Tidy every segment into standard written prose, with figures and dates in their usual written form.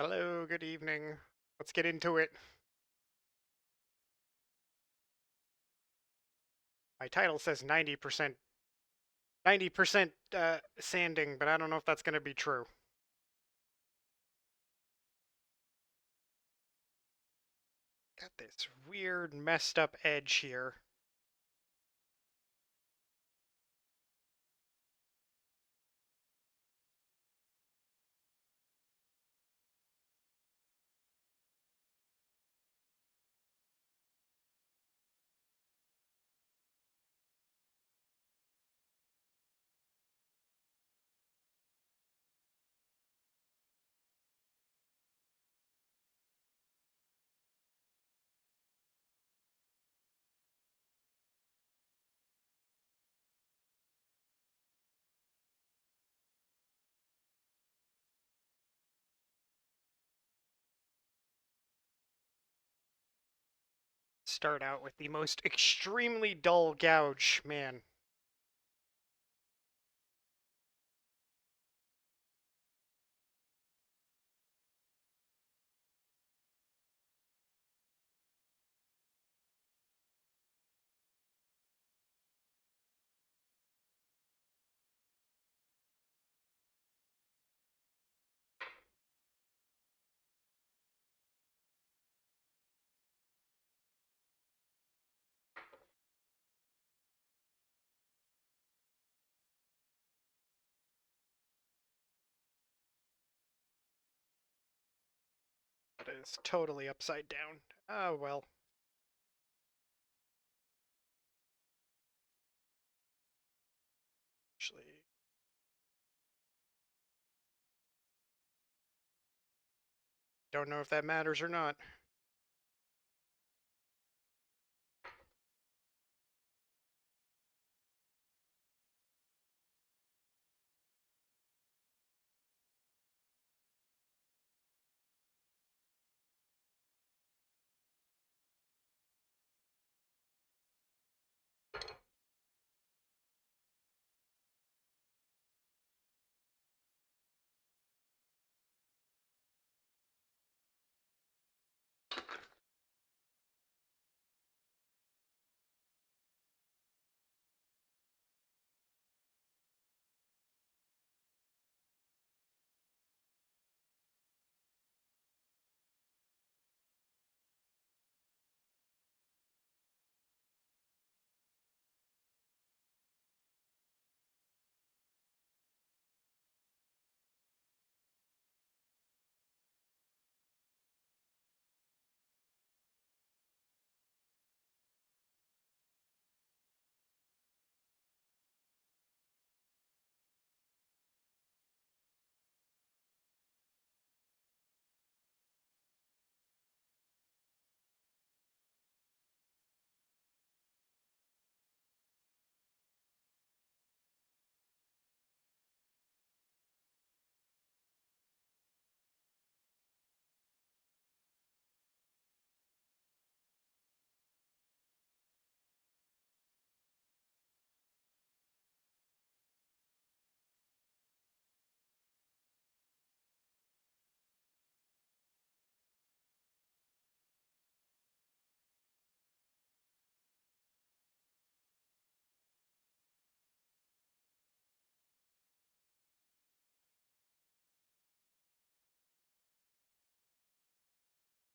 Hello, good evening. Let's get into it. My title says 90% sanding, but I don't know if that's going to be true. Got this weird messed up edge here. Start out with the most extremely dull gouge, man. That is totally upside down. Oh well. Actually, don't know if that matters or not.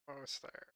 Almost there.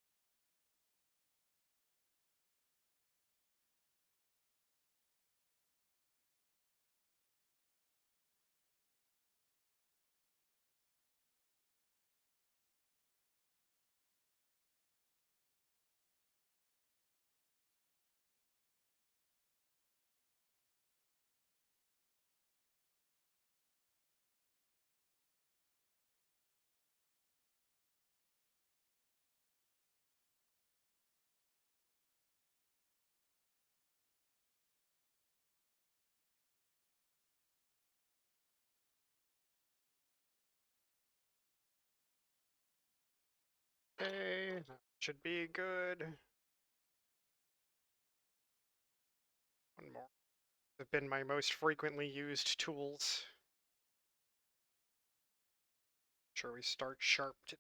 Okay, that should be good. One more. Have been my most frequently used tools. Sure, we start sharp today.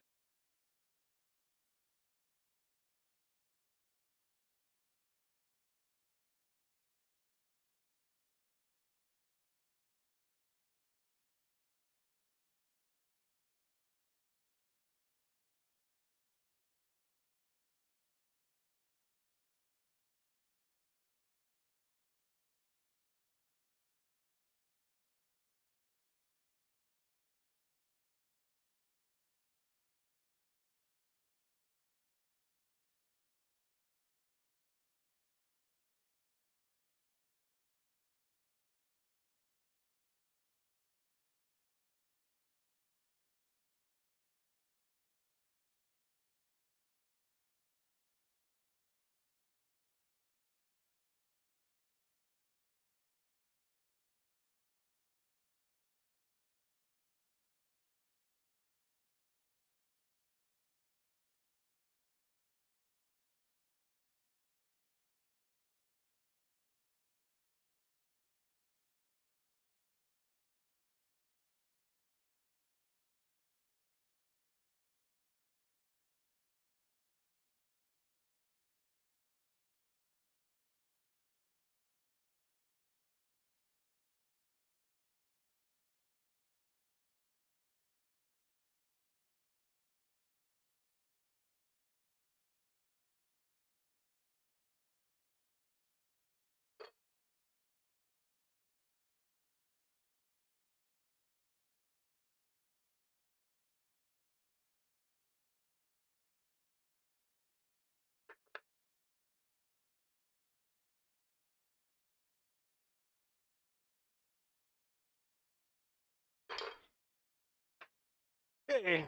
Hey,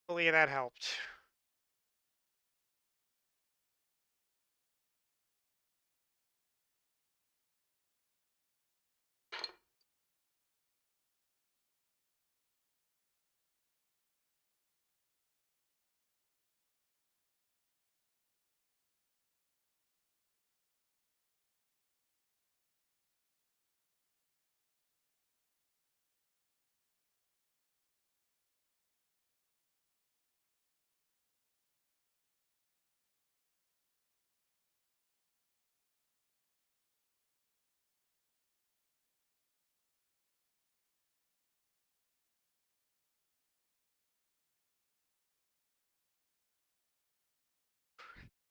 hopefully that helped.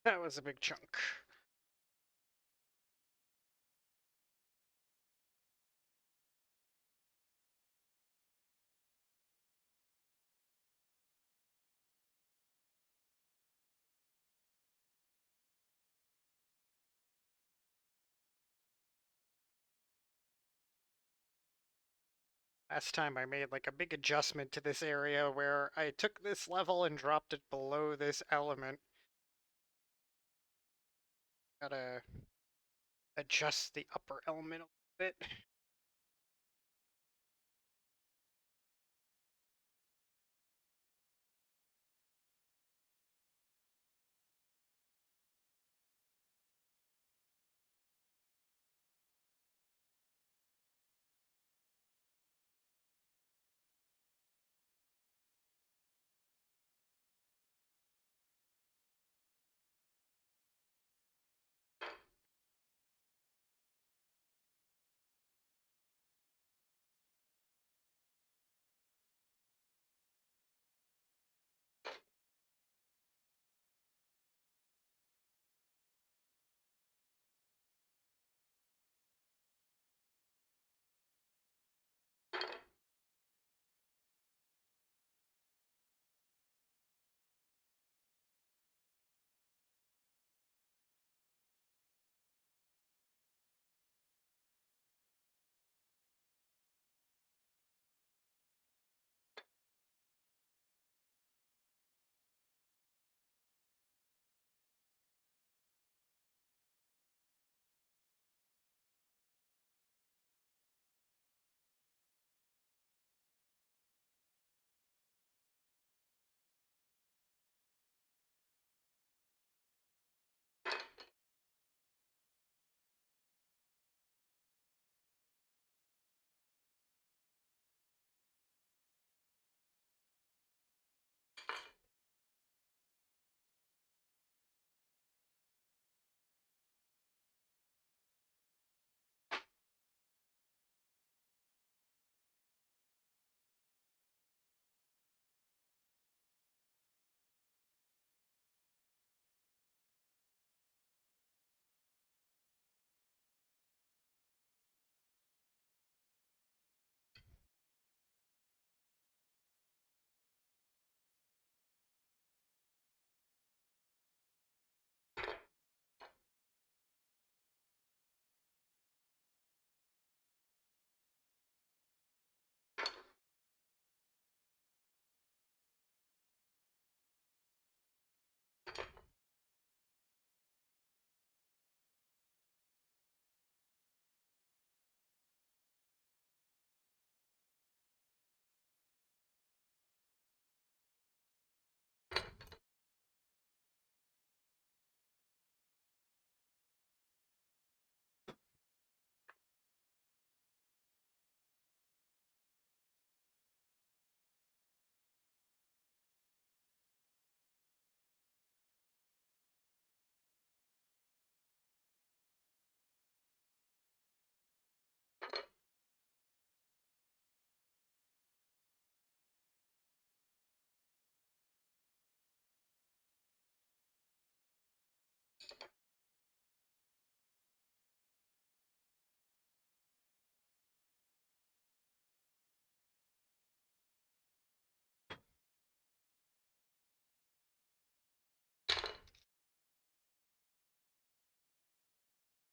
That was a big chunk. Last time I made like a big adjustment to this area where I took this level and dropped it below this element. Gotta adjust the upper element a little bit.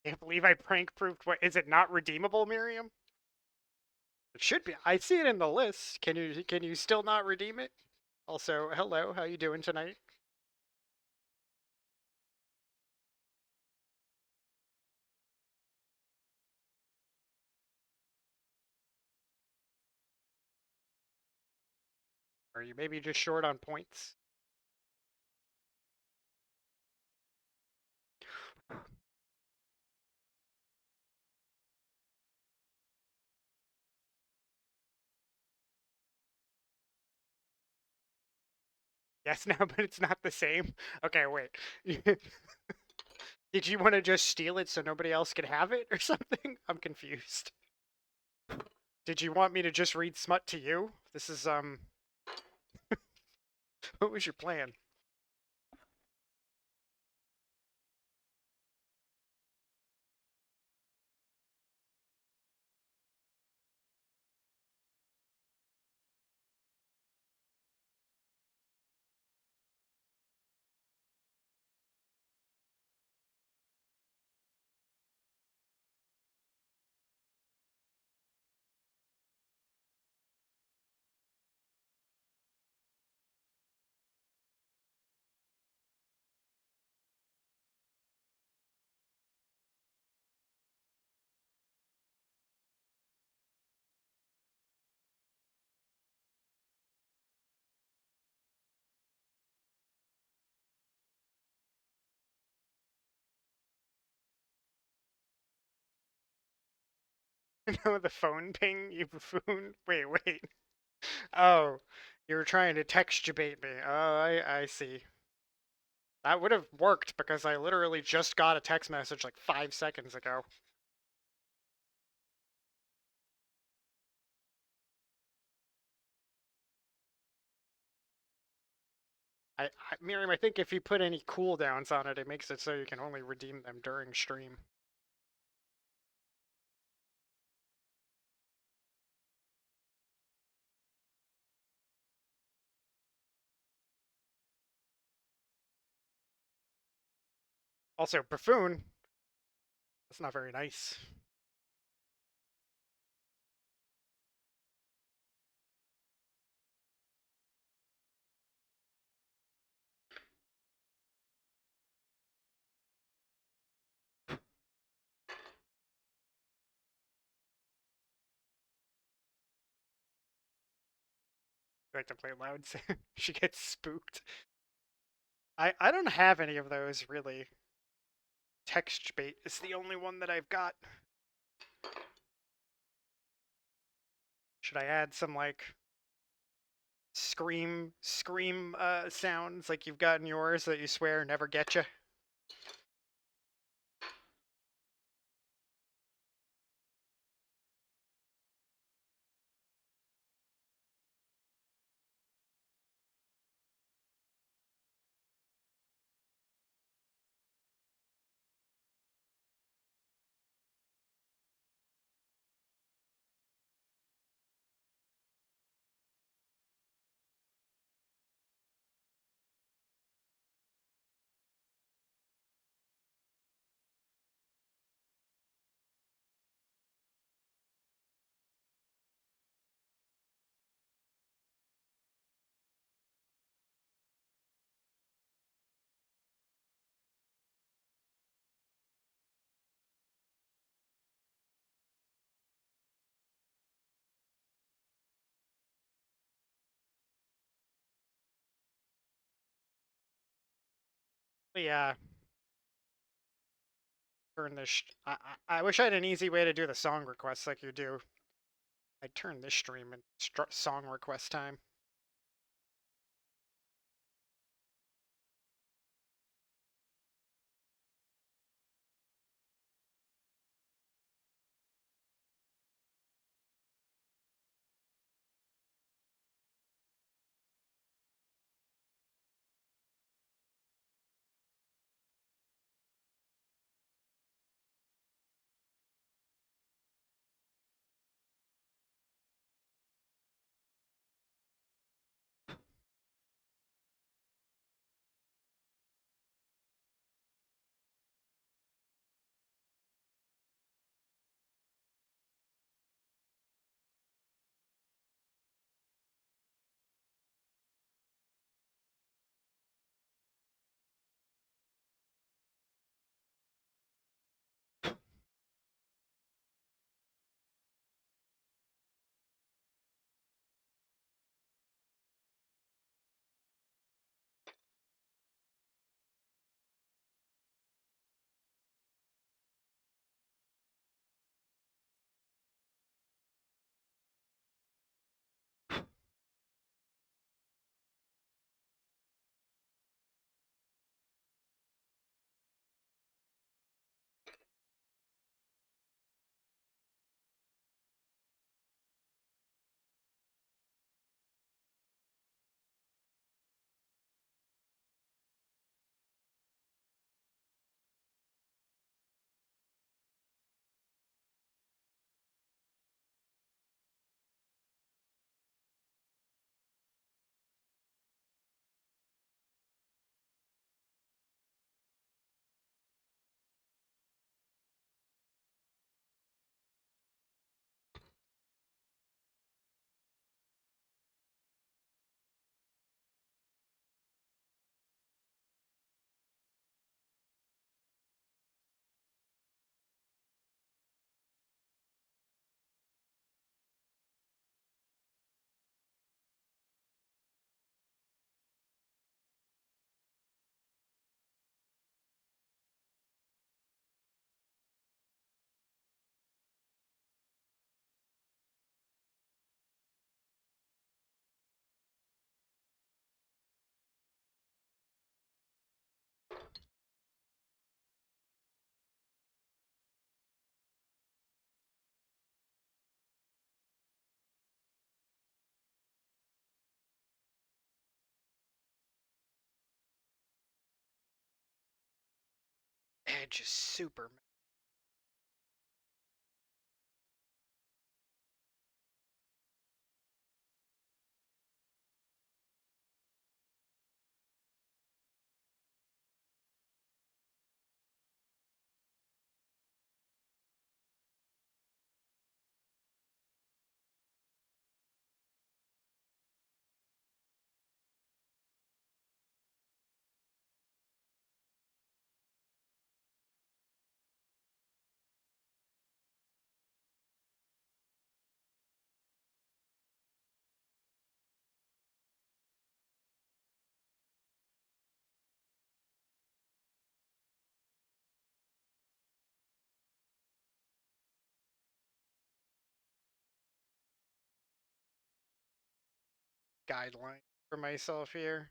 Can't believe I prank proofed. What is it not redeemable, Miriam? It should be. I see it in the list. Can you still not redeem it? Also, hello, how you doing tonight? Are you maybe just short on points? Yes, no, but it's not the same. Okay, wait. Did you want to just steal it so nobody else could have it or something? I'm confused. Did you want me to just read smut to you? This is what was your plan? No, the phone ping, you buffoon. Wait. Oh, you were trying to text bait me. Oh, I see. That would have worked because I literally just got a text message like 5 seconds ago. Miriam, I think if you put any cooldowns on it, it makes it so you can only redeem them during stream. Also, buffoon. That's not very nice. I like to play loud. She gets spooked. I don't have any of those really. Text bait is the only one that I've got. Should I add some like scream sounds like you've got in yours that you swear never get you? Yeah, turn this. I wish I had an easy way to do the song requests like you do. I'd turn this stream into song request time. edge is super. Guideline for myself here.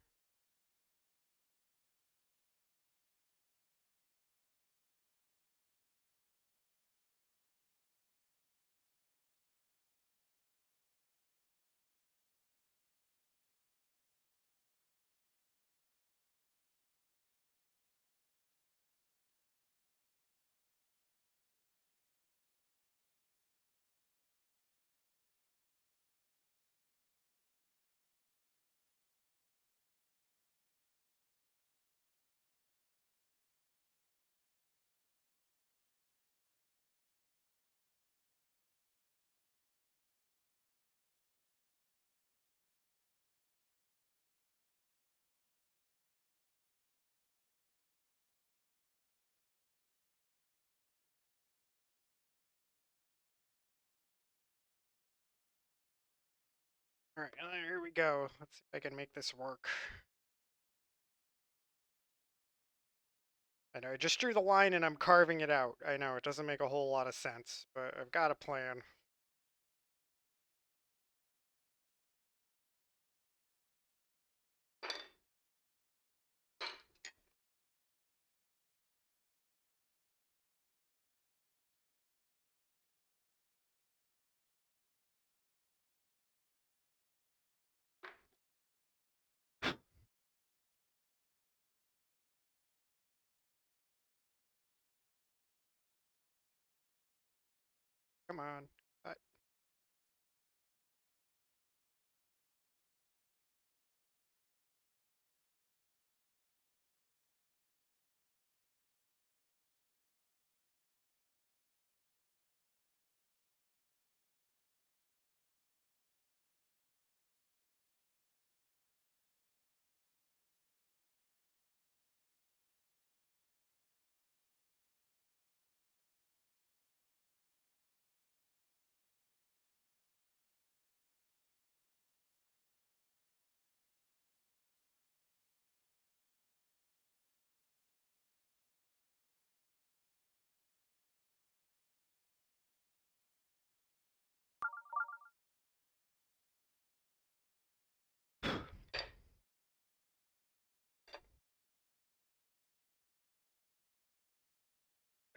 All right, here we go. Let's see if I can make this work. I know I just drew the line and I'm carving it out. I know it doesn't make a whole lot of sense, but I've got a plan. Come on.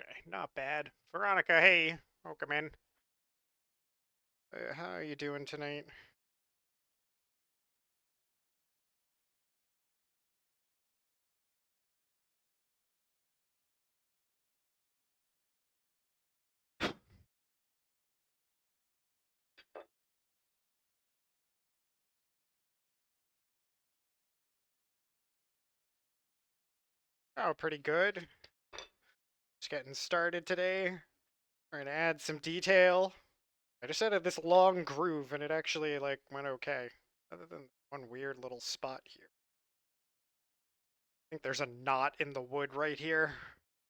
Okay, not bad. Veronica, hey, welcome in. How are you doing tonight? Oh, pretty good. Just getting started today. Trying to add some detail. I just added this long groove and it actually like went okay. Other than one weird little spot here. I think there's a knot in the wood right here.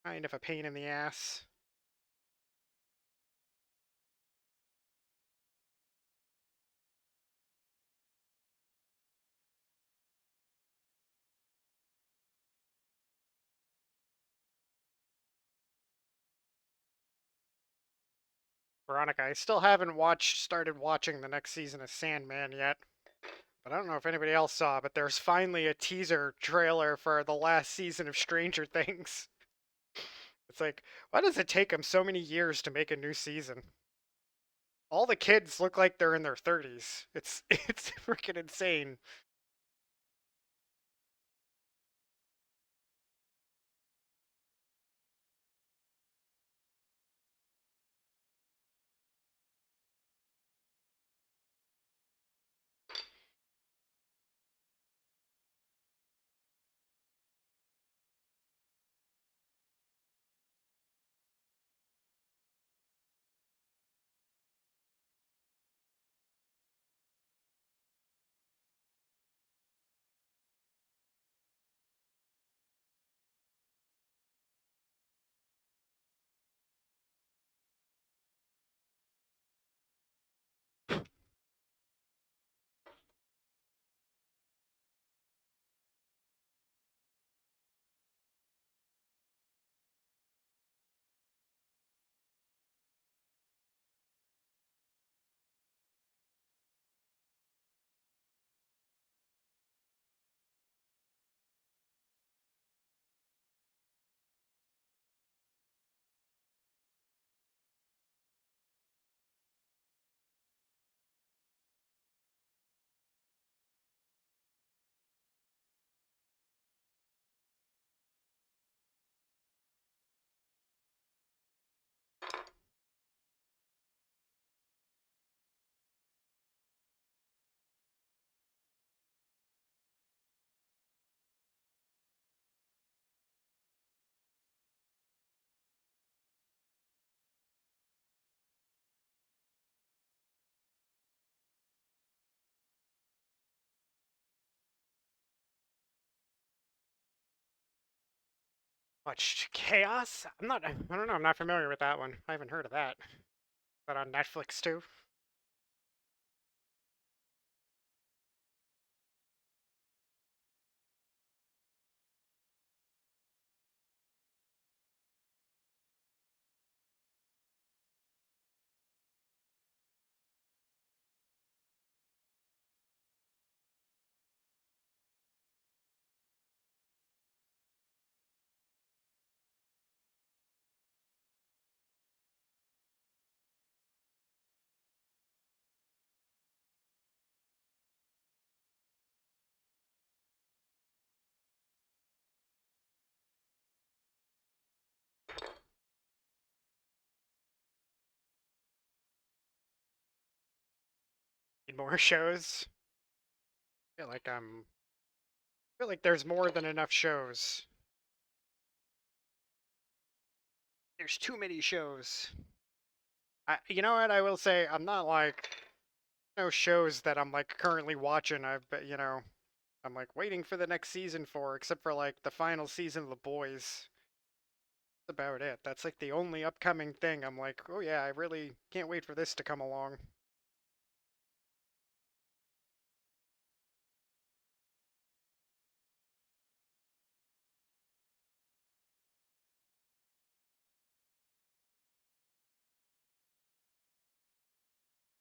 Kind of a pain in the ass. Veronica, I still haven't started watching the next season of Sandman yet. But I don't know if anybody else saw, but there's finally a teaser trailer for the last season of Stranger Things. It's like, why does it take them so many years to make a new season? All the kids look like they're in their 30s. It's freaking insane. Watched Chaos? I don't know, I'm not familiar with that one. I haven't heard of that. Is that on Netflix too? Need more shows? I feel like I feel like there's more than enough shows. There's too many shows. You know what? I will say I'm not like no shows that I'm like currently watching. I'm like waiting for the next season for, except for like the final season of The Boys. That's about it. That's like the only upcoming thing. I'm like, oh yeah, I really can't wait for this to come along.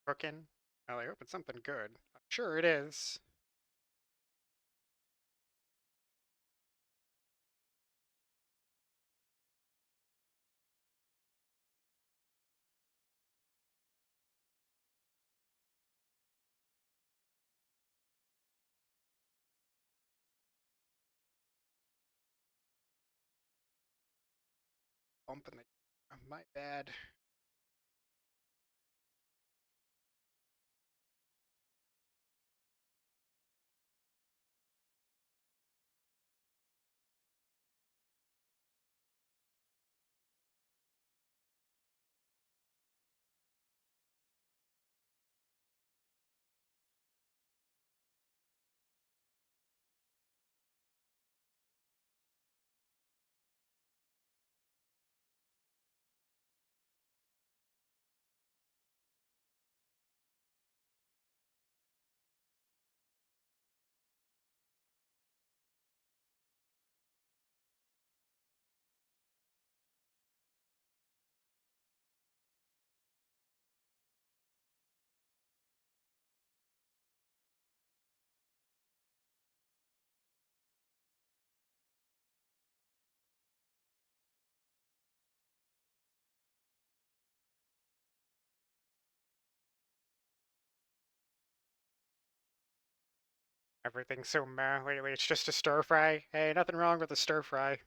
Cooking. Well, I hope it's something good. I'm sure it is. Bumping the. Oh, my bad. Everything's so meh lately. It's just a stir fry. Hey, nothing wrong with a stir fry.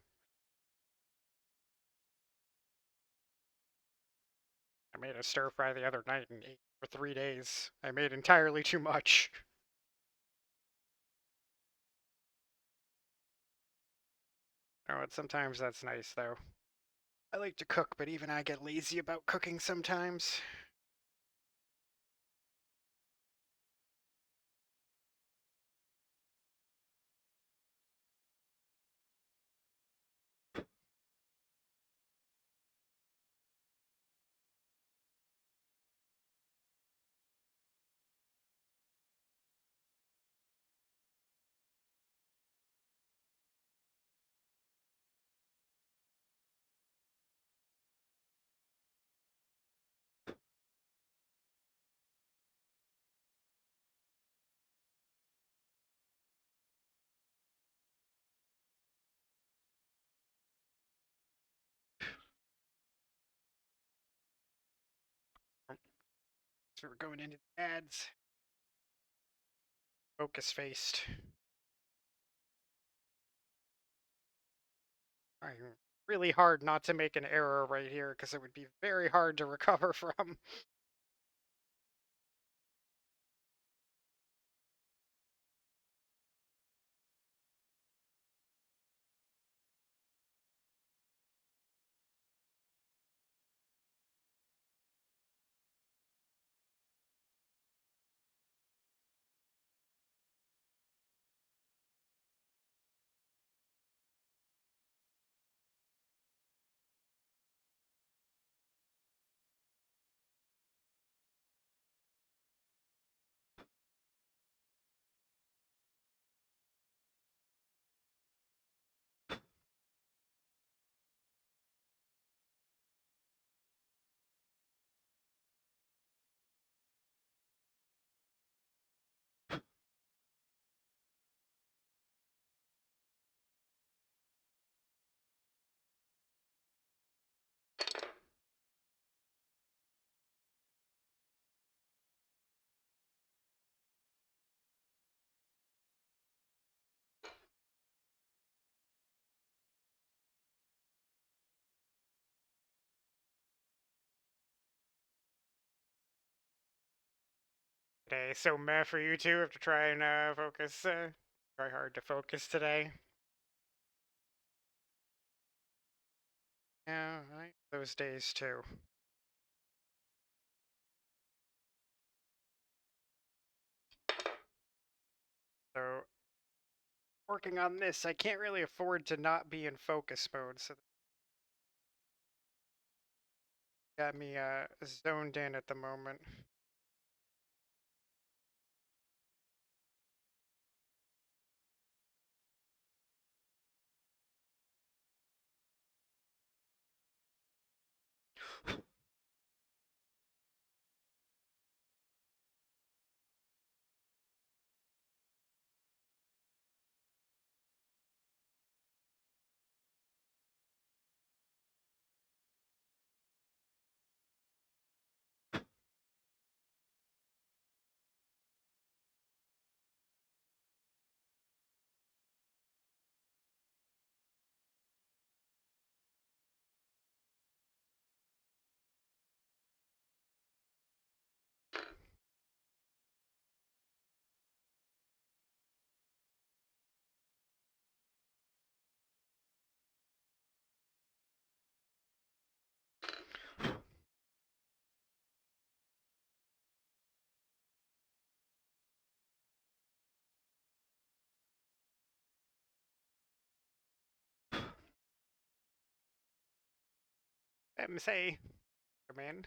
I made a stir fry the other night and ate for 3 days. I made entirely too much. Oh, sometimes that's nice though. I like to cook, but even I get lazy about cooking sometimes. So we're going into the ads. Focus faced. Trying really hard not to make an error right here because it would be very hard to recover from. day so meh for you two? Have to try and focus, try hard to focus today. Yeah, those days too. So, working on this, I can't really afford to not be in focus mode, so got me zoned in at the moment. Say, command.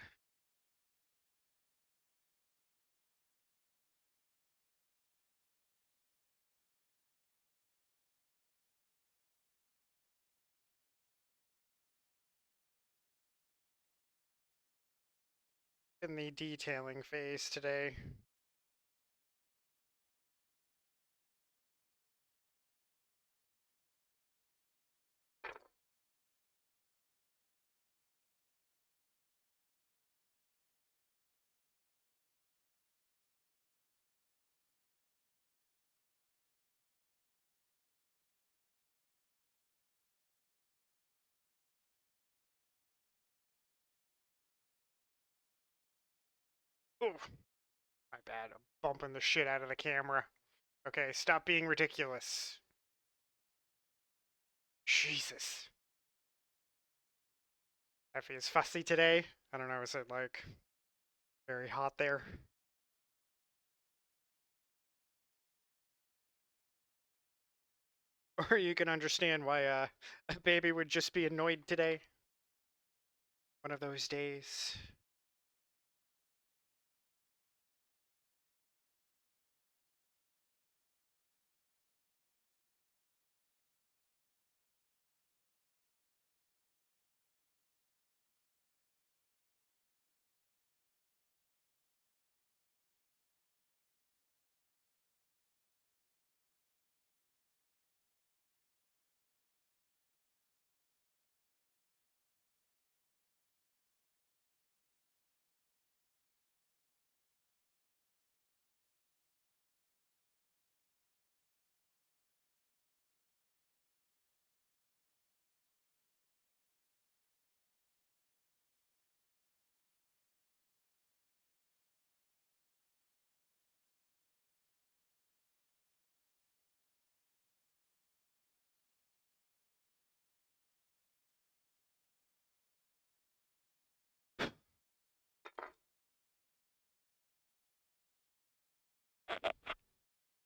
In the detailing phase today. Ooh, my bad. I'm bumping the shit out of the camera. Okay, stop being ridiculous. Jesus. Effie is fussy today. I don't know, is it like very hot there? Or you can understand why a baby would just be annoyed today. One of those days.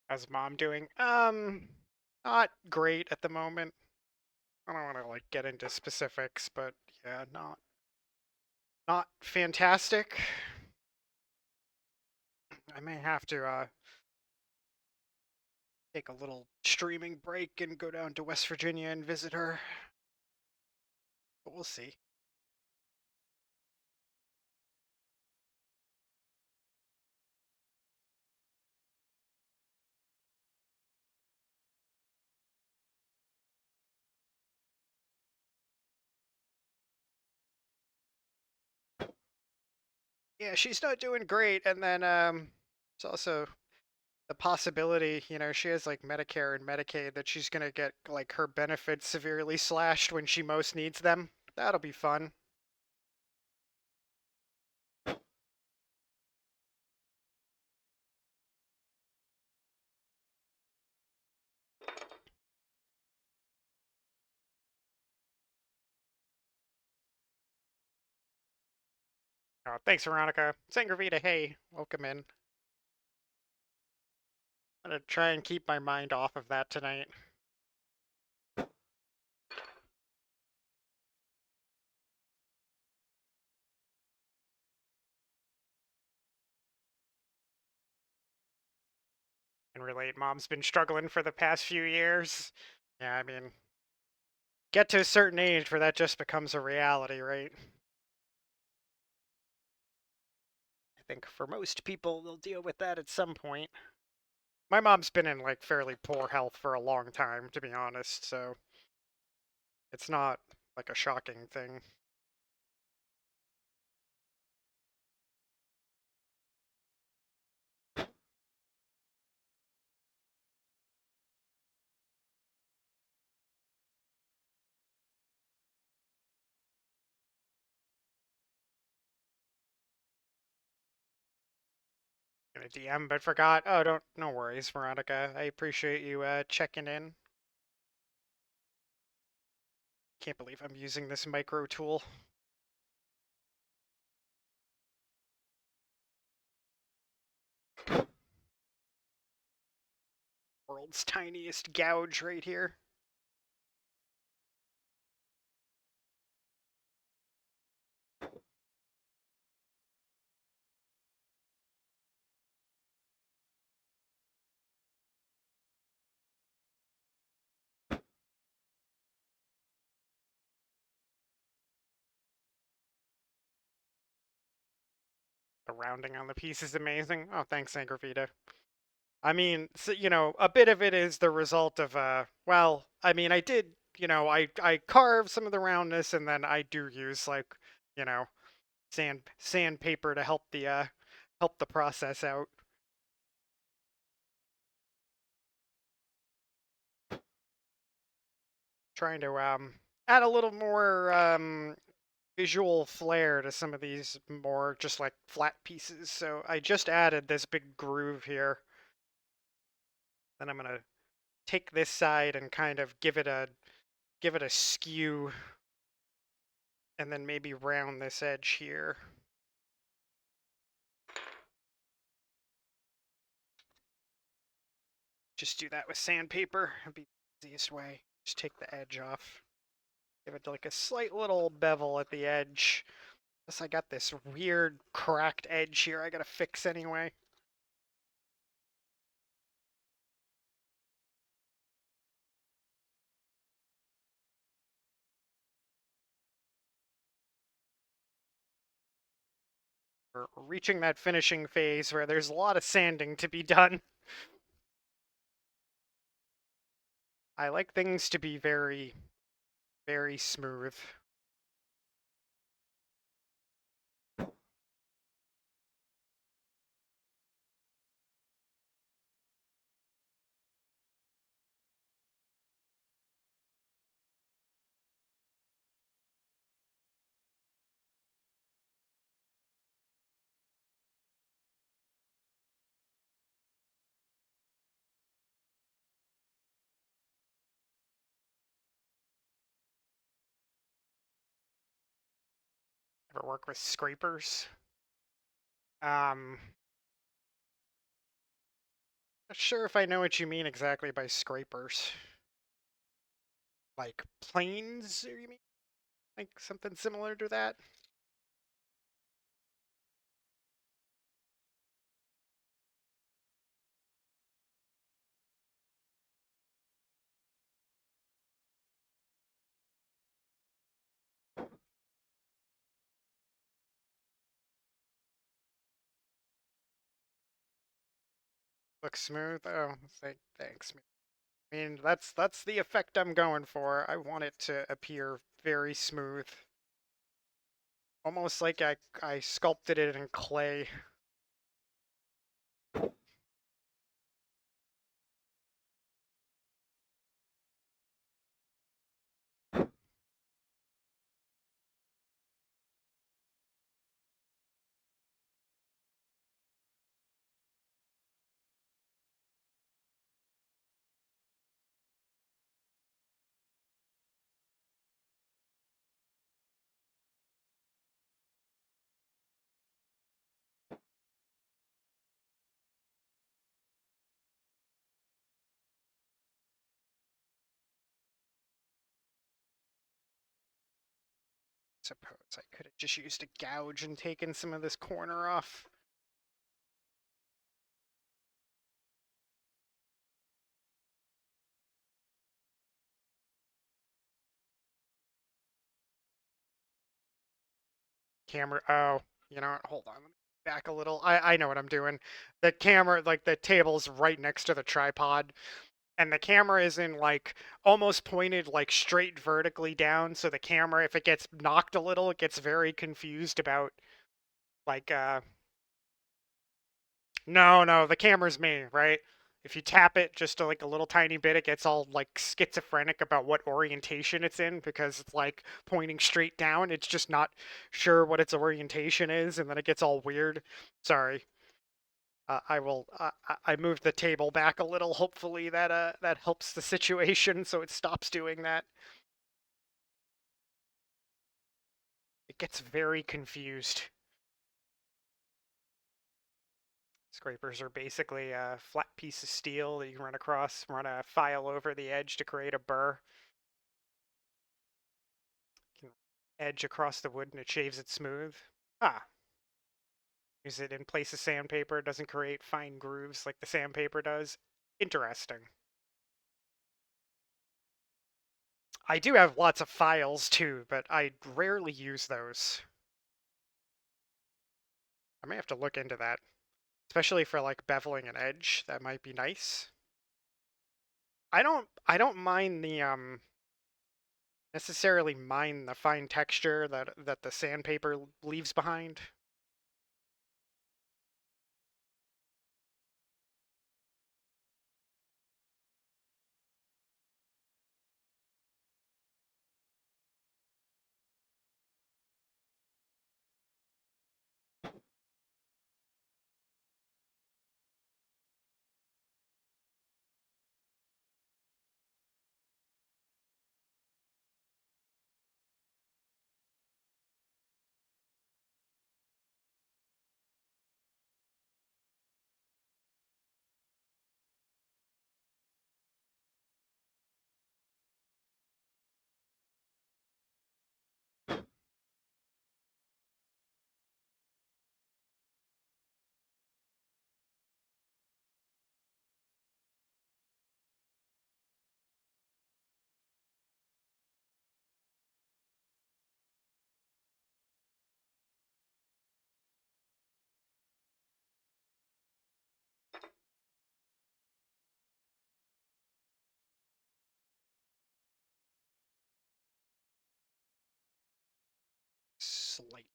How's mom doing? Not great at the moment. I don't want to like get into specifics, but yeah, not fantastic. I may have to take a little streaming break and go down to West Virginia and visit her. But we'll see. Yeah, she's not doing great, and then it's also the possibility, you know, she has like Medicare and Medicaid that she's gonna get like her benefits severely slashed when she most needs them. That'll be fun. Oh, thanks, Veronica. Sangravita, hey, welcome in. I'm gonna try and keep my mind off of that tonight. And relate, Mom's been struggling for the past few years. Yeah, I mean, get to a certain age where that just becomes a reality, right? I think for most people, they'll deal with that at some point. My mom's been in like fairly poor health for a long time, to be honest, so it's not like a shocking thing. Gonna DM, but forgot. Oh, don't, no worries, Veronica. I appreciate you checking in. Can't believe I'm using this micro tool. World's tiniest gouge right here. The rounding on the piece is amazing. Oh, thanks, Sangrafita. I mean, so, a bit of it is the result of well, I mean, I did, I carved some of the roundness, and then I do use like, you know, sandpaper to help the process out. Trying to add a little more visual flair to some of these more just like flat pieces. So I just added this big groove here. Then I'm gonna take this side and kind of give it a skew, and then maybe round this edge here. Just do that with sandpaper. It'd be the easiest way. Just take the edge off. Give it like a slight little bevel at the edge. Plus I got this weird cracked edge here I gotta fix anyway. We're reaching that finishing phase where there's a lot of sanding to be done. I like things to be very, very smooth. Ever work with scrapers? Not sure if I know what you mean exactly by scrapers. Like planes, you mean? Like something similar to that? Looks smooth? Oh, thanks. I mean, that's the effect I'm going for. I want it to appear very smooth. Almost like I sculpted it in clay. suppose I could have just used a gouge and taken some of this corner off. Camera. Oh, you know what? Hold on. Let me back a little. I know what I'm doing. The camera, like the table's right next to the tripod, and the camera is in like almost pointed like straight vertically down. So the camera, if it gets knocked a little, it gets very confused about like no, the camera's me, right? If you tap it just like a little tiny bit, it gets all like schizophrenic about what orientation it's in because it's like pointing straight down. It's just not sure what its orientation is, and then it gets all weird. Sorry. I will. I moved the table back a little. Hopefully that helps the situation, so it stops doing that. It gets very confused. Scrapers are basically a flat piece of steel that you can run across, run a file over the edge to create a burr. You can edge across the wood and it shaves it smooth. Ah, use it in place of sandpaper. It doesn't create fine grooves like the sandpaper does. Interesting. I do have lots of files too, but I rarely use those. I may have to look into that, especially for like beveling an edge. That might be nice. I don't mind the necessarily mind the fine texture that the sandpaper leaves behind. Slight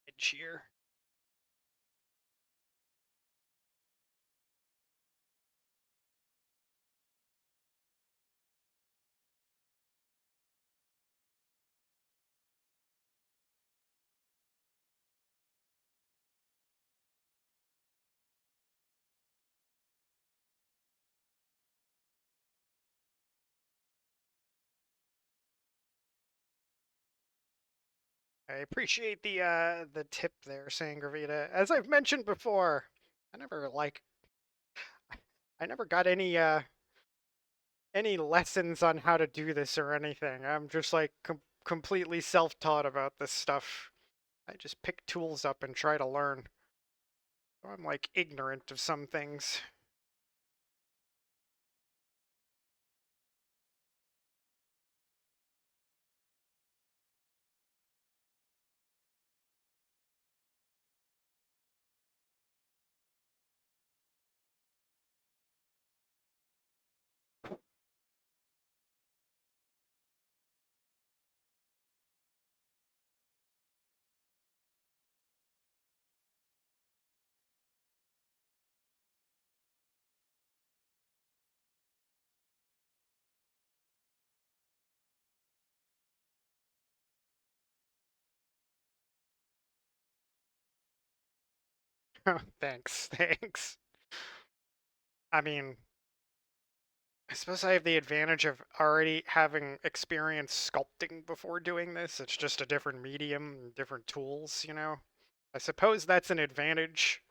edge here. I appreciate the tip there, Sangravita. As I've mentioned before, I never like I never got any lessons on how to do this or anything. I'm just like completely self-taught about this stuff. I just pick tools up and try to learn. So I'm like ignorant of some things. Thanks, thanks. I mean, I suppose I have the advantage of already having experience sculpting before doing this. It's just a different medium, different tools, you know? I suppose that's an advantage.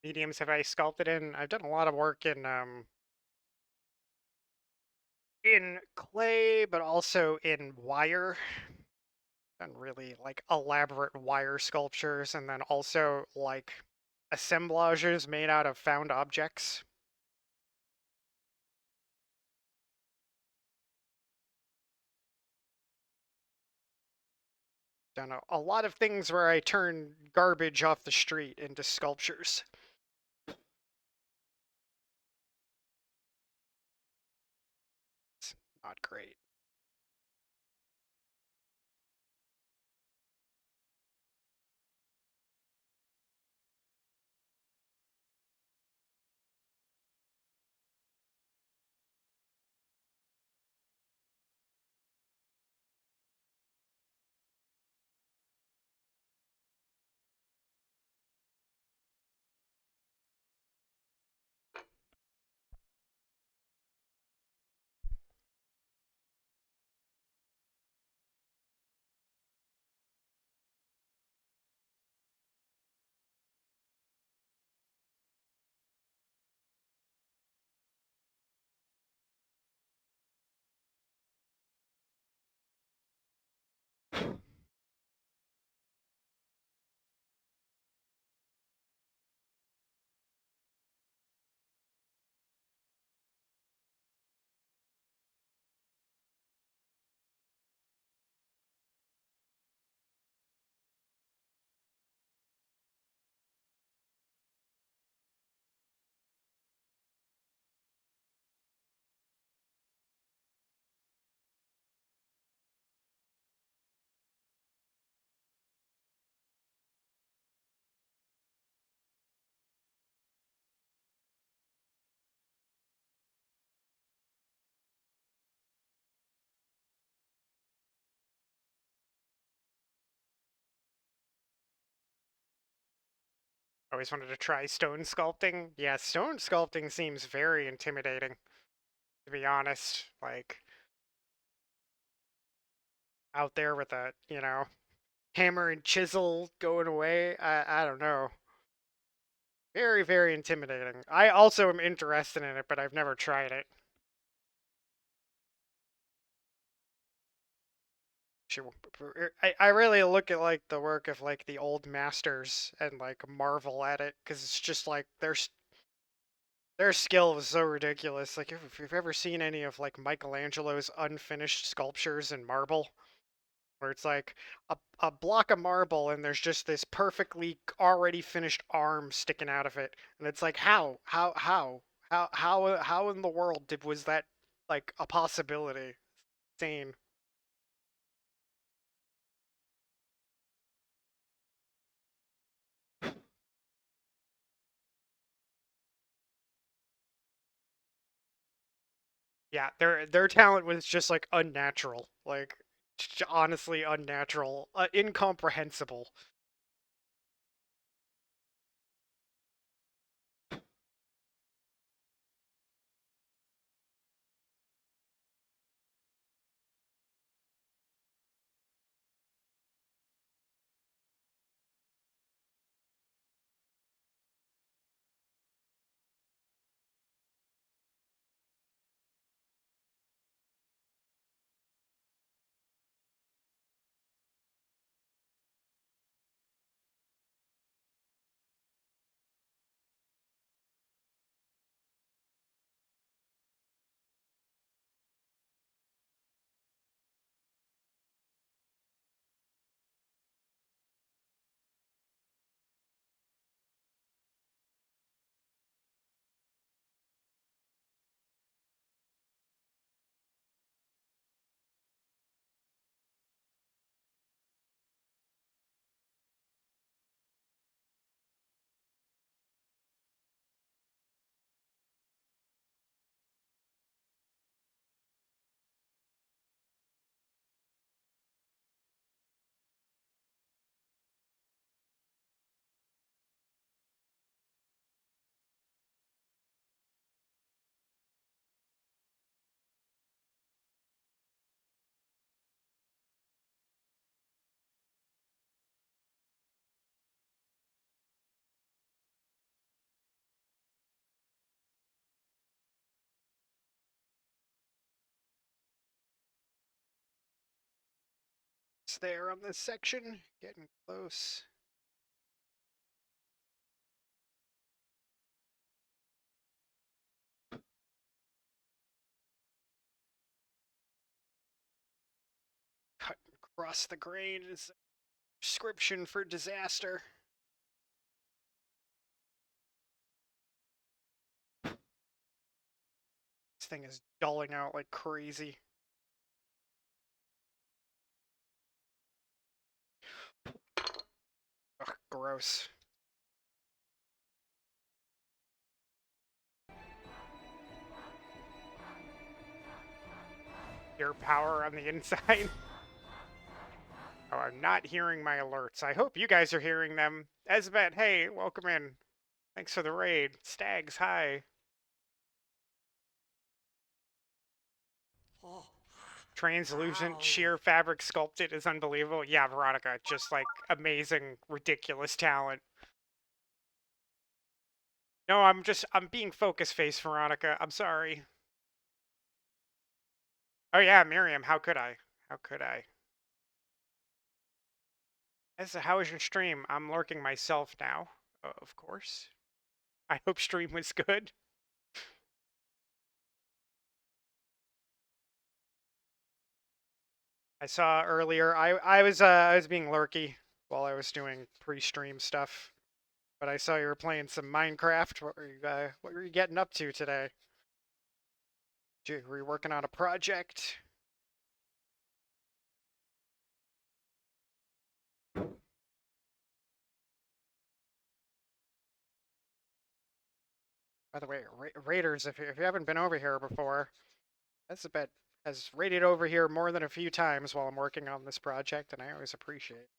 mediums have I sculpted in? I've done a lot of work in clay, but also in wire. Done really like elaborate wire sculptures, and then also like assemblages made out of found objects. Done a lot of things where I turn garbage off the street into sculptures. It's not great. Always wanted to try stone sculpting. Yeah, stone sculpting seems very intimidating, to be honest. Like, out there with a, hammer and chisel going away. I don't know. Very, very intimidating. I also am interested in it, but I've never tried it. I really look at like the work of like the old masters and like marvel at it because it's just like their skill is so ridiculous. Like if you've ever seen any of like Michelangelo's unfinished sculptures in marble, where it's like a block of marble and there's just this perfectly already finished arm sticking out of it, and it's like how in the world was that like a possibility? Insane. Yeah, their talent was just like unnatural, like honestly unnatural, incomprehensible. Almost there on this section. Getting close. Cut across the grain is a prescription for disaster. This thing is dulling out like crazy. Ugh, gross. Your power on the inside. Oh, I'm not hearing my alerts. I hope you guys are hearing them. Esbet, hey, welcome in. Thanks for the raid. Stags, hi. Translucent sheer fabric sculpted is unbelievable. Yeah, Veronica, just like amazing, ridiculous talent. No, I'm being focus face, Veronica. I'm sorry. Oh yeah, Miriam, how could I? How could I? How was your stream? I'm lurking myself now, of course. I hope stream was good. I saw earlier. I was being lurky while I was doing pre-stream stuff, but I saw you were playing some Minecraft. What were you getting up to today? Were you working on a project? By the way, Raiders, if you haven't been over here before, Elizabeth has raided over here more than a few times while I'm working on this project, and I always appreciate it.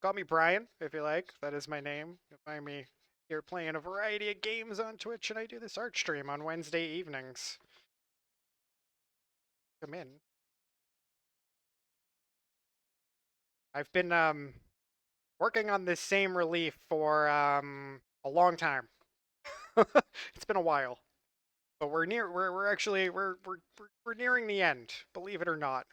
Call me Brian, if you like. That is my name. You'll find me here playing a variety of games on Twitch, and I do this art stream on Wednesday evenings. Come in. I've been working on this same relief for a long time. It's been a while, but we're actually we're nearing the end. Believe it or not.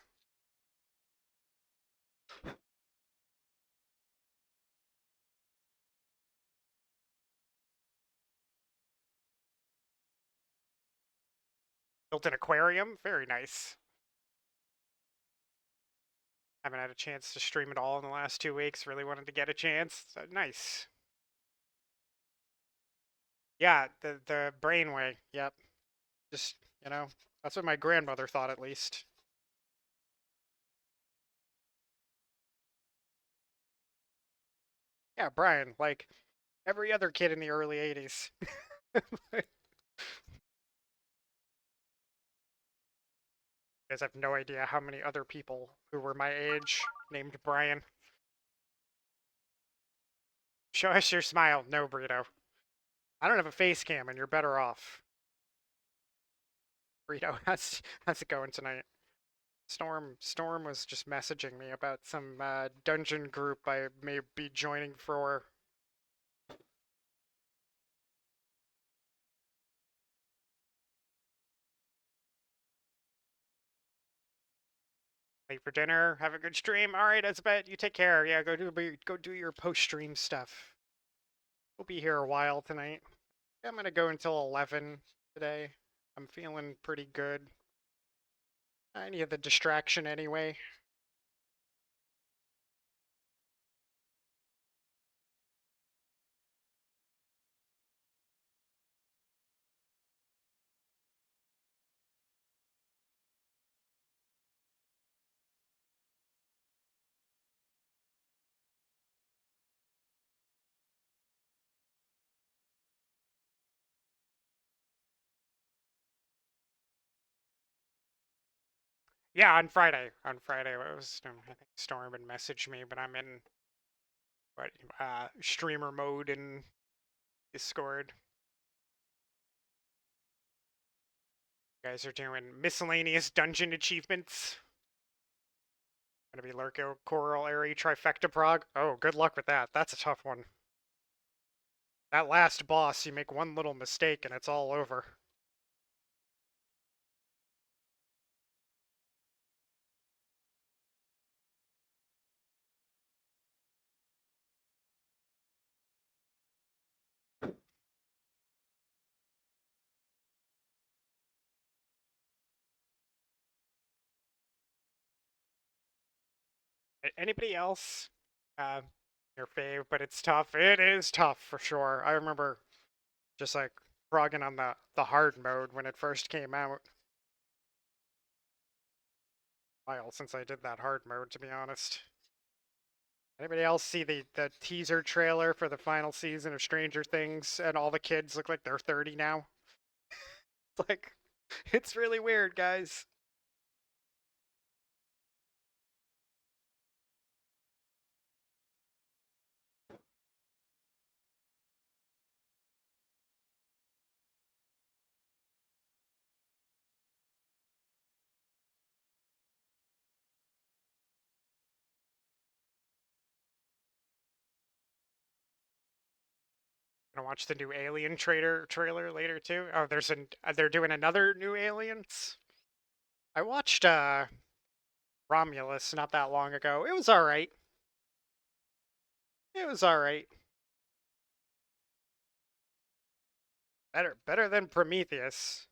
Built an aquarium, very nice. Haven't had a chance to stream it all in the last 2 weeks. Really wanted to get a chance. So, nice. Yeah, the brainway. Yep. Just that's what my grandmother thought at least. Yeah, Brian, like every other kid in the early '80s. You guys have no idea how many other people who were my age named Brian. Show us your smile. No, Burrito. I don't have a face cam, and you're better off. Burrito, how's it going tonight? Storm was just messaging me about some dungeon group I may be joining for. Late for dinner. Have a good stream. All right, Esbet, you take care. Yeah, go do your post stream stuff. We'll be here a while tonight. I'm gonna go until 11 today. I'm feeling pretty good. I need the distraction anyway. Yeah, on Friday. On Friday, it was I think Storm had messaged me, but I'm in what streamer mode in Discord. You guys are doing miscellaneous dungeon achievements. Gonna be Lurko, Coral, Airy, Trifecta Prog. Oh, good luck with that. That's a tough one. That last boss, you make one little mistake and it's all over. Anybody else? Uh, your fave, but it's tough. It is tough for sure. I remember just like frogging on the hard mode when it first came out. A while since I did that hard mode, to be honest. Anybody else see the teaser trailer for the final season of Stranger Things and all the kids look like they're 30 now? It's like, it's really weird, guys. Gonna watch the new Alien trailer later too. Oh, they're doing another new Aliens. I watched Romulus not that long ago. It was all right. It was all right. Better than Prometheus.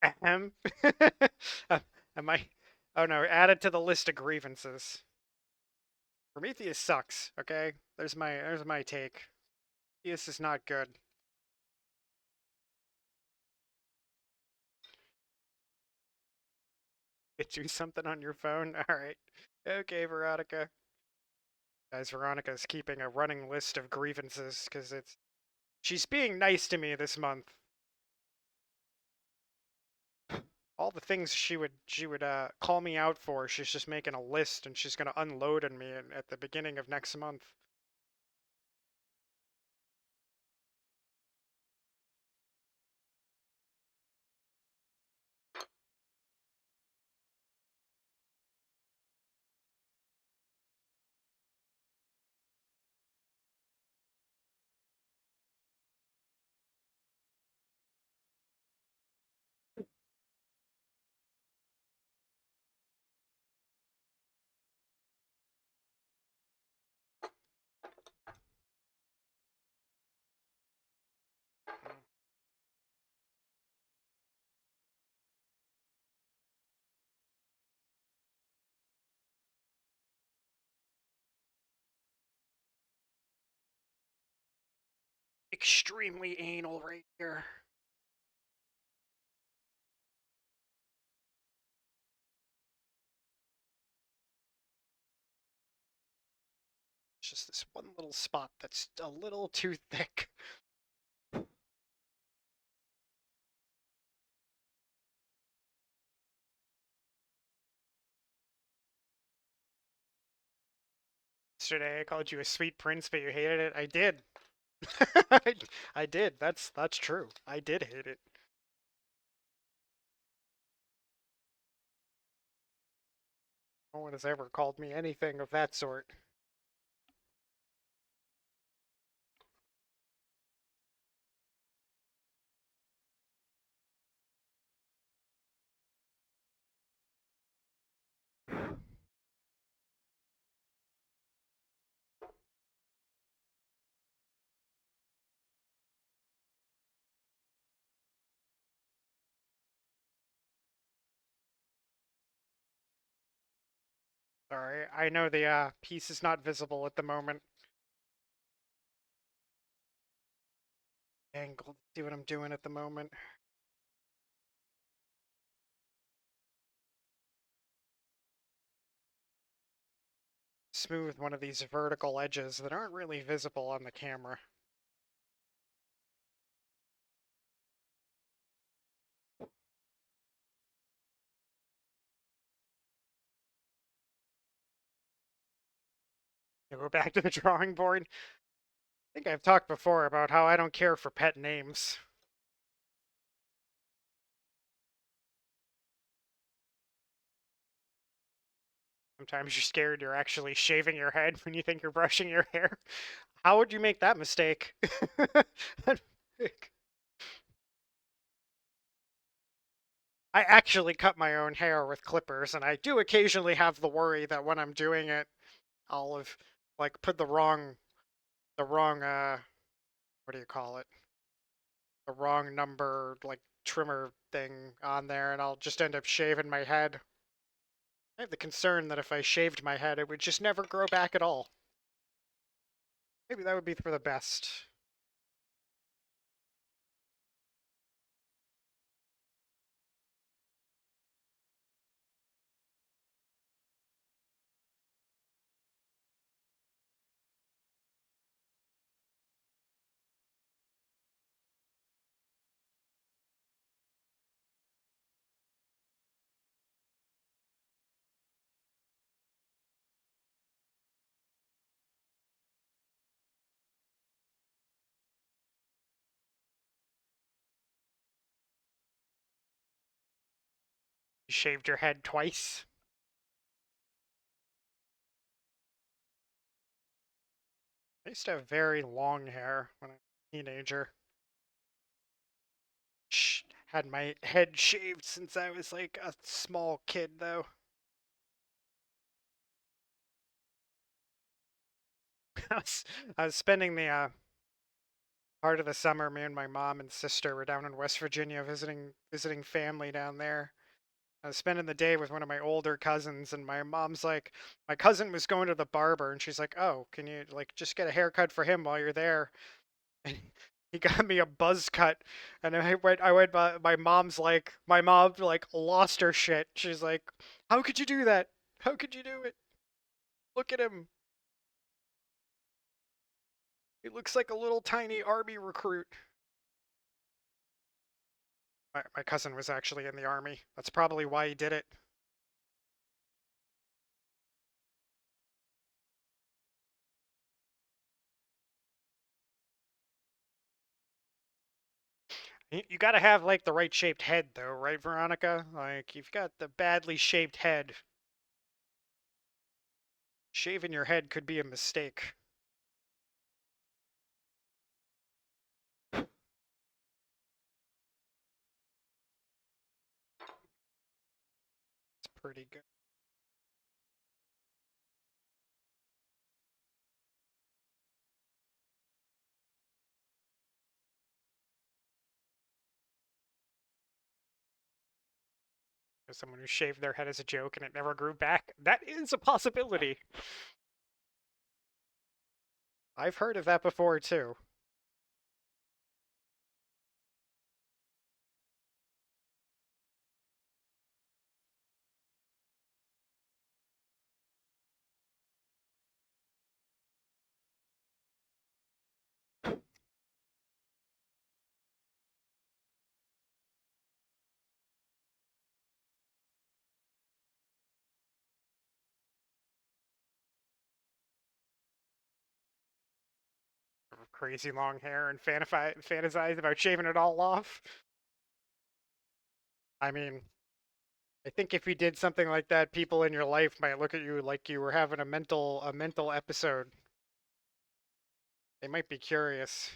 Ahem. Uh, Am I? Oh no, add it to the list of grievances. Prometheus sucks. Okay, there's my take. Prometheus is not good. Do something on your phone. All right. Okay, Veronica. Guys, Veronica's keeping a running list of grievances because she's being nice to me this month. All the things she would call me out for, she's just making a list and she's gonna unload on me at the beginning of next month. Extremely anal right here. It's just this one little spot that's a little too thick. Yesterday I called you a sweet prince, but you hated it. I did. I did. That's true. I did hate it. No one has ever called me anything of that sort. Sorry, I know the piece is not visible at the moment. Angled. See what I'm doing at the moment. Smooth one of these vertical edges that aren't really visible on the camera. Go back to the drawing board. I think I've talked before about how I don't care for pet names. Sometimes you're scared you're actually shaving your head when you think you're brushing your hair. How would you make that mistake? I actually cut my own hair with clippers, and I do occasionally have the worry that when I'm doing it, I'll have like put the wrong what do you call it? The wrong number like trimmer thing on there, and I'll just end up shaving my head. I have the concern that if I shaved my head, it would just never grow back at all. Maybe that would be for the best. You shaved your head twice. I used to have very long hair when I was a teenager. Had my head shaved since I was like a small kid, though. I was, I was spending the part of the summer. Me and my mom and sister were down in West Virginia visiting family down there. I was spending the day with one of my older cousins, and my mom's like, my cousin was going to the barber, and she's like, "Oh, can you like just get a haircut for him while you're there?" And he got me a buzz cut, and I went. My mom like lost her shit. She's like, "How could you do that? How could you do it? Look at him. He looks like a little tiny army recruit." My cousin was actually in the army. That's probably why he did it. You got to have like the right shaped head though, right, Veronica? Like you've got the badly shaped head. Shaving your head could be a mistake. It's pretty good. As someone who shaved their head as a joke and it never grew back, that is a possibility. I've heard of that before too. Crazy long hair and fantasize about shaving it all off. I mean, I think if you did something like that, people in your life might look at you like you were having a mental episode. They might be curious.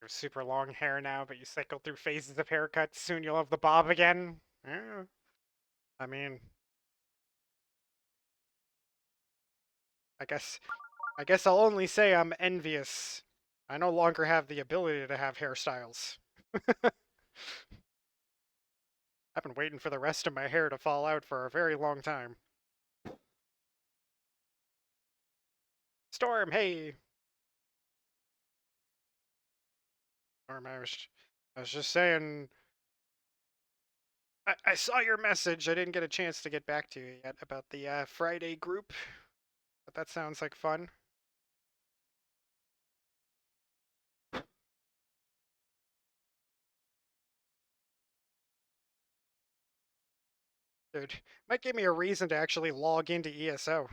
You have super long hair now, but you cycle through phases of haircuts. Soon you'll have the bob again. Yeah. I mean, I guess I guess I'll only say I'm envious. I no longer have the ability to have hairstyles. I've been waiting for the rest of my hair to fall out for a very long time. Storm, hey. Storm, I was just saying, I saw your message. I didn't get a chance to get back to you yet about the Friday group, but that sounds like fun. Dude, might give me a reason to actually log into ESO.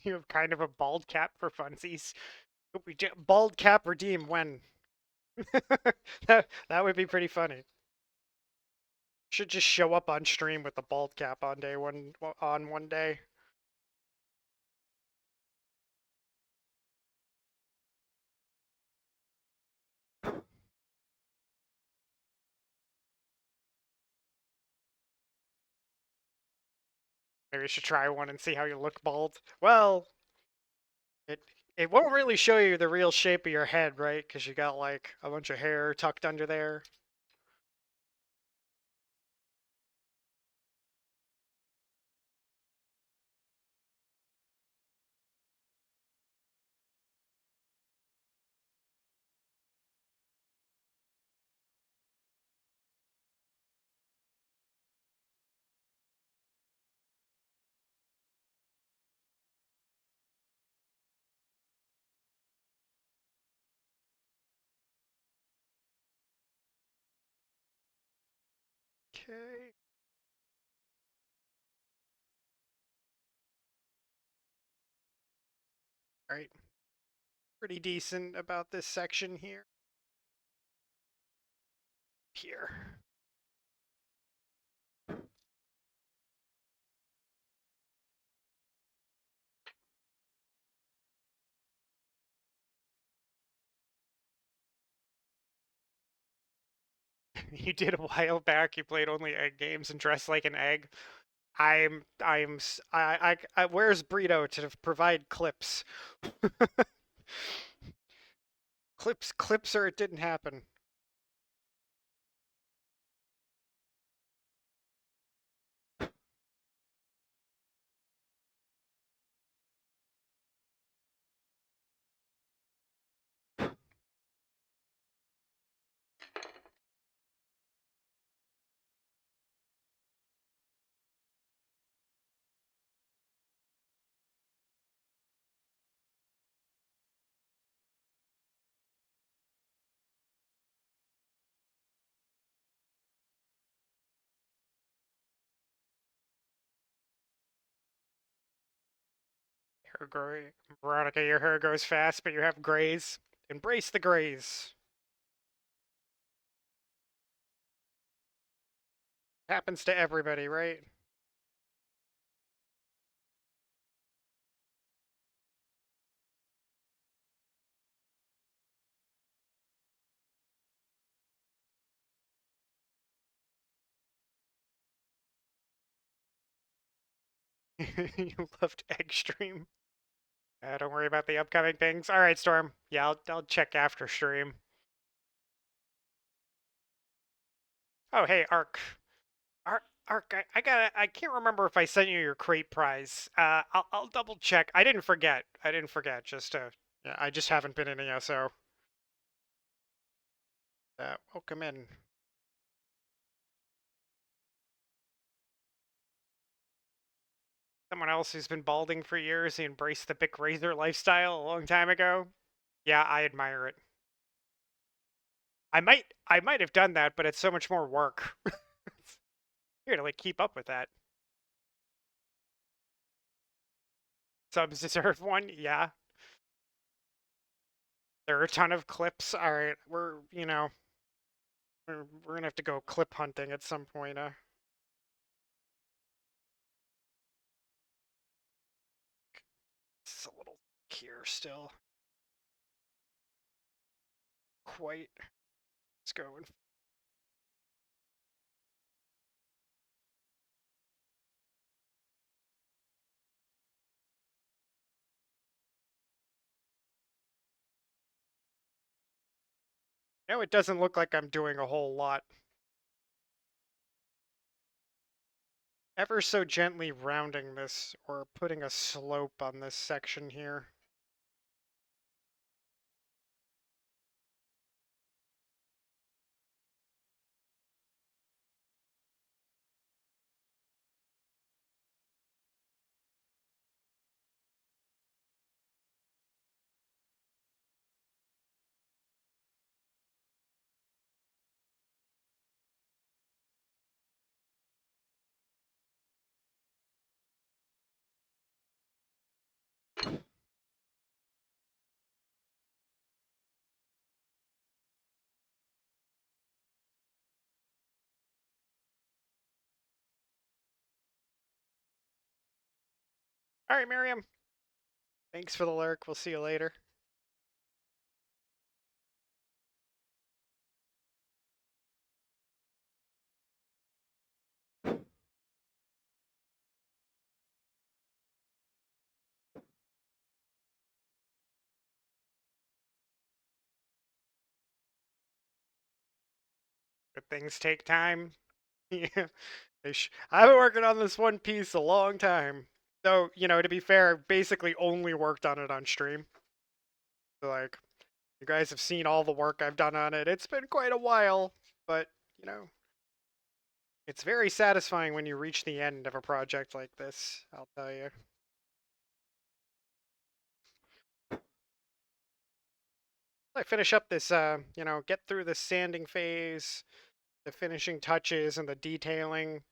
You have kind of a bald cap for funsies. Bald cap redeem when? That would be pretty funny. Should just show up on stream with the bald cap on one day. Maybe you should try one and see how you look bald. Well, it it won't really show you the real shape of your head, right? Because you got like a bunch of hair tucked under there. Okay. All right. Pretty decent about this section here. Here. You did a while back. You played only egg games and dressed like an egg. Where's Brito to provide clips? Clips, or it didn't happen. Hair gray. Veronica, your hair goes fast, but you have grays. Embrace the grays. Happens to everybody, right? You loved egg stream. Don't worry about the upcoming things. All right, Storm. Yeah, I'll check after stream. Oh, hey, Ark. Ark, I can't remember if I sent you your crate prize. I'll double check. I didn't forget. I didn't forget. Yeah, I just haven't been in ESO. Welcome in. Someone else who's been balding for years. He embraced the Bic Razor lifestyle a long time ago. Yeah, I admire it. I might have done that, but it's so much more work. Here to like keep up with that. Subs deserve one, yeah. There are a ton of clips. All right, we're gonna have to go clip hunting at some point. It's a little here still. Quite. Let's go. No, it doesn't look like I'm doing a whole lot. Ever so gently rounding this or putting a slope on this section here. All right, Miriam. Thanks for the lurk. We'll see you later. Good things take time. Yeah. I've been working on this one piece a long time. So, to be fair, I basically only worked on it on stream. So, like, you guys have seen all the work I've done on it. It's been quite a while, but, you know, it's very satisfying when you reach the end of a project like this, I'll tell you. I finish up this, get through the sanding phase, the finishing touches, and the detailing.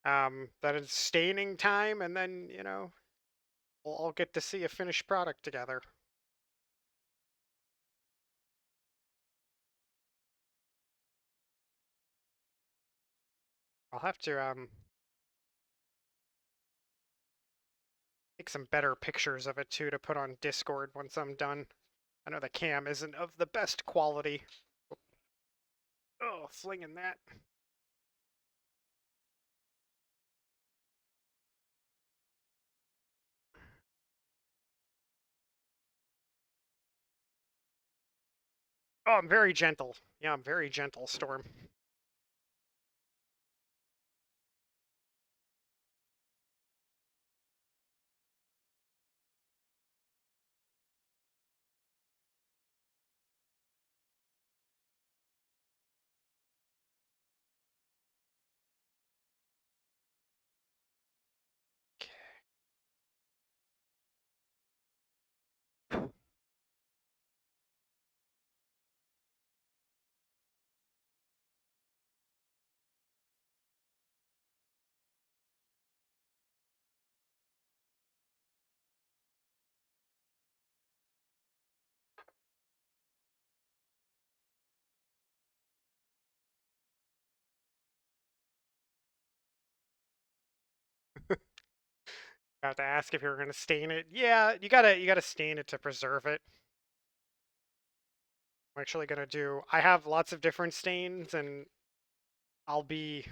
That is staining time, and then, we'll all get to see a finished product together. I'll have to, take some better pictures of it, too, to put on Discord once I'm done. I know the cam isn't of the best quality. Oh, flinging that. Oh, I'm very gentle. Yeah, I'm very gentle, Storm. Got to ask if you were gonna stain it. Yeah, you gotta stain it to preserve it. I'm actually gonna do. I have lots of different stains, and I'll be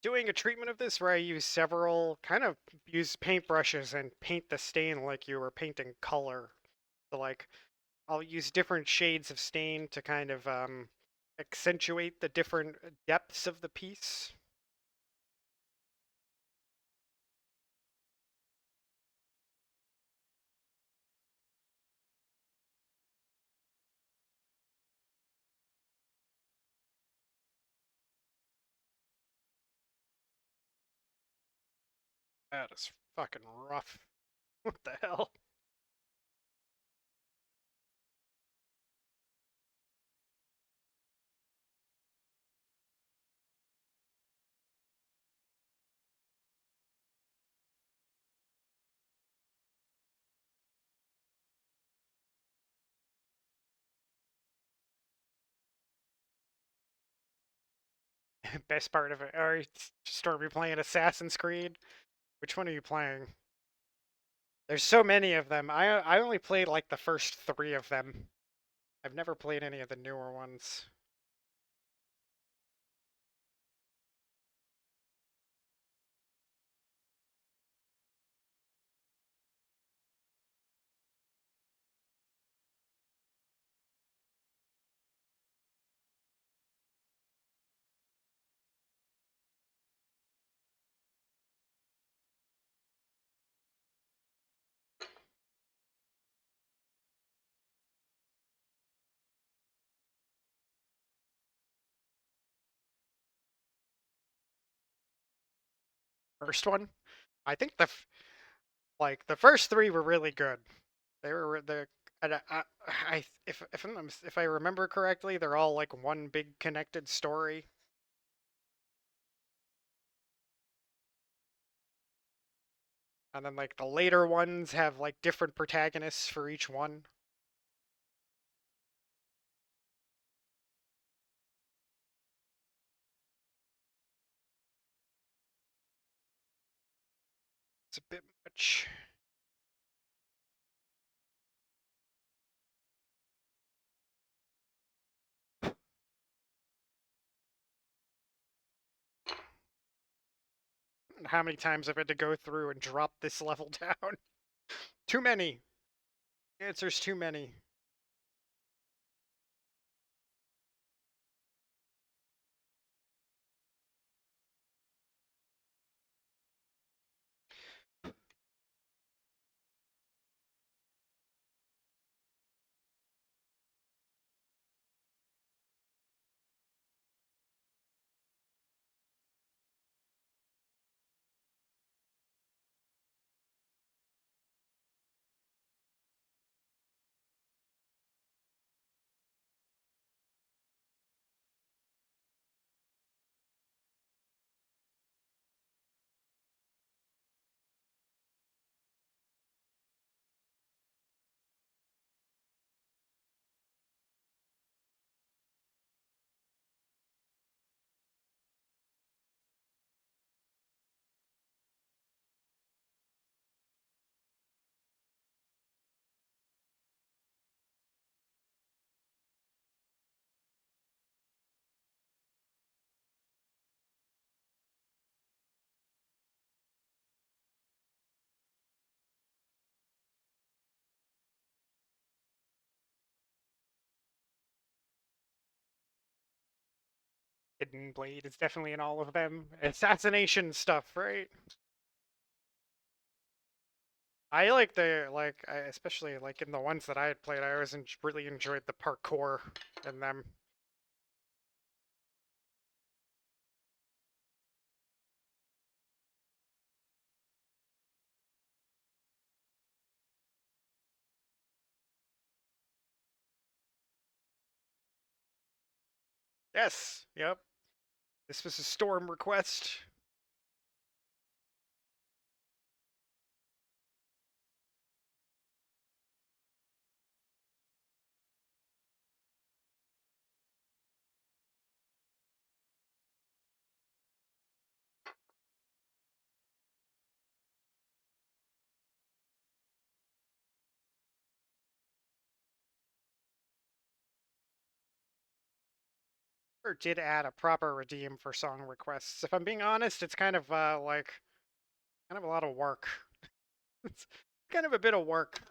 doing a treatment of this where I use several kind of use paintbrushes and paint the stain like you were painting color. So like I'll use different shades of stain to kind of accentuate the different depths of the piece. That is fucking rough. What the hell? Best part of it. Or Stormy playing Assassin's Creed. Which one are you playing? There's so many of them. I only played like the first three of them. I've never played any of the newer ones. First one, I think the first three were really good. They were the if I remember correctly, they're all like one big connected story. And then like the later ones have like different protagonists for each one. It's a bit much. How many times I've had to go through and drop this level down? Too many. Answers too many. Hidden Blade is definitely in all of them. Assassination stuff, right? I like especially like in the ones that I had played, I always really enjoyed the parkour in them. Yes, yep. This was a storm request. Or did add a proper redeem for song requests. If I'm being honest, it's kind of like kind of a lot of work. It's kind of a bit of work.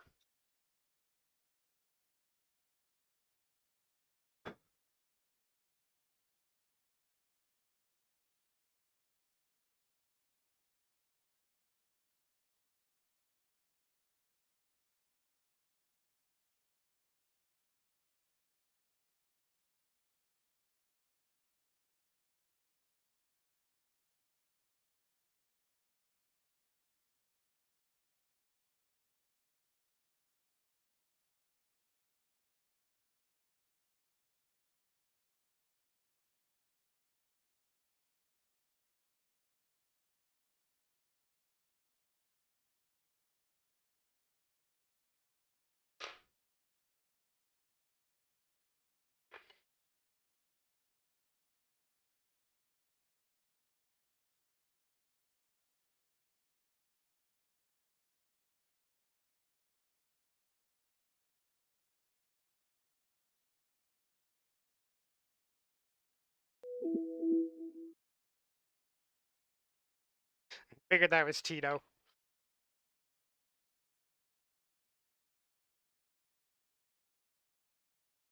Figured that was Tito.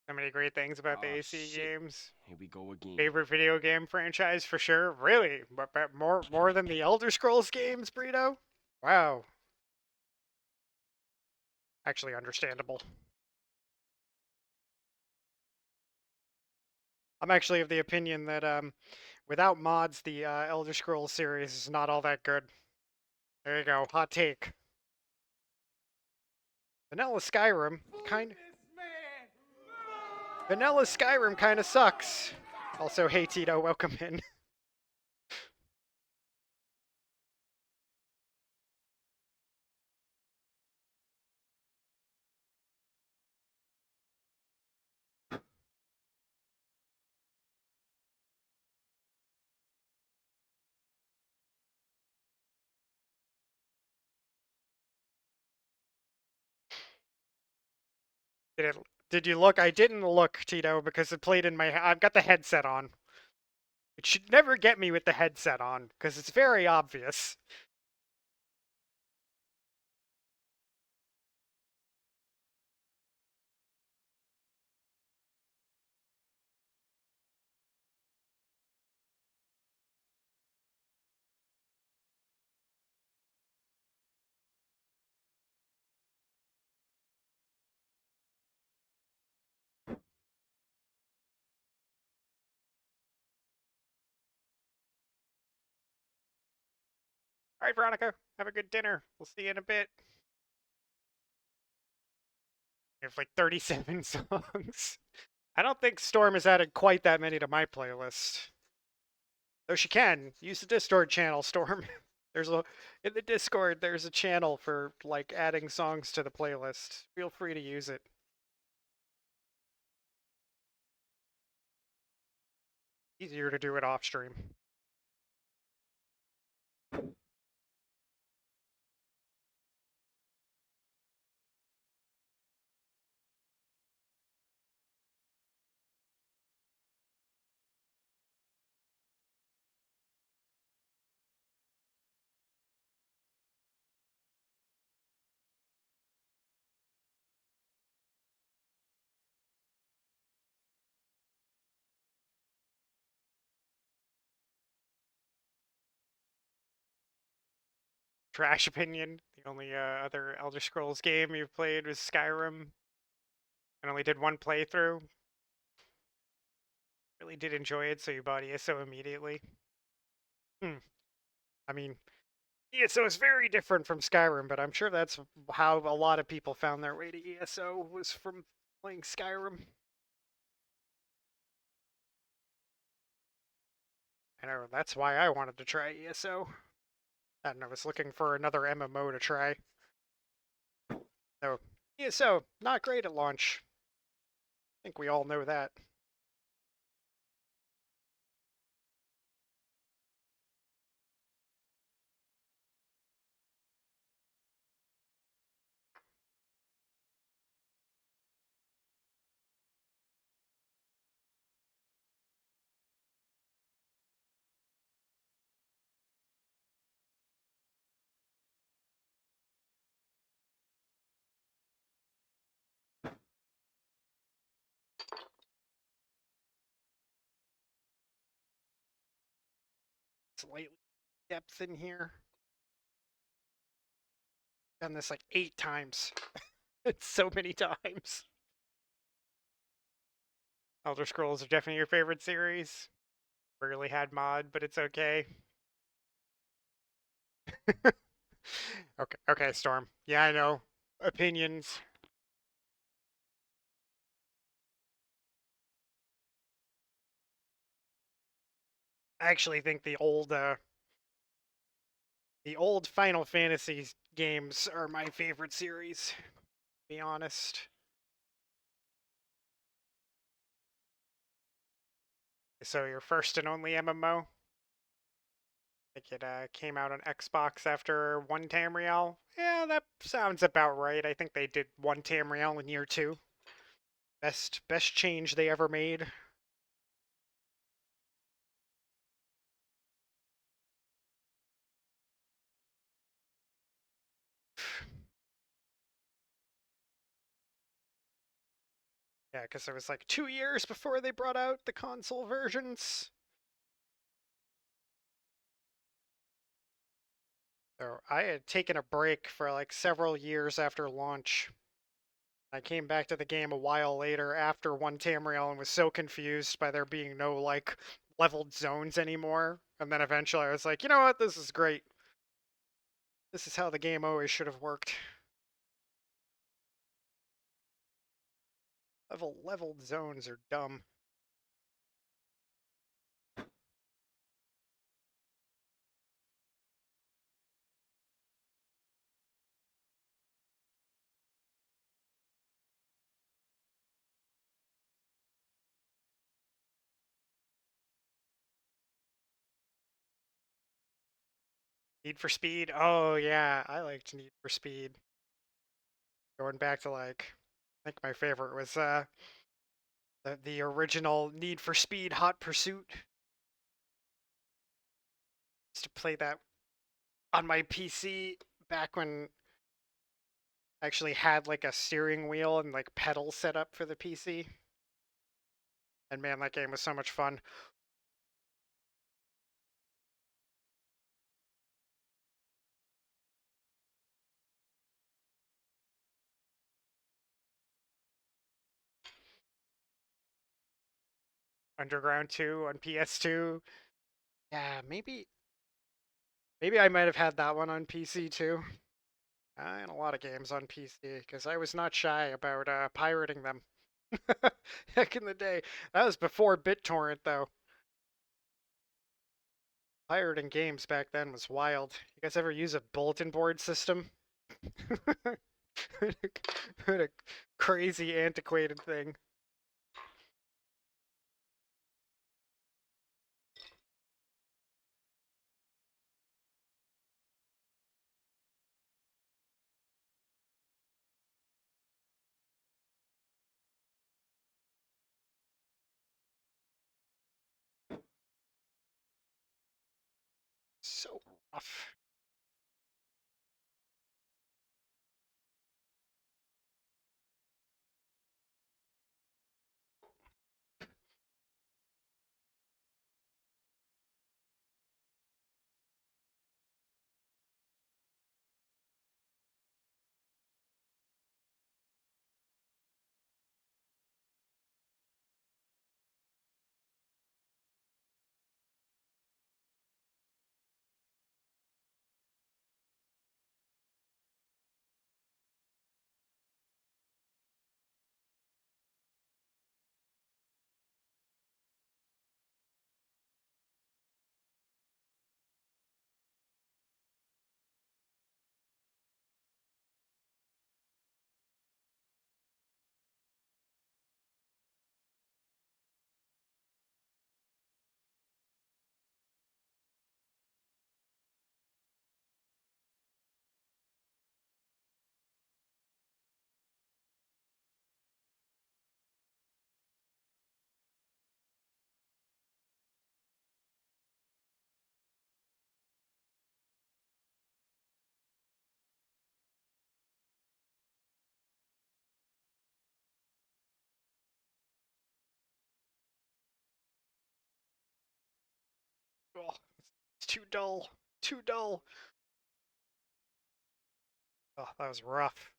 So many great things about the AC Shit. games. Here we go again. Favorite video game franchise for sure. Really, but more than the Elder Scrolls games, Burrito. Wow, actually understandable. I'm actually of the opinion that without mods, the Elder Scrolls series is not all that good. There you go, hot take. Vanilla Skyrim kind of sucks. Also, hey Tito, welcome in. Did it, did you look? I didn't look, Tito, because it played in my. I've got the headset on. It should never get me with the headset on, because it's very obvious. All right, Veronica, have a good dinner. We'll see you in a bit. You have like 37 songs. I don't think Storm has added quite that many to my playlist. Though she can. Use the Discord channel, Storm. There's a in the Discord there's a channel for like adding songs to the playlist. Feel free to use it. Easier to do it off stream. Trash opinion. The only other Elder Scrolls game you've played was Skyrim. I only did one playthrough. Really did enjoy it, so you bought ESO immediately. Hmm. I mean, ESO is very different from Skyrim, but I'm sure that's how a lot of people found their way to ESO was from playing Skyrim. I know that's why I wanted to try ESO. And I was looking for another MMO to try. So ESO, not great at launch. I think we all know that. Slightly depth in here. Done this like 8 times. It's so many times. Elder Scrolls are definitely your favorite series. Rarely had mod, but it's okay. Okay, Storm. Yeah, I know. Opinions. I actually think the old Final Fantasy games are my favorite series, to be honest. So your first and only MMO? I think it came out on Xbox after one Tamriel. Yeah, that sounds about right. I think they did one Tamriel in year 2. Best change they ever made. Yeah, because it was like 2 years before they brought out the console versions. So I had taken a break for like several years after launch. I came back to the game a while later after one Tamriel and was so confused by there being no like leveled zones anymore. And then eventually I was like, you know what, this is great. This is how the game always should have worked. Leveled zones are dumb. Need for Speed. Oh yeah, I liked Need for Speed. Going back to like I think my favorite was the original Need for Speed Hot Pursuit. Used to play that on my PC back when I actually had like a steering wheel and like pedals set up for the PC. And man, that game was so much fun. Underground 2 on PS2. Yeah, maybe I might have had that one on PC too. I had a lot of games on PC because I was not shy about pirating them. Heck in the day. That was before BitTorrent though. Pirating games back then was wild. You guys ever use a bulletin board system? What a crazy antiquated thing. So rough. Oh, it's too dull. Too dull. Oh, that was rough.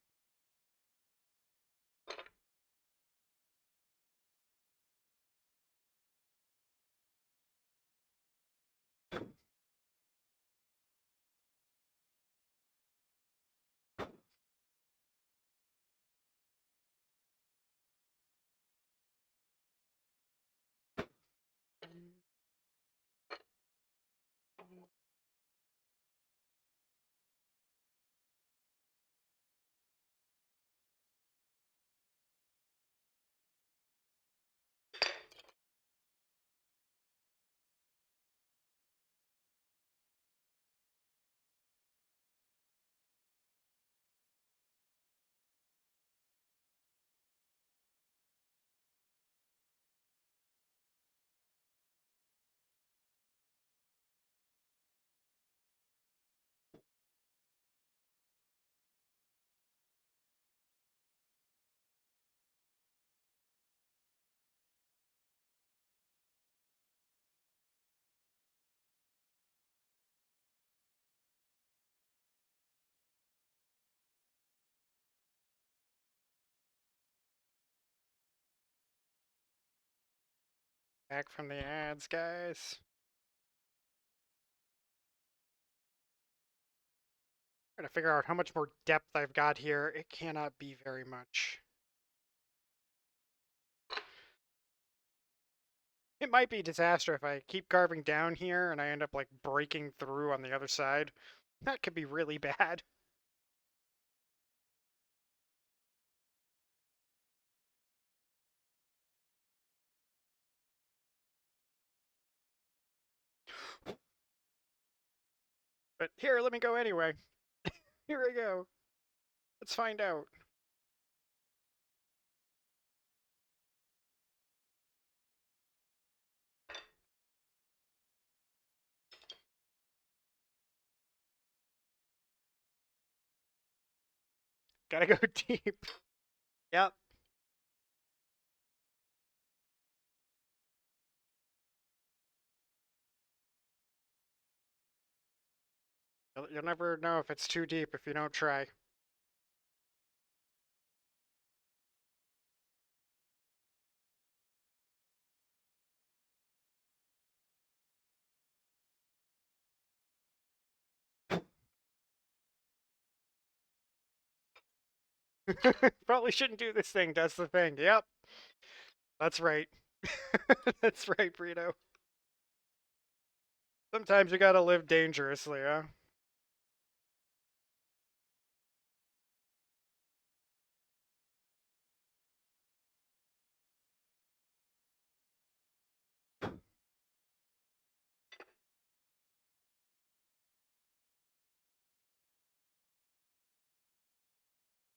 Back from the ads, guys. Trying to figure out how much more depth I've got here. It cannot be very much. It might be a disaster if I keep carving down here and I end up like breaking through on the other side. That could be really bad. But here, let me go anyway. Here I go. Let's find out. Gotta go deep. Yep. You'll never know if it's too deep if you don't try. Probably shouldn't do this thing. That's the thing. Yep. That's right. That's right, Burrito. Sometimes you gotta live dangerously, huh?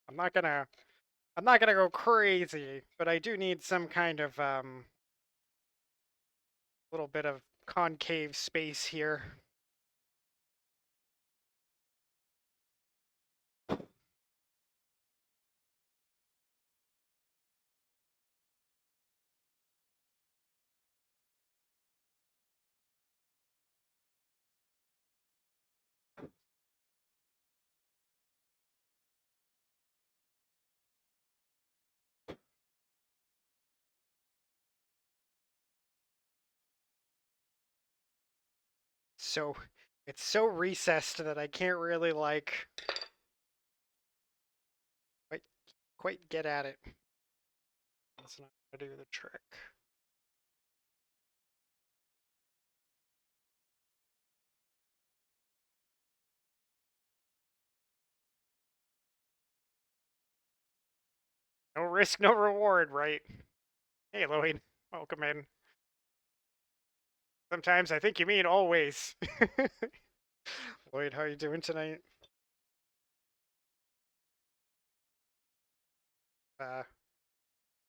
I'm not gonna I'm not gonna go crazy, but I do need some kind of little bit of concave space here. So it's so recessed that I can't really like quite quite get at it. That's not gonna do the trick. No risk, no reward, right? Hey, Lloyd, welcome in. Sometimes I think you mean always. Lloyd, how you doing tonight? Uh,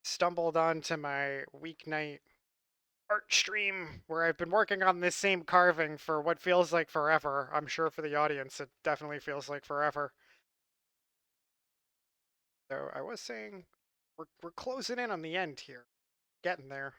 Stumbled onto my weeknight art stream where I've been working on this same carving for what feels like forever. I'm sure for the audience it definitely feels like forever. So I was saying we're closing in on the end here. Getting there.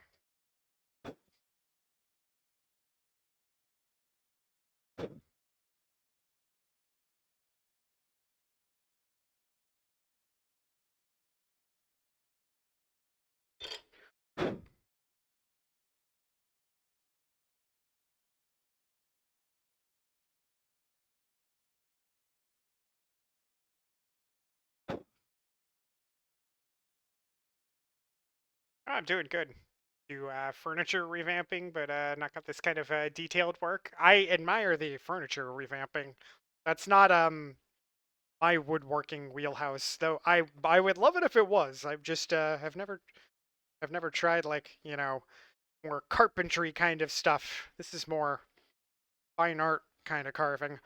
Oh, I'm doing good. Do furniture revamping, but not got this kind of detailed work. I admire the furniture revamping. That's not my woodworking wheelhouse, though. I would love it if it was. I've just have never tried like more carpentry kind of stuff. This is more fine art kind of carving.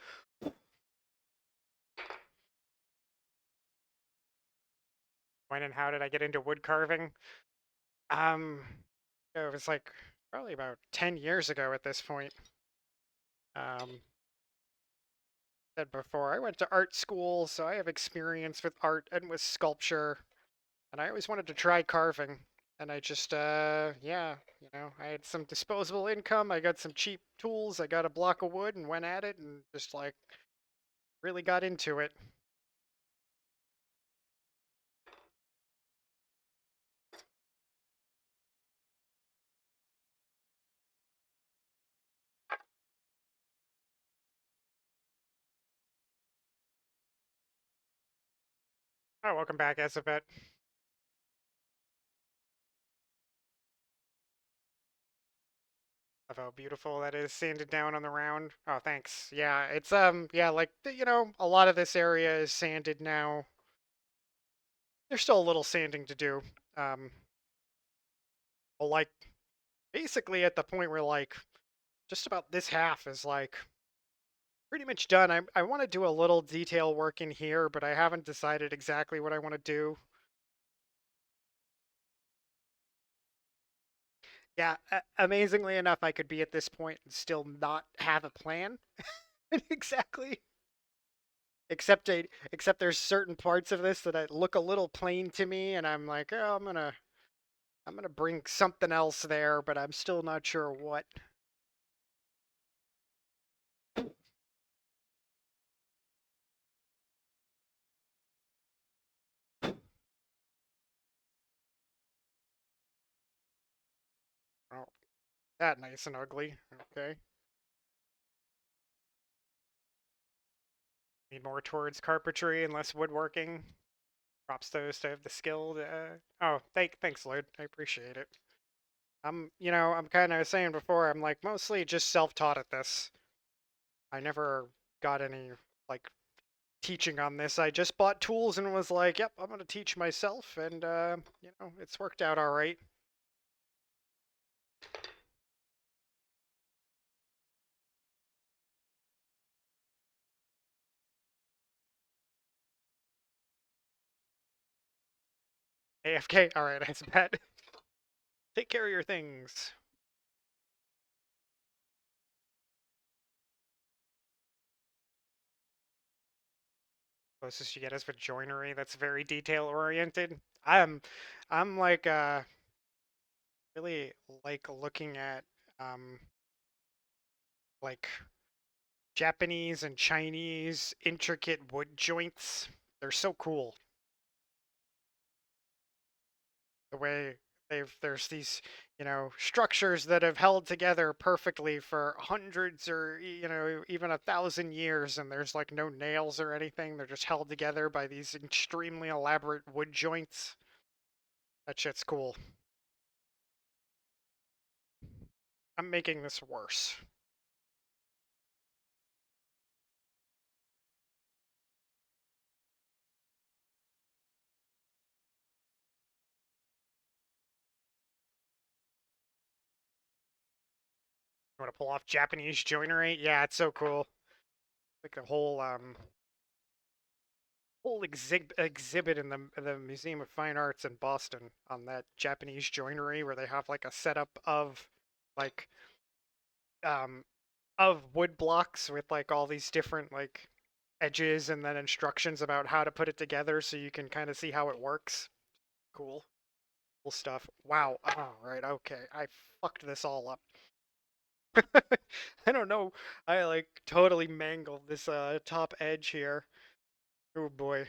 When and how did I get into wood carving? Um, it was like probably about 10 years ago at this point. Um, said before, I went to art school, so I have experience with art and with sculpture, and I always wanted to try carving. And I just, yeah, I had some disposable income. I got some cheap tools. I got a block of wood and went at it, and just like really got into it. Oh, welcome back, Ezabet. Of how beautiful that is sanded down on the round. Oh, thanks. Yeah, it's yeah, like a lot of this area is sanded now. There's still a little sanding to do. Um, but like basically at the point where like just about this half is like pretty much done. I want to do a little detail work in here, but I haven't decided exactly what I want to do. Yeah, amazingly enough, I could be at this point and still not have a plan exactly. except there's certain parts of this that look a little plain to me, and I'm like, oh, I'm gonna bring something else there, but I'm still not sure what. Oh, that nice and ugly. Okay, need more towards carpentry and less woodworking. Props to those to have the skill. Oh, thanks, Lloyd. I appreciate it. I'm kind of saying before, I'm like mostly just self-taught at this. I never got any like teaching on this. I just bought tools and was like, yep, I'm gonna teach myself, and it's worked out all right. AFK, all right, I bet. Take care of your things. Closest you get is for joinery. That's very detail oriented. I'm like really like looking at um like Japanese and Chinese intricate wood joints. They're so cool. The way there's these, structures that have held together perfectly for hundreds or even 1,000 years, and there's like no nails or anything. They're just held together by these extremely elaborate wood joints. That shit's cool. I'm making this worse. You want to pull off Japanese joinery? Yeah, it's so cool. Like a whole exhibit in the Museum of Fine Arts in Boston on that Japanese joinery where they have like a setup like um of wood blocks with like all these different like edges and then instructions about how to put it together so you can kind of see how it works. Cool. Cool stuff. Wow. Oh, right. Okay. I fucked this all up. I don't know. I like totally mangled this top edge here. Oh boy.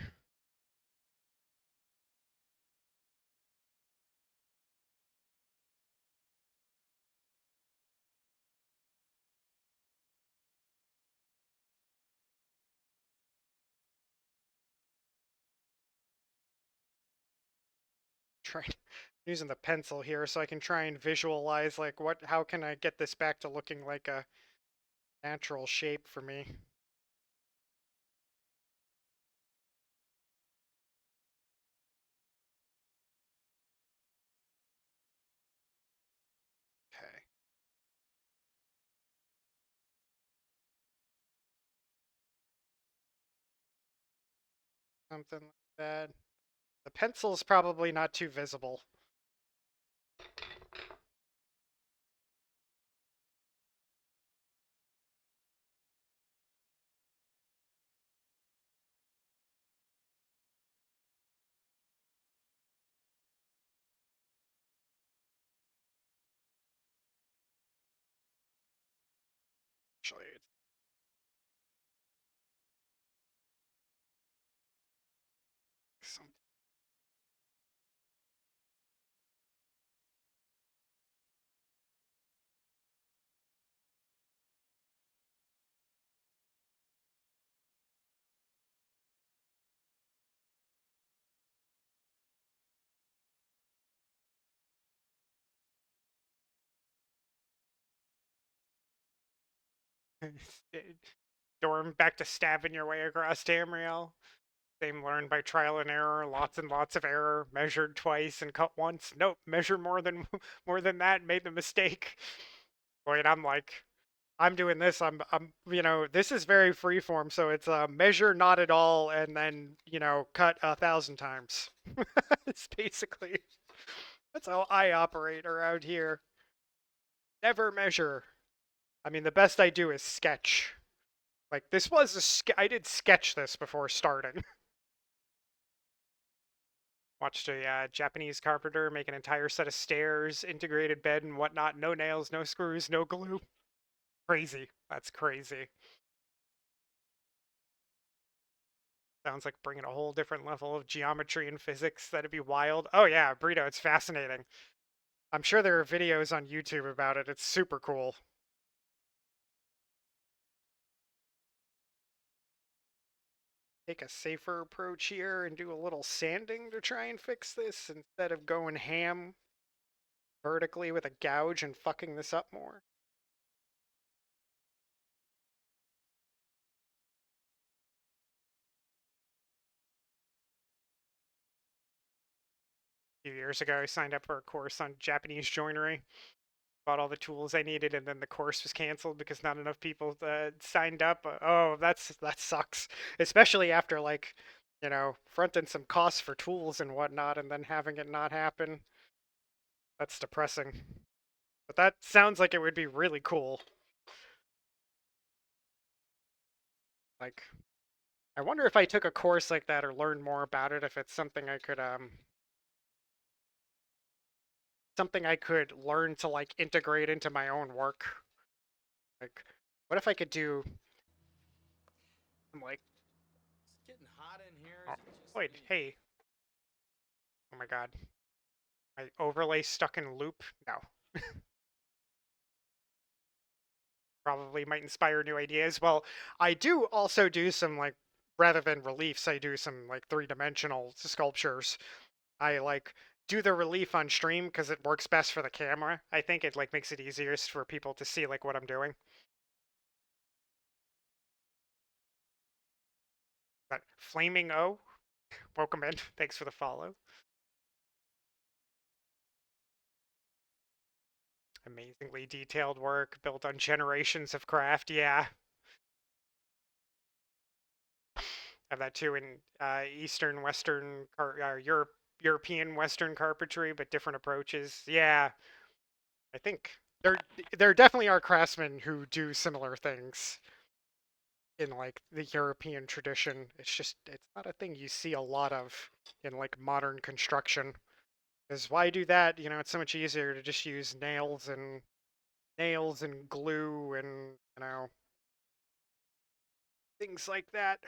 Trying using the pencil here so I can try and visualize like how can I get this back to looking like a natural shape for me. Okay. Something like that. The pencil's probably not too visible. Actually, it's some Storm back to stabbing your way across Tamriel. Same learned by trial and error, lots and lots of error, measured twice and cut once. Nope, measure more than more than that, made the mistake. Boy, and I'm like, I'm doing this. This is very freeform, so it's measure not at all, and then cut 1,000 times. It's basically that's how I operate around here. Never measure. I mean, the best I do is sketch. Like, this was I did sketch this before starting. Watched a Japanese carpenter make an entire set of stairs, integrated bed and whatnot. No nails, no screws, no glue. Crazy. That's crazy. Sounds like bringing a whole different level of geometry and physics. That'd be wild. Oh yeah, Burrito, it's fascinating. I'm sure there are videos on YouTube about it. It's super cool. Take a safer approach here and do a little sanding to try and fix this instead of going ham vertically with a gouge and fucking this up more. A few years ago, I signed up for a course on Japanese joinery, bought all the tools I needed, and then the course was canceled because not enough people signed up. Oh, that sucks, especially after like, fronting some costs for tools and whatnot, and then having it not happen. That's depressing. But that sounds like it would be really cool. Like, I wonder if I took a course like that or learned more about it, if it's something I could learn to like integrate into my own work. Like, what if I could do like, It's getting hot in here. oh, Is it just wait, me? hey, oh my god, my overlay stuck in loop? No. Probably might inspire new ideas. Well, I do also do some like, rather than reliefs, I do some like three-dimensional sculptures. I like do the relief on stream because it works best for the camera. I think it like makes it easiest for people to see like what I'm doing. But Flaming O, welcome in. Thanks for the follow. Amazingly detailed work built on generations of craft. Yeah, have that too in Eastern, Western, European Western carpentry, but different approaches. Yeah, I think there definitely are craftsmen who do similar things in like the European tradition. It's not a thing you see a lot of in like modern construction. Because why do that? It's so much easier to just use nails and glue and things like that.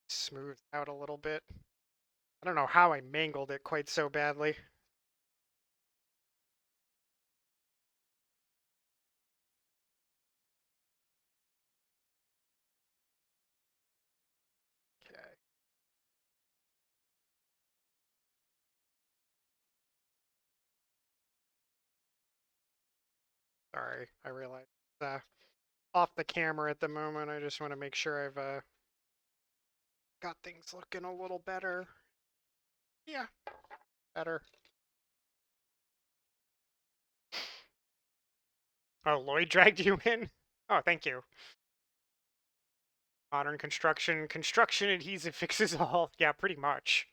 Smoothed out a little bit. I don't know how I mangled it quite so badly. Okay. Sorry, I realized off the camera at the moment. I just want to make sure I've got things looking a little better. Yeah, better. Oh, Lloyd dragged you in? Oh, thank you. Modern construction adhesive fixes all. Yeah, pretty much.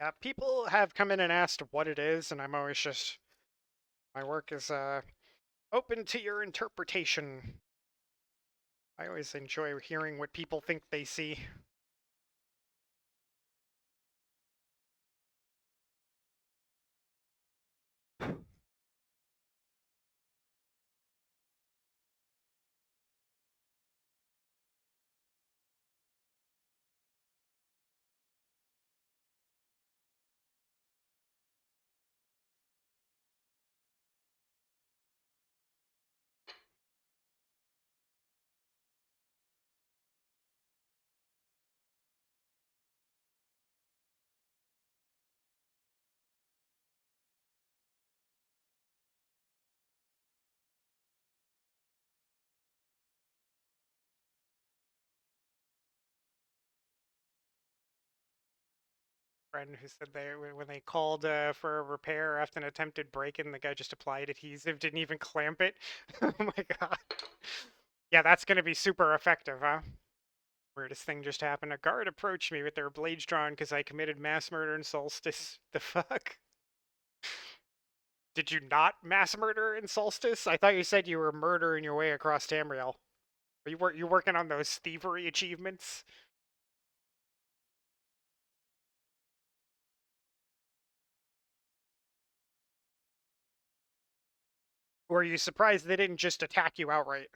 Yeah, people have come in and asked what it is, and I'm always just, my work is open to your interpretation. I always enjoy hearing what people think they see. friend who said when they called for a repair after an attempted break-in, the guy just applied adhesive, didn't even clamp it. Oh my god. Yeah, that's gonna be super effective, huh? Weirdest thing just happened. A guard approached me with their blades drawn because I committed mass murder in Solstice. The fuck? Did you not mass murder in Solstice? I thought you said you were murdering your way across Tamriel. Are you working on those thievery achievements? Or are you surprised they didn't just attack you outright?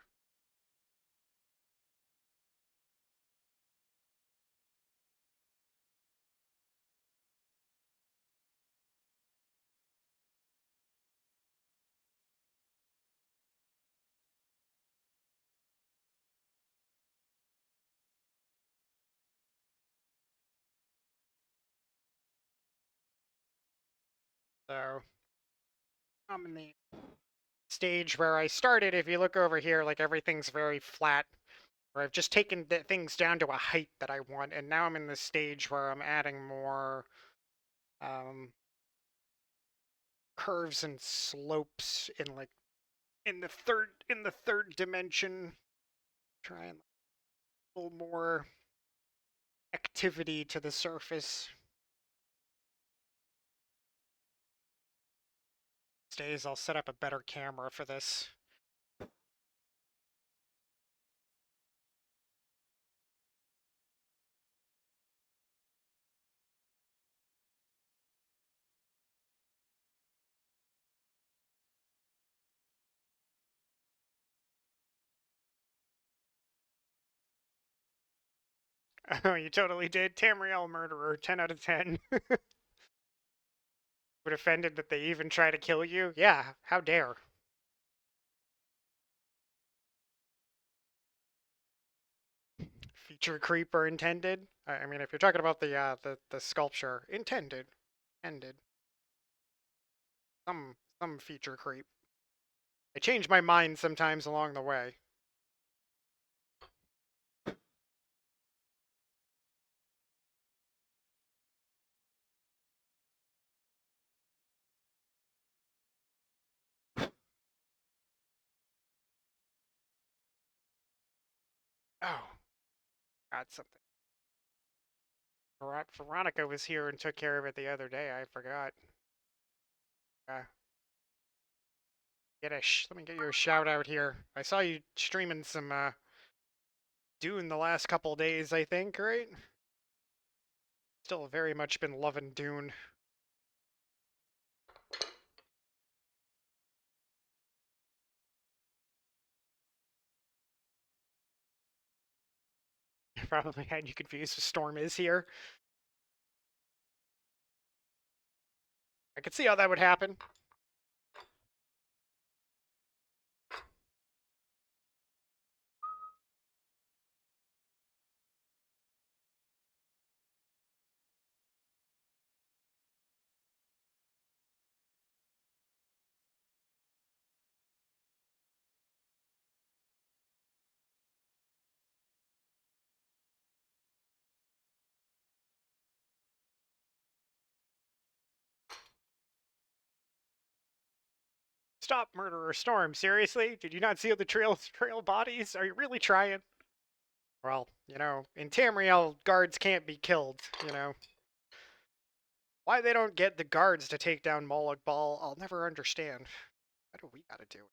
So, I'm in the stage where I started. If you look over here, like everything's very flat. Where I've just taken things down to a height that I want, and now I'm in the stage where I'm adding more um, curves and slopes in like in the third dimension. Try and a little more activity to the surface. These days I'll set up a better camera for this. Oh, you totally did. Tamriel murderer, 10 out of 10. Would offended that they even try to kill you? Yeah, how dare. Feature creeper intended? I mean, if you're talking about the sculpture, intended. Ended. Some feature creep. I change my mind sometimes along the way. Oh, got something. Veronica was here and took care of it the other day. I forgot. Uh, let me get you a shout out here. I saw you streaming some Dune the last couple days, I think, right? Still very much been loving Dune. Probably had you confused with Storm is here. I could see how that would happen. Stop, Murderer Storm. Seriously? Did you not see the trail bodies? Are you really trying? Well, in Tamriel, guards can't be killed, Why they don't get the guards to take down Moloch Ball, I'll never understand. What do we gotta do?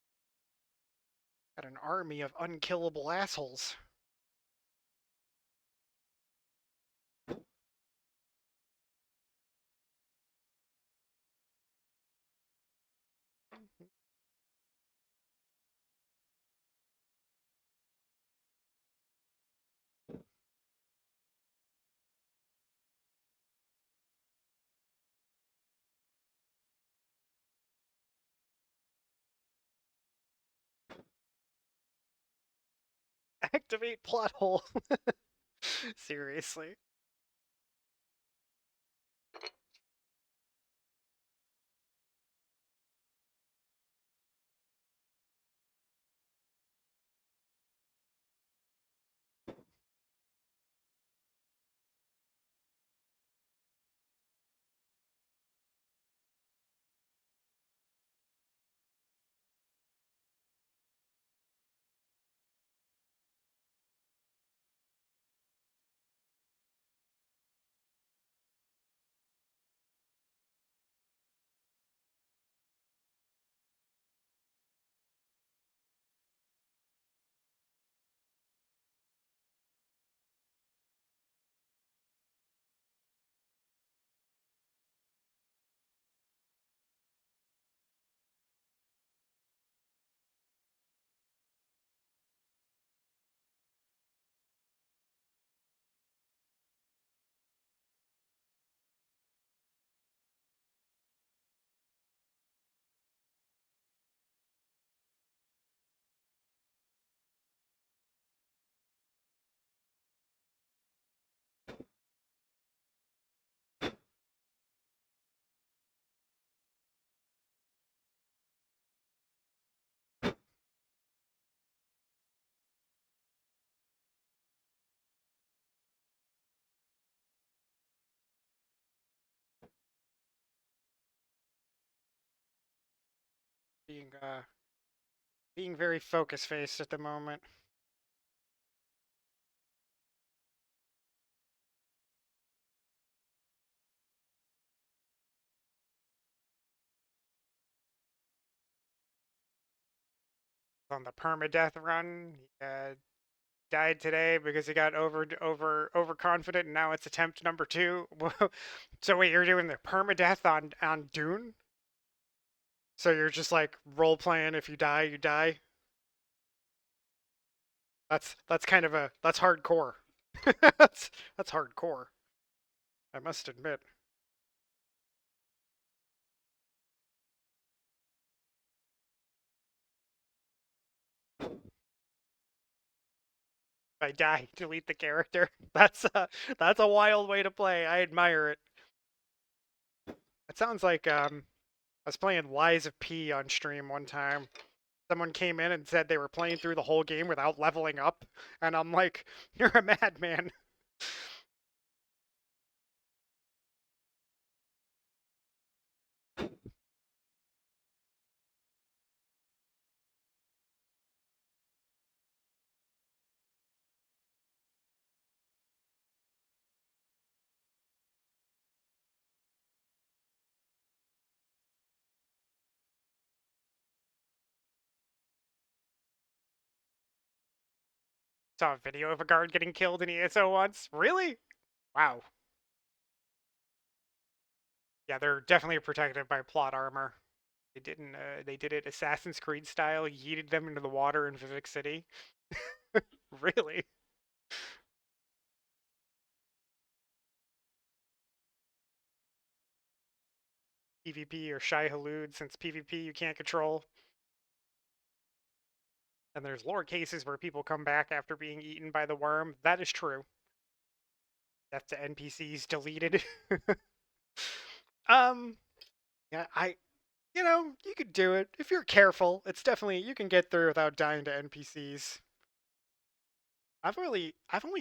Got an army of unkillable assholes. Activate plot hole. Seriously. Being very focus faced at the moment. On the permadeath run, he died today because he got overconfident, and now it's attempt number 2. So wait, you're doing the permadeath on Dune? So you're just like role playing. If you die, you die. That's kind of that's hardcore. That's hardcore. I must admit. If I die, delete the character. That's a wild way to play. I admire it. It sounds like I was playing Lies of P on stream one time. Someone came in and said they were playing through the whole game without leveling up, and I'm like, "You're a madman." Saw a video of a guard getting killed in ESO once. Really? Wow. Yeah, they're definitely protected by plot armor. They didn't. They did it Assassin's Creed style. Yeeted them into the water in Vivek City. Really? PvP or Shy Halud, since PvP you can't control. And there's lore cases where people come back after being eaten by the worm. That is true. Death to NPCs deleted. um, yeah, you could do it if you're careful. It's definitely you can get through without dying to NPCs. I've only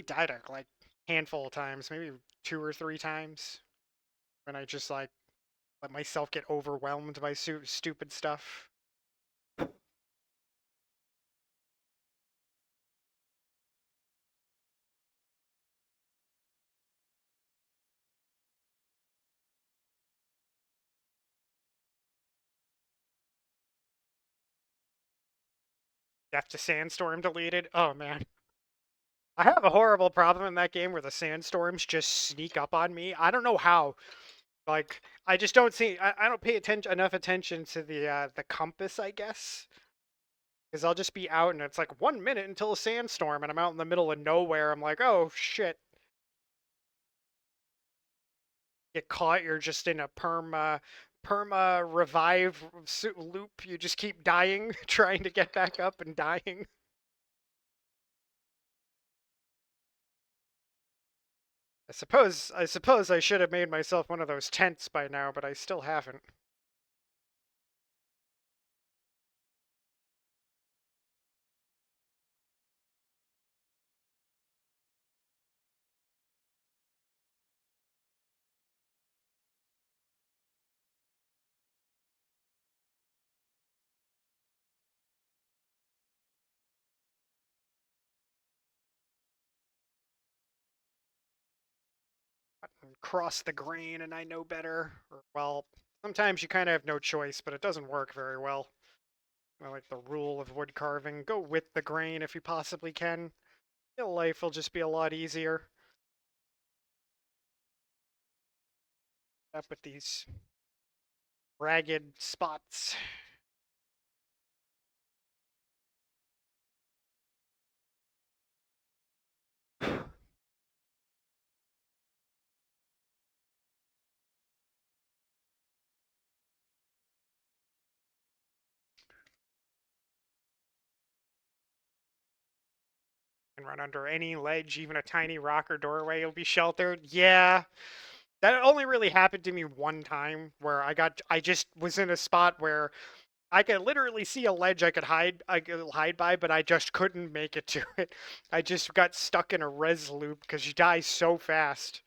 died like handful of times, maybe 2 or 3 times when I just like let myself get overwhelmed by stupid stuff. Death to Sandstorm deleted. Oh man. I have a horrible problem in that game where the sandstorms just sneak up on me. I don't know how. Like I just don't see. I don't pay enough attention to the compass, I guess, because I'll just be out and it's like 1 minute until a sandstorm, and I'm out in the middle of nowhere. I'm like, oh shit, get caught. You're just in a perma revive loop. You just keep dying, trying to get back up and dying. I suppose I should have made myself one of those tents by now, but I still haven't. Cross the grain and I know better. Or, well, sometimes you kind of have no choice, but it doesn't work very well. I like the rule of wood carving. Go with the grain if you possibly can. Your life will just be a lot easier. Up with these ragged spots. Can run under any ledge, even a tiny rock or doorway, you'll be sheltered. Yeah, that only really happened to me one time where I just was in a spot where I could literally see a ledge I could hide by, but I just couldn't make it to it. I just got stuck in a res loop because you die so fast.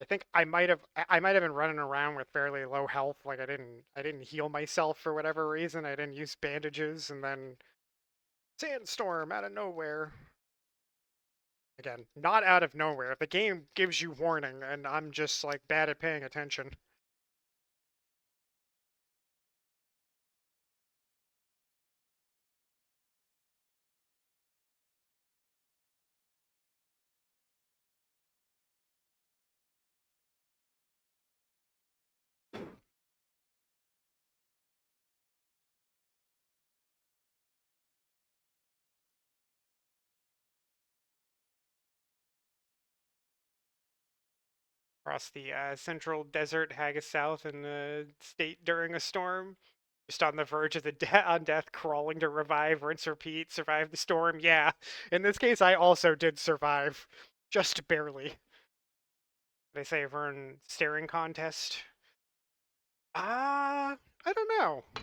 think I might have been running around with fairly low health. Like I didn't heal myself for whatever reason. I didn't use bandages, and then sandstorm out of nowhere. Again, not out of nowhere. The game gives you warning, and I'm just like bad at paying attention. Across the central desert, Haggis South, in the state during a storm. Just on the verge of the on death, crawling to revive, rinse, repeat, survive the storm. Yeah, in this case, I also did survive, just barely. They say Vern staring contest. I don't know. I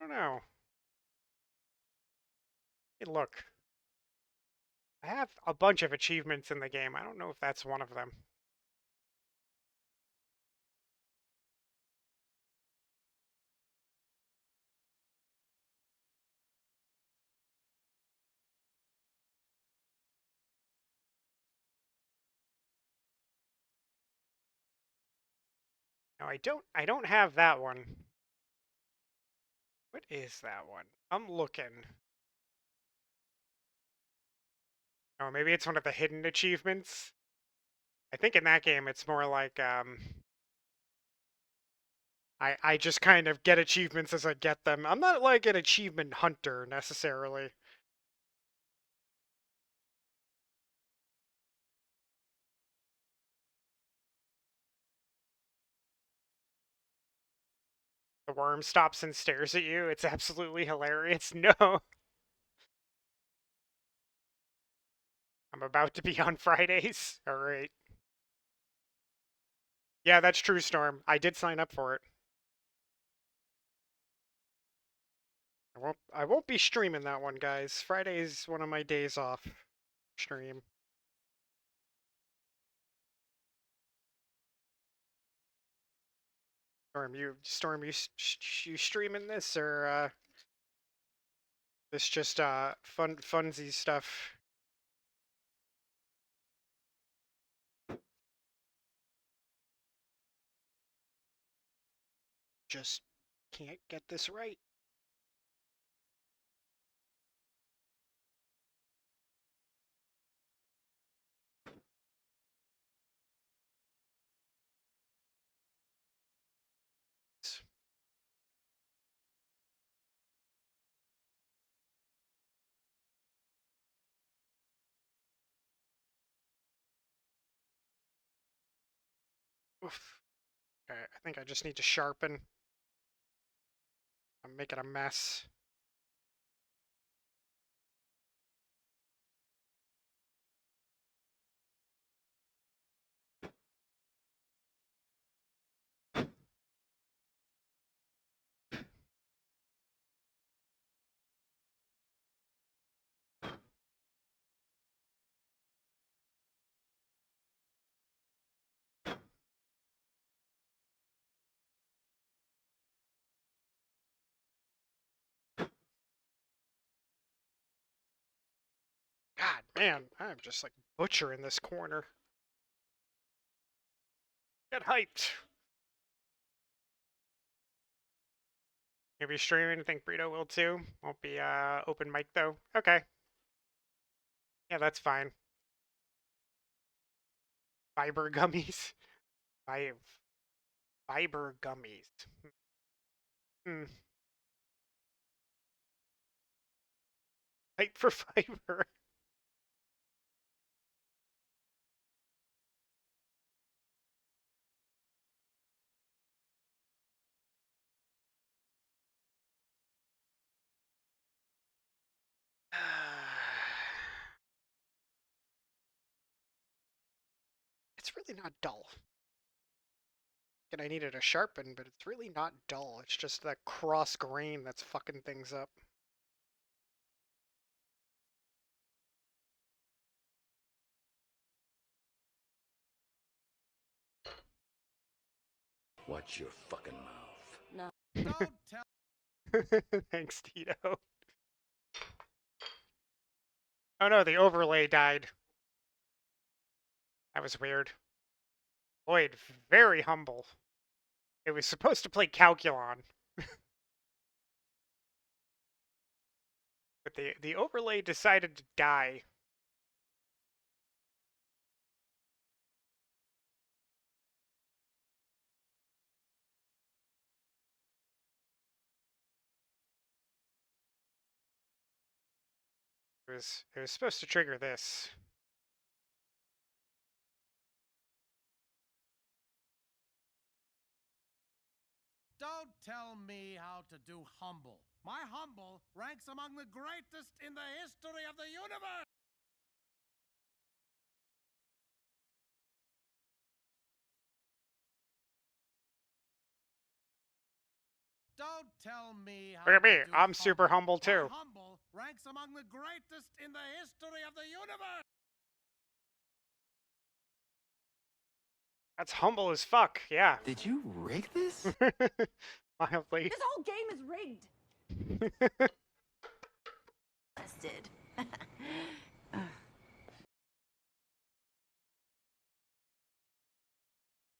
don't know. Hey, look, I have a bunch of achievements in the game. I don't know if that's one of them. No, I don't. I don't have that one. What is that one? I'm looking. Oh, maybe it's one of the hidden achievements. I think in that game it's more like I just kind of get achievements as I get them. I'm not like an achievement hunter necessarily. The worm stops and stares at you. It's absolutely hilarious. No, I'm about to be on Fridays. All right. Yeah, that's true, Storm. I did sign up for it. I won't be streaming that one, guys. Friday's one of my days off. Stream. Storm, you streaming this or this just funsy stuff? Just can't get this right. Oof. Okay, I think I just need to sharpen. I'm making a mess. God, man, I'm just like butchering this corner. Get hyped. Maybe streaming. I think Burrito will too. Won't be open mic though. Okay. Yeah, that's fine. Fiber gummies. Five fiber gummies. Hmm. Hype for fiber. It's really not dull. And I needed a sharpen, but it's really not dull. It's just that cross grain that's fucking things up. Watch your fucking mouth. Don't tell. Thanks, Tito. Oh no, the overlay died. That was weird. Lloyd, very humble. It was supposed to play Calculon. But the overlay decided to die. It was supposed to trigger this. Don't tell me how to do humble. My humble ranks among the greatest in the history of the universe. Don't tell me how Look at me, to do I'm super humble My too. humble ranks among the greatest in the history of the universe. That's humble as fuck, yeah. Did you rig this? Mildly. This whole game is rigged. Busted.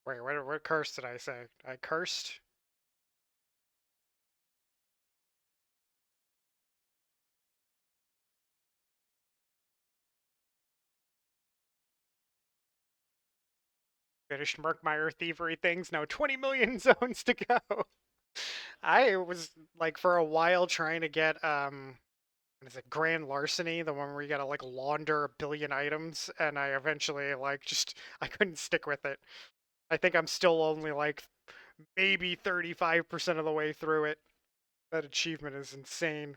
Wait, what curse did I say? I cursed? Finished Murkmire thievery things. Now 20 million zones to go. I was like for a while trying to get what is it, Grand Larceny, the one where you gotta like launder a billion items, and I eventually like just I couldn't stick with it. I think I'm still only like maybe 35% of the way through it. That achievement is insane.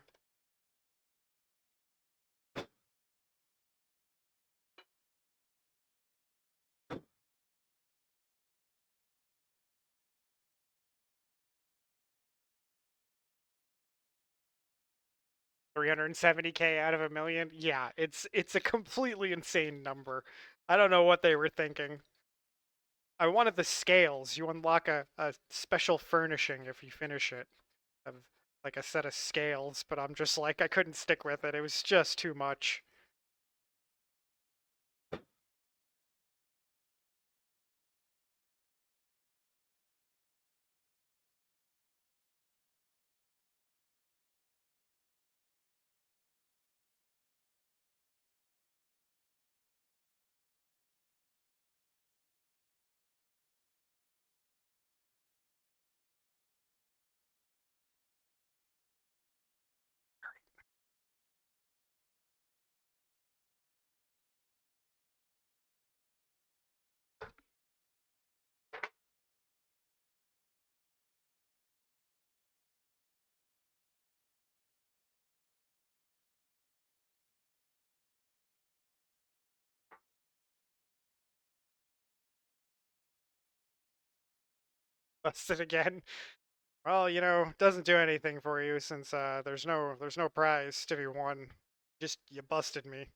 370K out of a million. Yeah, it's a completely insane number. I don't know what they were thinking. I wanted the scales. You unlock a special furnishing if you finish it, of like a set of scales, but I'm just like I couldn't stick with it. It was just too much. Busted again. Well, doesn't do anything for you since there's no prize to be won. Just you busted me.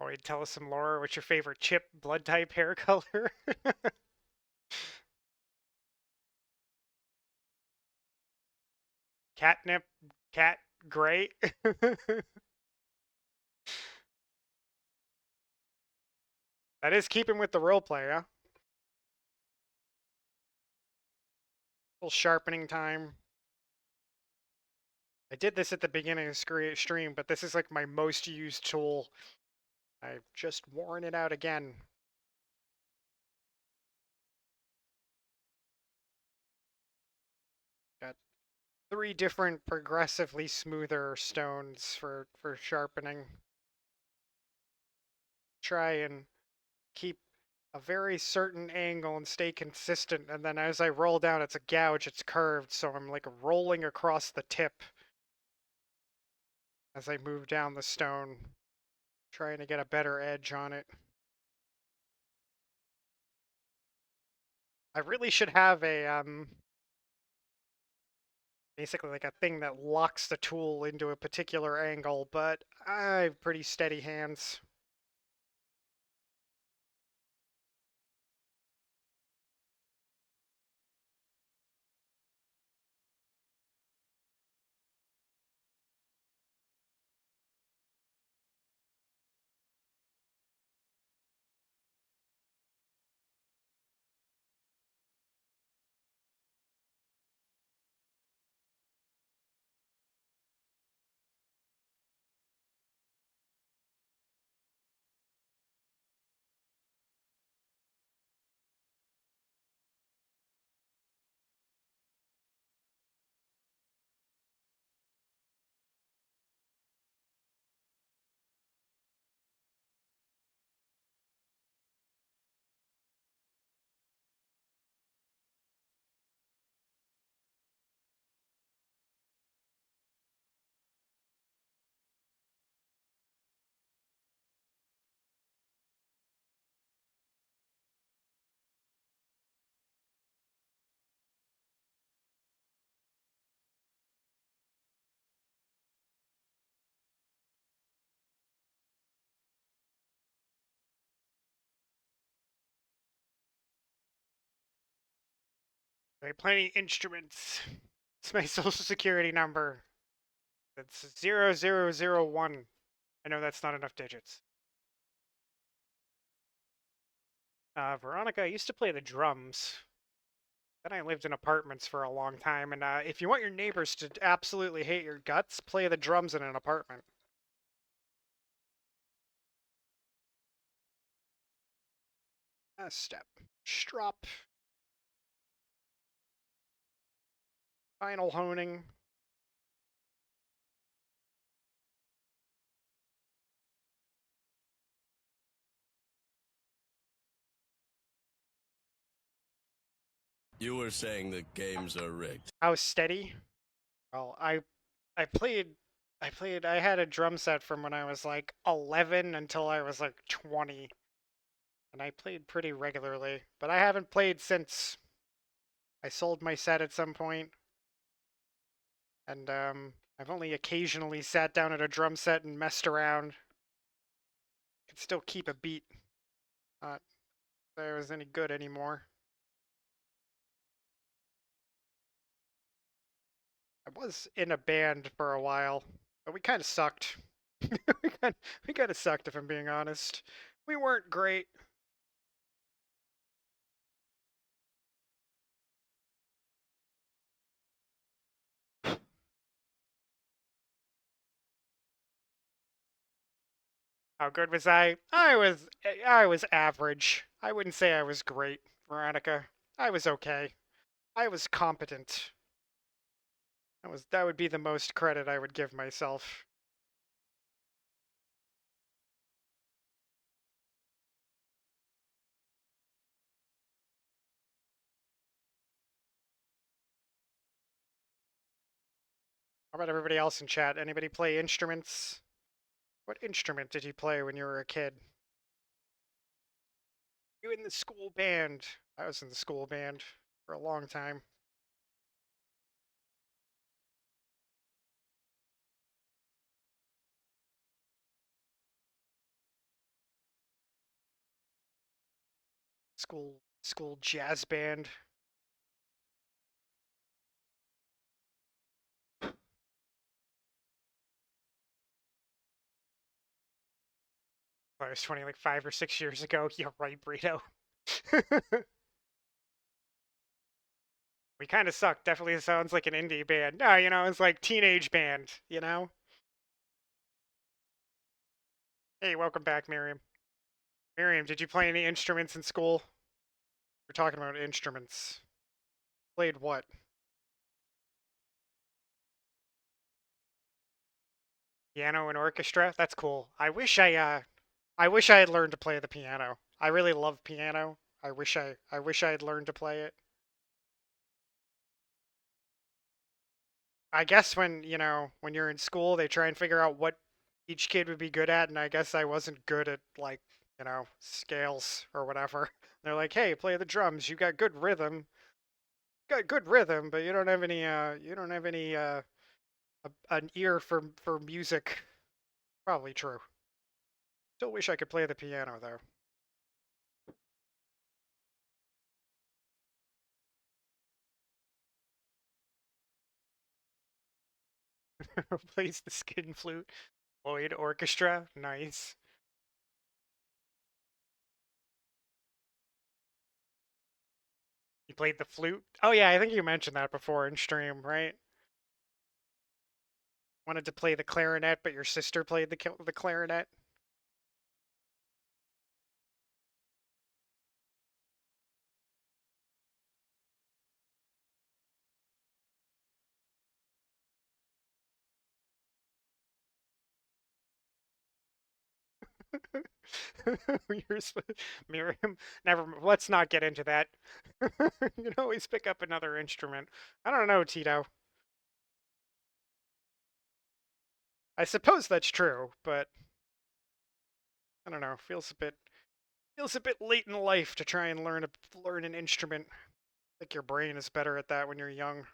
Oh, wait, tell us some lore. What's your favorite chip blood type hair color? Catnip, cat, gray. That is keeping with the roleplay, huh? Little sharpening time. I did this at the beginning of the stream, but this is like my most used tool. I've just worn it out again. Got 3 different progressively smoother stones for sharpening. Try and keep a very certain angle and stay consistent, and then as I roll down, it's a gouge, it's curved, so I'm like rolling across the tip as I move down the stone, trying to get a better edge on it. I really should have a basically like a thing that locks the tool into a particular angle, but I have pretty steady hands. I play any instruments. It's my social security number. That's 0001. I know that's not enough digits. Veronica, I used to play the drums. Then I lived in apartments for a long time, and if you want your neighbors to absolutely hate your guts, play the drums in an apartment. Step. Strop. Final honing. You were saying the games are rigged. How steady? Well, I had a drum set from when I was like 11 until I was like 20. And I played pretty regularly, but I haven't played since. I sold my set at some point, and I've only occasionally sat down at a drum set and messed around. I can still keep a beat. Not that it was any good anymore. I was in a band for a while, but we kind of sucked. we kind of sucked, if I'm being honest. We weren't great. How good was I? I was average. I wouldn't say I was great, Veronica. I was okay. I was competent. That would be the most credit I would give myself. How about everybody else in chat? Anybody play instruments? What instrument did you play when you were a kid? You in the school band? I was in the school band for a long time. School jazz band. I was 20 like 5 or 6 years ago. Yeah, right, Brito. We kind of suck. Definitely sounds like an indie band. No, it's like teenage band, Hey, welcome back, Miriam. Miriam, did you play any instruments in school? We're talking about instruments. Played what? Piano and orchestra? That's cool. I wish I had learned to play the piano. I really love piano. I wish I had learned to play it. I guess when you're in school, they try and figure out what each kid would be good at, and I guess I wasn't good at like, scales or whatever. They're like, "Hey, play the drums. You got good rhythm. Got good rhythm, but you don't have any an ear for music." Probably true. Still wish I could play the piano though. Plays the skin flute. Lloyd Orchestra. Nice. You played the flute? Oh yeah, I think you mentioned that before in stream, right? Wanted to play the clarinet, but your sister played the clarinet. Miriam, never. Let's not get into that. You can always pick up another instrument. I don't know, Tito. I suppose that's true, but I don't know. Feels a bit late in life to try and learn an instrument. I think your brain is better at that when you're young.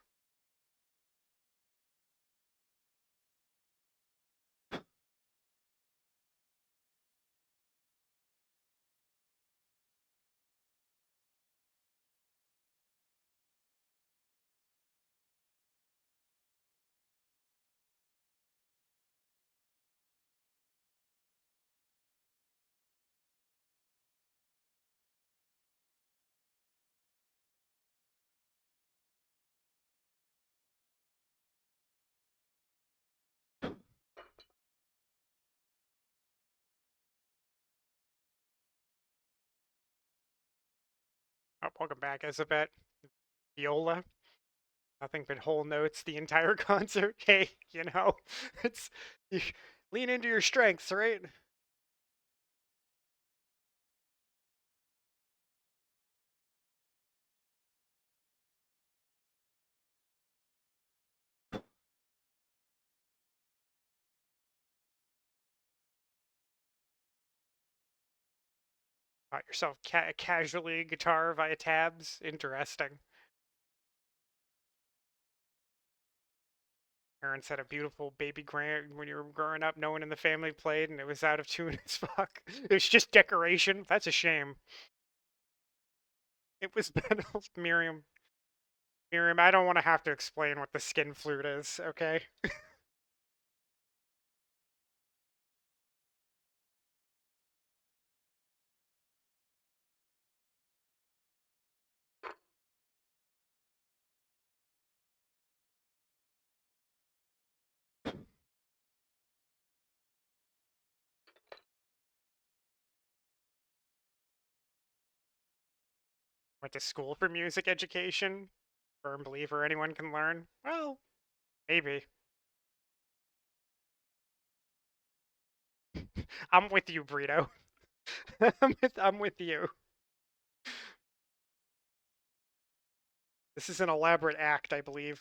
Oh, welcome back, Isabet. Viola. Nothing but whole notes the entire concert. Hey, it's you lean into your strengths, right? Taught yourself casually guitar via tabs. Interesting. Parents had a beautiful baby grand when you were growing up. No one in the family played, and it was out of tune as fuck. It was just decoration. That's a shame. It was better, Miriam. Miriam, I don't want to have to explain what the skin flute is. Okay. Went to school for music education. Firm believer anyone can learn. Well, maybe. I'm with you, Brito. I'm with you. This is an elaborate act, I believe.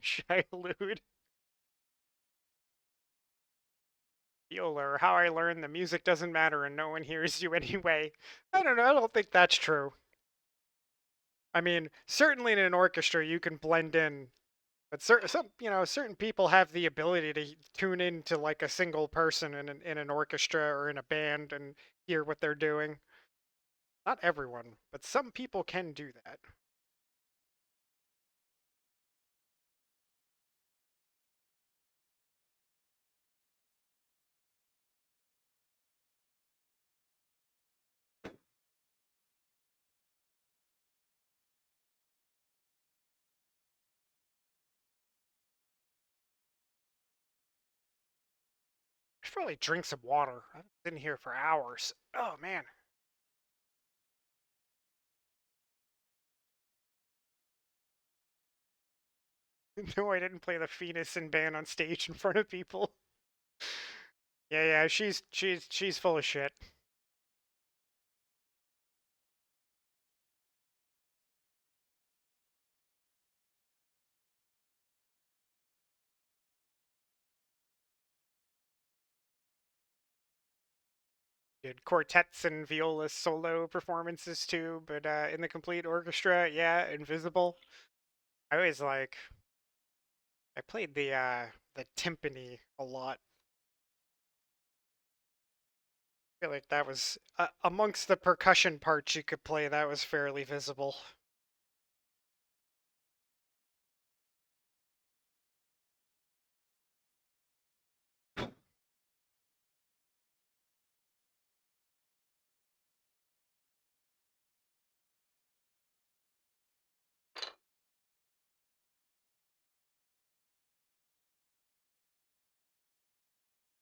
Shilude. Viola, or how I learned the music doesn't matter and no one hears you anyway. I don't know, I don't think that's true. I mean, certainly in an orchestra you can blend in, but certain people have the ability to tune into like a single person in an orchestra or in a band and hear what they're doing. Not everyone, but some people can do that. I should probably drink some water. I've been here for hours. Oh man. No, I didn't play the Phoenix in band on stage in front of people. Yeah, she's full of shit. Did quartets and viola solo performances too, but in the complete orchestra, yeah, invisible. I always like. I played the timpani a lot. I feel like that was amongst the percussion parts you could play. That was fairly visible.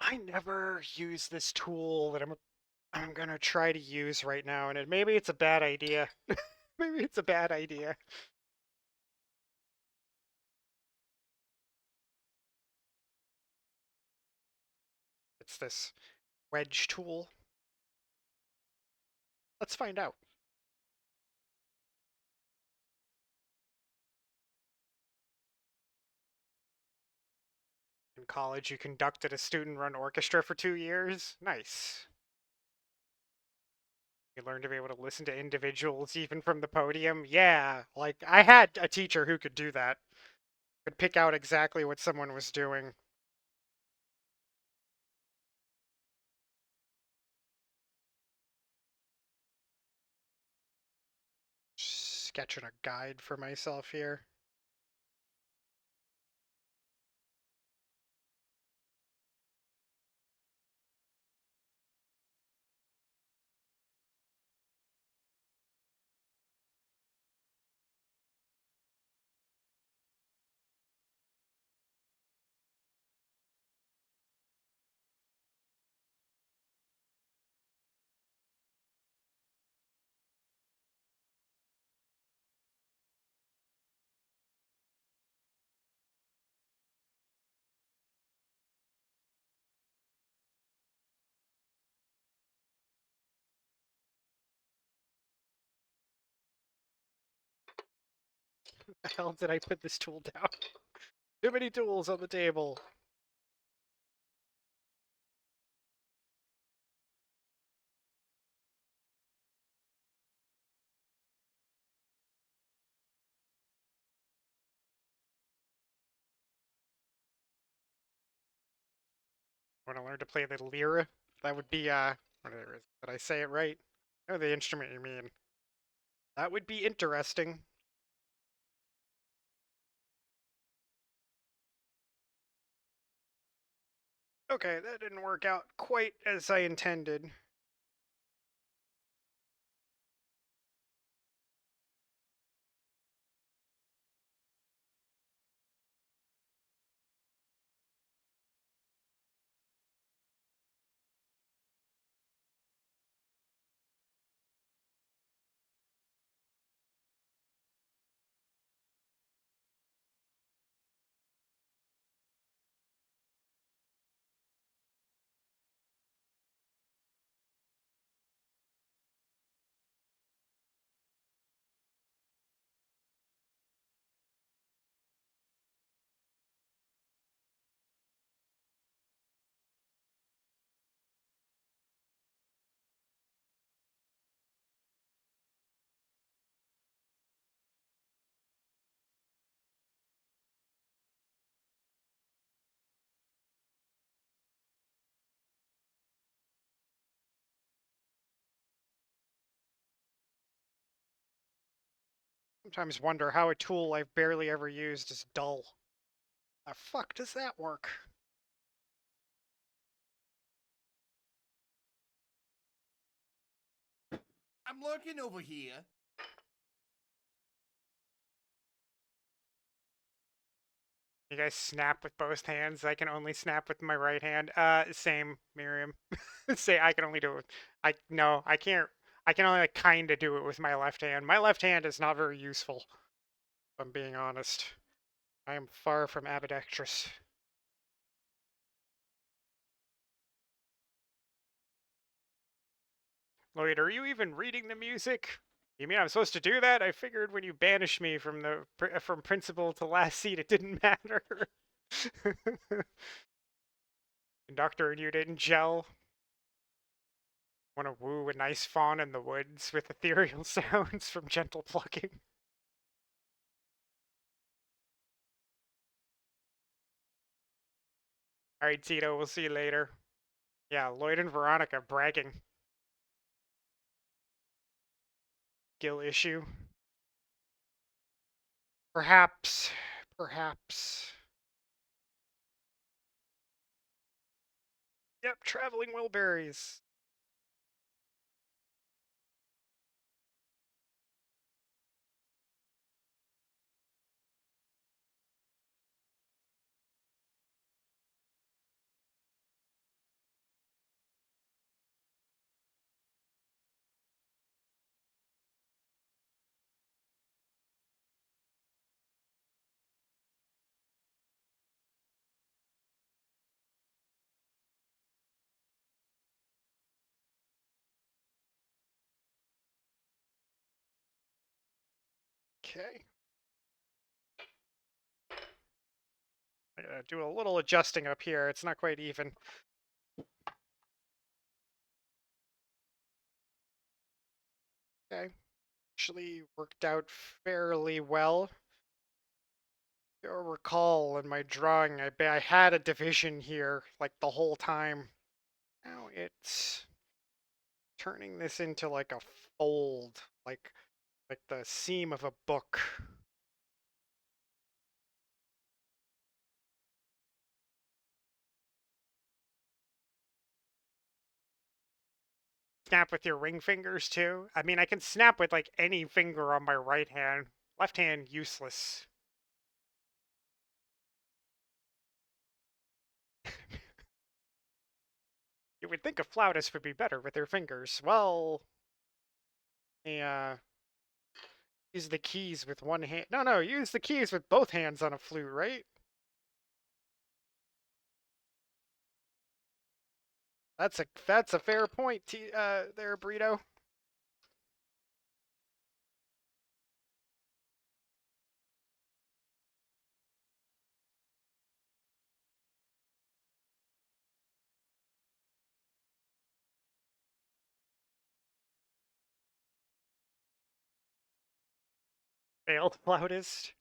I never use this tool that I'm gonna try to use right now, and maybe it's a bad idea. Maybe it's a bad idea. It's this wedge tool. Let's find out. In college, you conducted a student-run orchestra for 2 years. Nice. You learn to be able to listen to individuals even from the podium. Yeah, like I had a teacher who could do that. Could pick out exactly what someone was doing. Sketching a guide for myself here. The hell did I put this tool down? Too many tools on the table. I want to learn to play the lira. That would be whatever. Did I say it right? Oh, the instrument you mean. That would be interesting. Okay, that didn't work out quite as I intended. Sometimes wonder how a tool I've barely ever used is dull. How the fuck does that work? I'm lurking over here. You guys snap with both hands. I can only snap with my right hand. Same, Miriam. Say I can only do it. No, I can't. I can only like, kind of do it with my left hand. My left hand is not very useful. If I'm being honest. I am far from ambidextrous. Lloyd, are you even reading the music? You mean I'm supposed to do that? I figured when you banished me from from principal to last seat, it didn't matter. Conductor and you didn't gel. Want to woo a nice fawn in the woods with ethereal sounds from gentle plucking. Alright, Tito, we'll see you later. Yeah, Lloyd and Veronica bragging. Gill issue. Perhaps. Perhaps. Yep, traveling Wilburys. Okay. I gotta do a little adjusting up here. It's not quite even. Okay. Actually worked out fairly well. You'll recall in my drawing, I had a division here like the whole time. Now it's turning this into like a fold, like the seam of a book. Snap with your ring fingers too? I mean, I can snap with like any finger on my right hand. Left hand, useless. You would think a flautist would be better with their fingers. Well, yeah. Use the keys with one hand. No, use the keys with both hands on a flute, right? That's a fair point, there, Burrito. Failed flautist.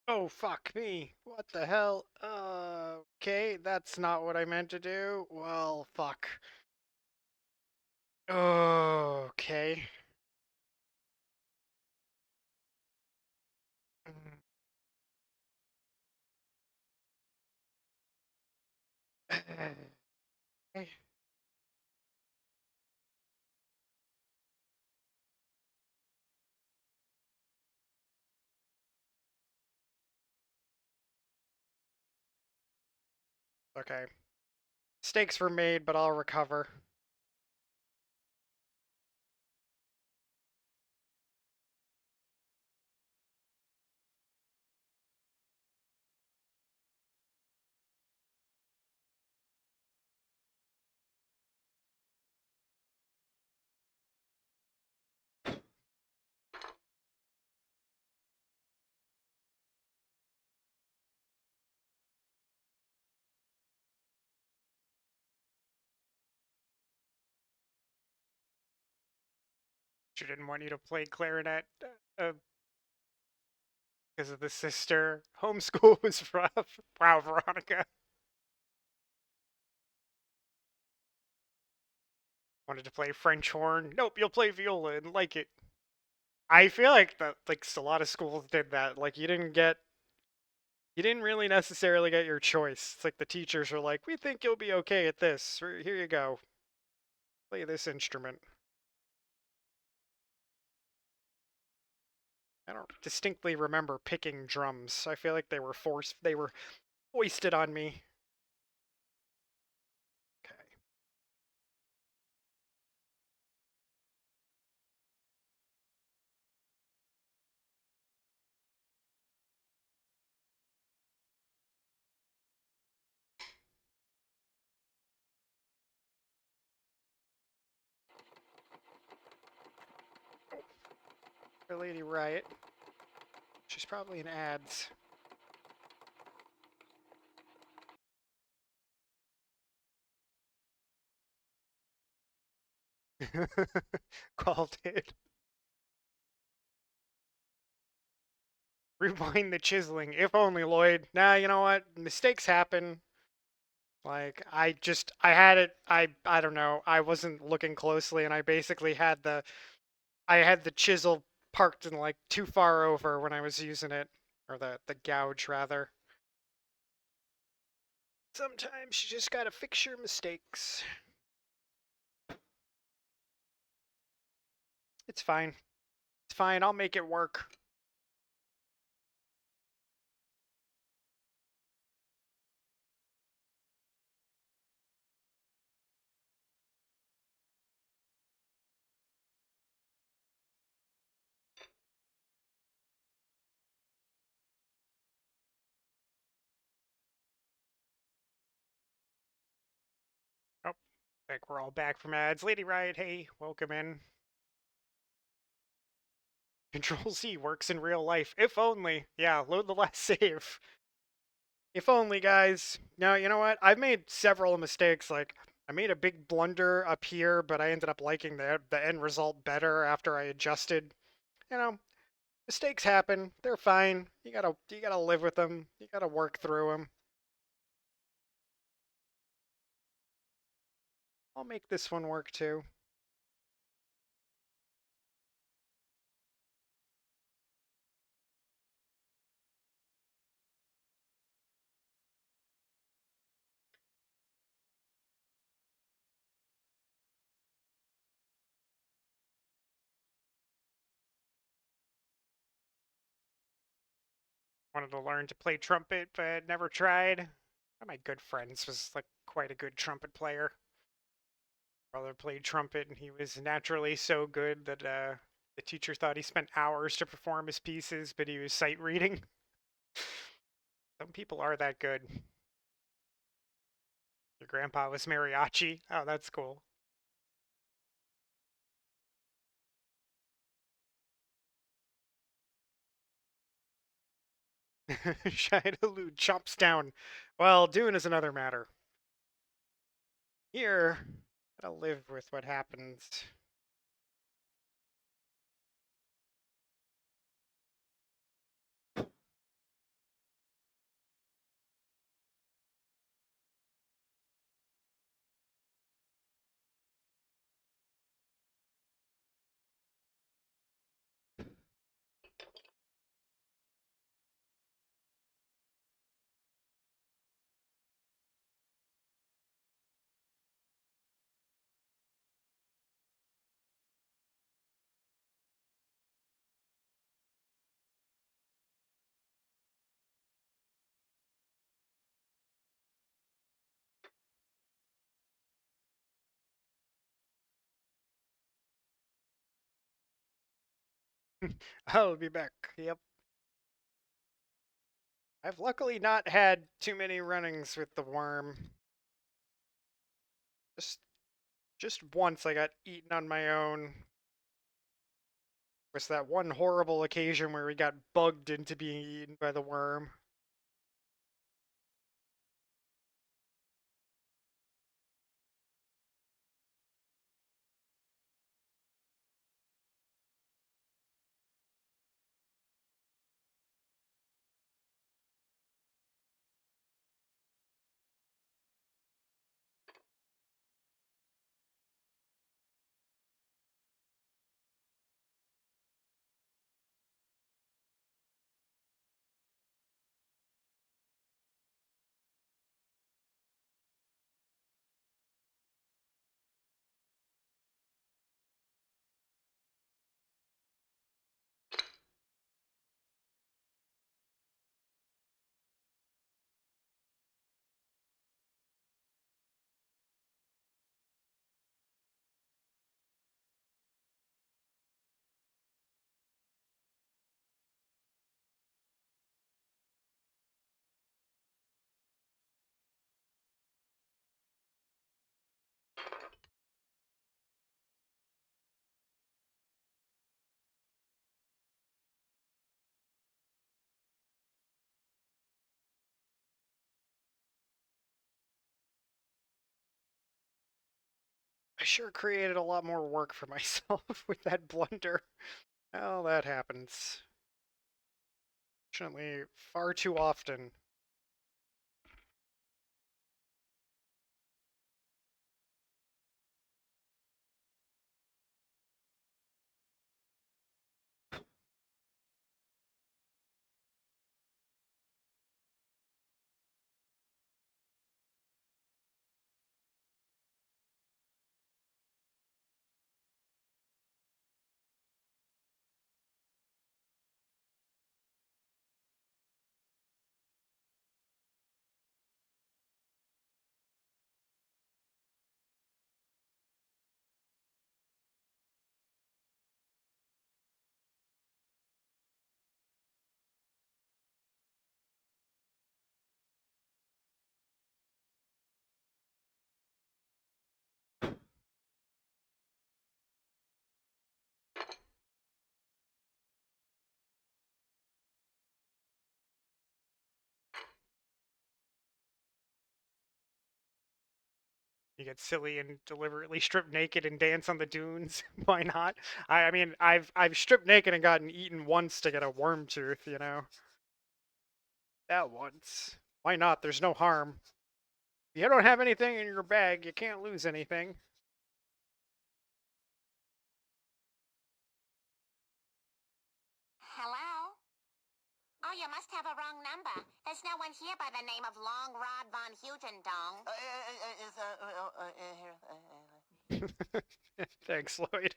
Oh, fuck me. What the hell? Okay, that's not what I meant to do. Well, fuck. Okay. Okay. Okay. Mistakes were made, but I'll recover. She didn't want you to play clarinet because of the sister. Homeschool was rough. Wow, Veronica. Wanted to play French horn. Nope, you'll play viola and like it. I feel like that, like, a lot of schools did that. Like, you didn't really necessarily get your choice. It's like the teachers were like, we think you'll be okay at this. Here you go. Play this instrument. I don't distinctly remember picking drums. I feel like they were foisted on me. Okay. For Lady Riot. She's probably in ads. Called it. Rewind the chiseling. If only, Lloyd. Nah, you know what? Mistakes happen. Like, I had it, I don't know, I wasn't looking closely, and I basically I had the chisel parked in, like, too far over when I was using it. Or the gouge, rather. Sometimes you just gotta fix your mistakes. It's fine. It's fine, I'll make it work. Oh, I think we're all back from ads. Lady Riot, hey, welcome in. Control Z works in real life. If only. Yeah, load the last save. If only, guys. Now, you know what? I've made several mistakes. Like, I made a big blunder up here, but I ended up liking the end result better after I adjusted. You know, mistakes happen. They're fine. You gotta live with them. You gotta work through them. I'll make this one work too. Wanted to learn to play trumpet, but never tried. One of my good friends was like quite a good trumpet player. Brother played trumpet, and he was naturally so good that the teacher thought he spent hours to perform his pieces, but he was sight reading. Some people are that good. Your grandpa was mariachi. Oh, that's cool. Shidaloo chomps down. Well, doing is another matter. Here, gotta live with what happens. I'll be back. Yep. I've luckily not had too many runnings with the worm. Just just once I got eaten on my own. Was that one horrible occasion where we got bugged into being eaten by the worm. I sure created a lot more work for myself with that blunder. Well, that happens. Fortunately, far too often. You get silly and deliberately strip naked and dance on the dunes. Why not? I mean, I've stripped naked and gotten eaten once to get a worm tooth, you know. That once. Why not? There's no harm. If you don't have anything in your bag, you can't lose anything. Hello? Oh, you must have a wrong number. There's no one here by the name of Long Rod Von Hugendong. Thanks, Lloyd.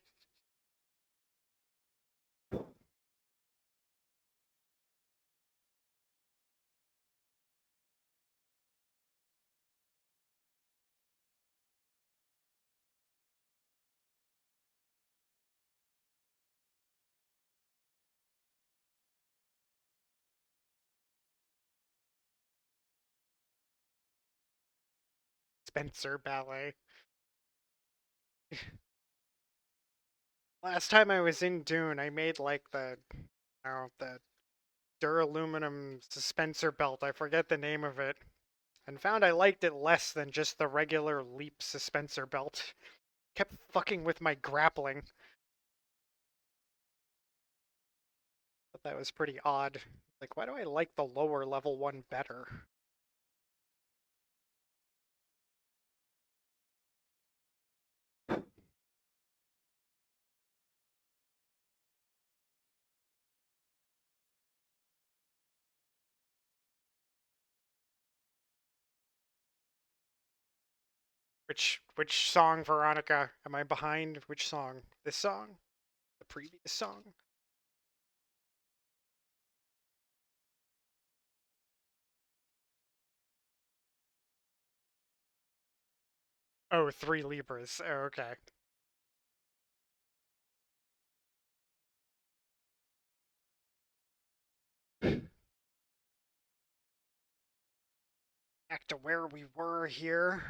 Spencer Ballet. Last time I was in Dune, I made like the duraluminum suspensor belt. I forget the name of it, and found I liked it less than just the regular leap suspensor belt. Kept fucking with my grappling. But that was pretty odd. Like, why do I like the lower level one better? Which song, Veronica? Am I behind? Which song? This song? The previous song? Oh, 3 Libras. Oh, okay. Back to where we were here.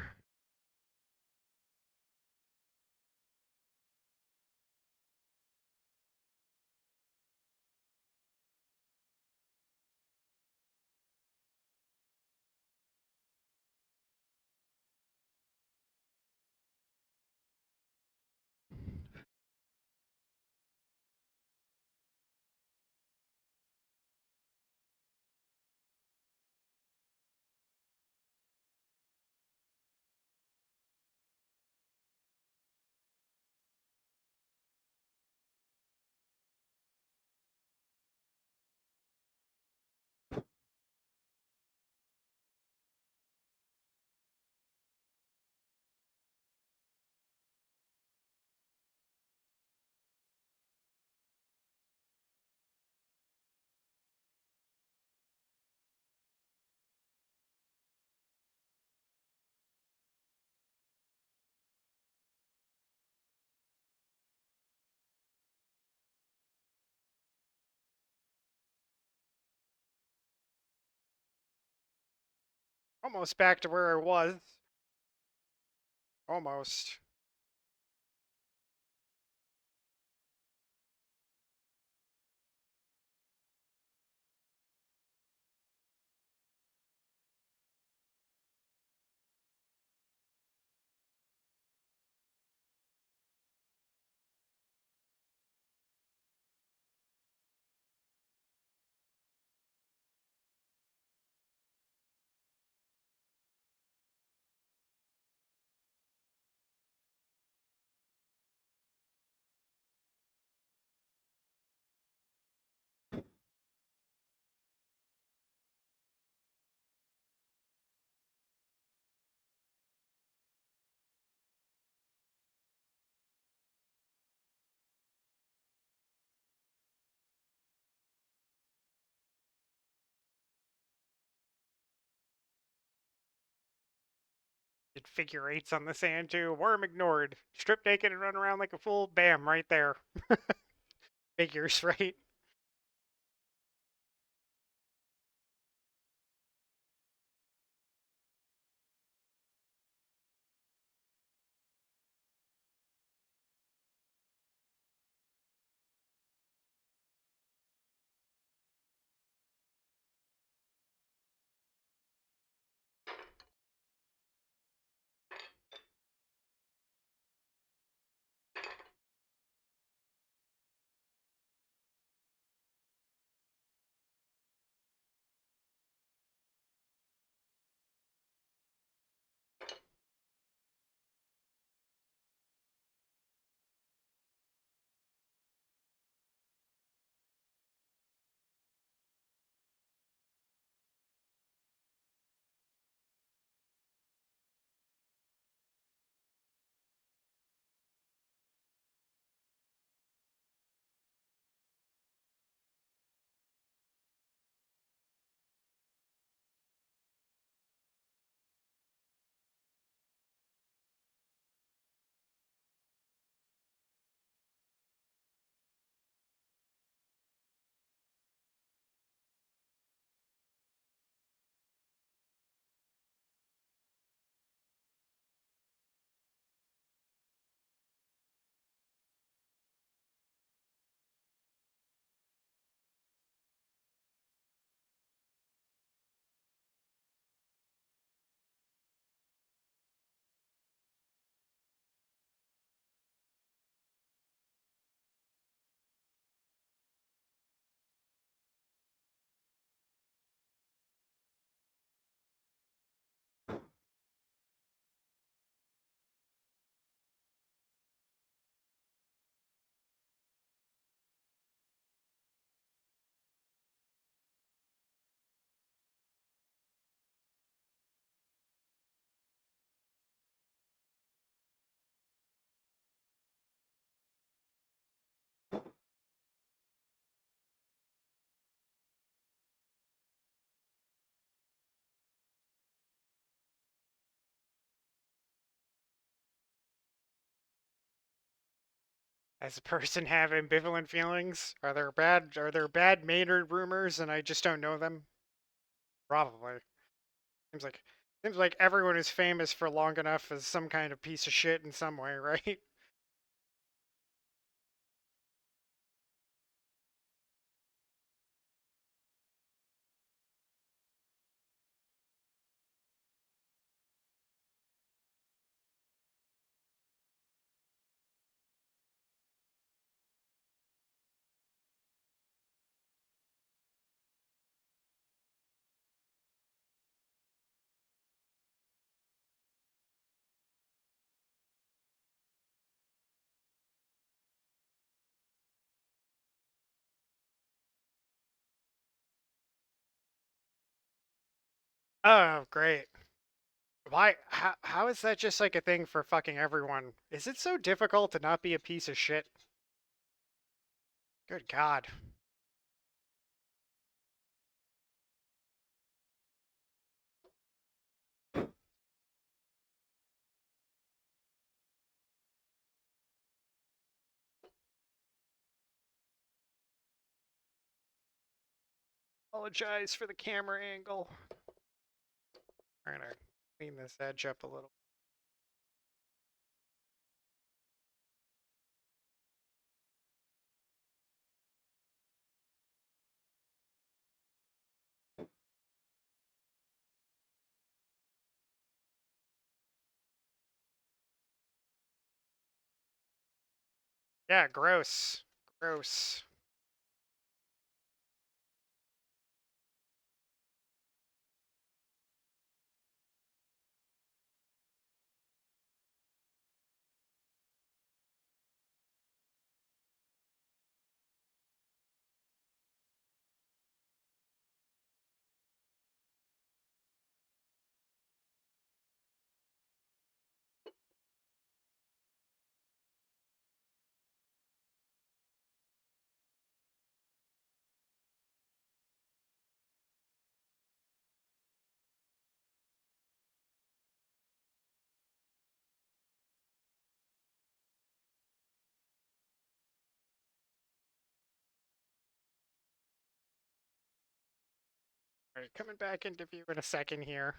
Almost back to where I was. Almost. figure eights on the sand too. Worm ignored. Strip naked and run around like a fool. Bam, right there. Figures, right? As a person have ambivalent feelings? Are there bad Maynard rumors and I just don't know them? Probably. Seems like seems like everyone is famous for long enough as some kind of piece of shit in some way, right? Oh, great. Why how is that just like a thing for fucking everyone? Is it so difficult to not be a piece of shit? Good God. Apologize for the camera angle. Trying to clean this edge up a little. Yeah, gross. Gross. Alright, coming back into view in a second here.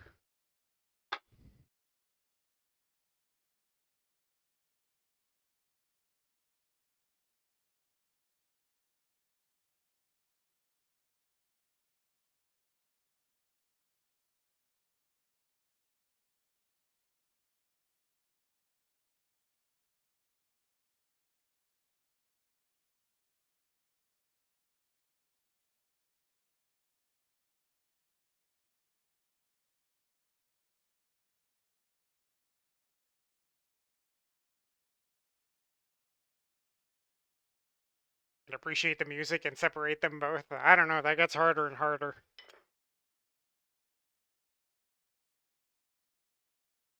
And appreciate the music and separate them both. I don't know, that gets harder and harder.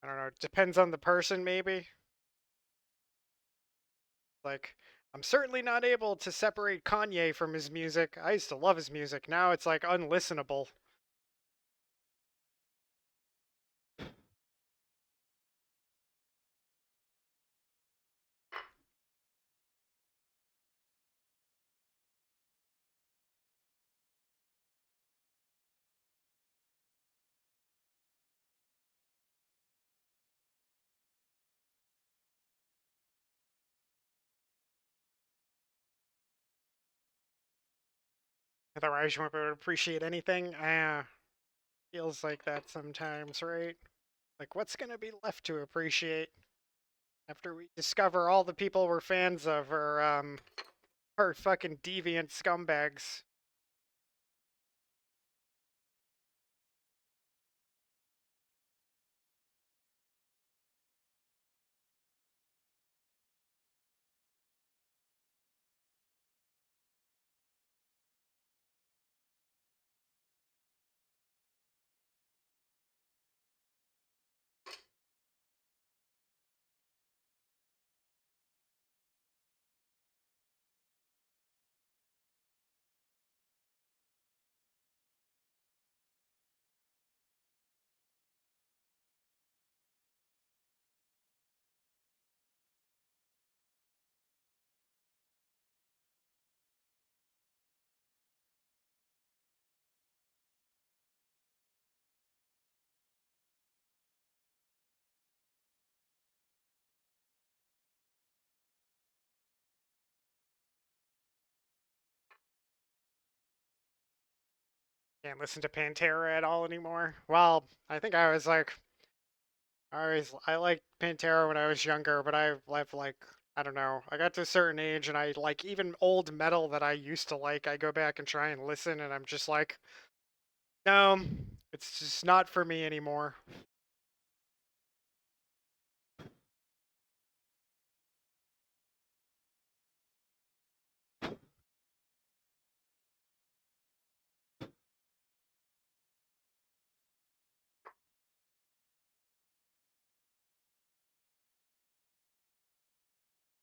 I don't know, it depends on the person, maybe. Like, I'm certainly not able to separate Kanye from his music. I used to love his music. Now it's like unlistenable. Otherwise, you won't be able to appreciate anything. Feels like that sometimes, right? Like, what's gonna be left to appreciate after we discover all the people we're fans of are fucking deviant scumbags? Can't listen to Pantera at all anymore. Well, I think I was like, I liked Pantera when I was younger, but I've like, I don't know. I got to a certain age and I like even old metal that I used to like. I go back and try and listen, and I'm just like, no, it's just not for me anymore.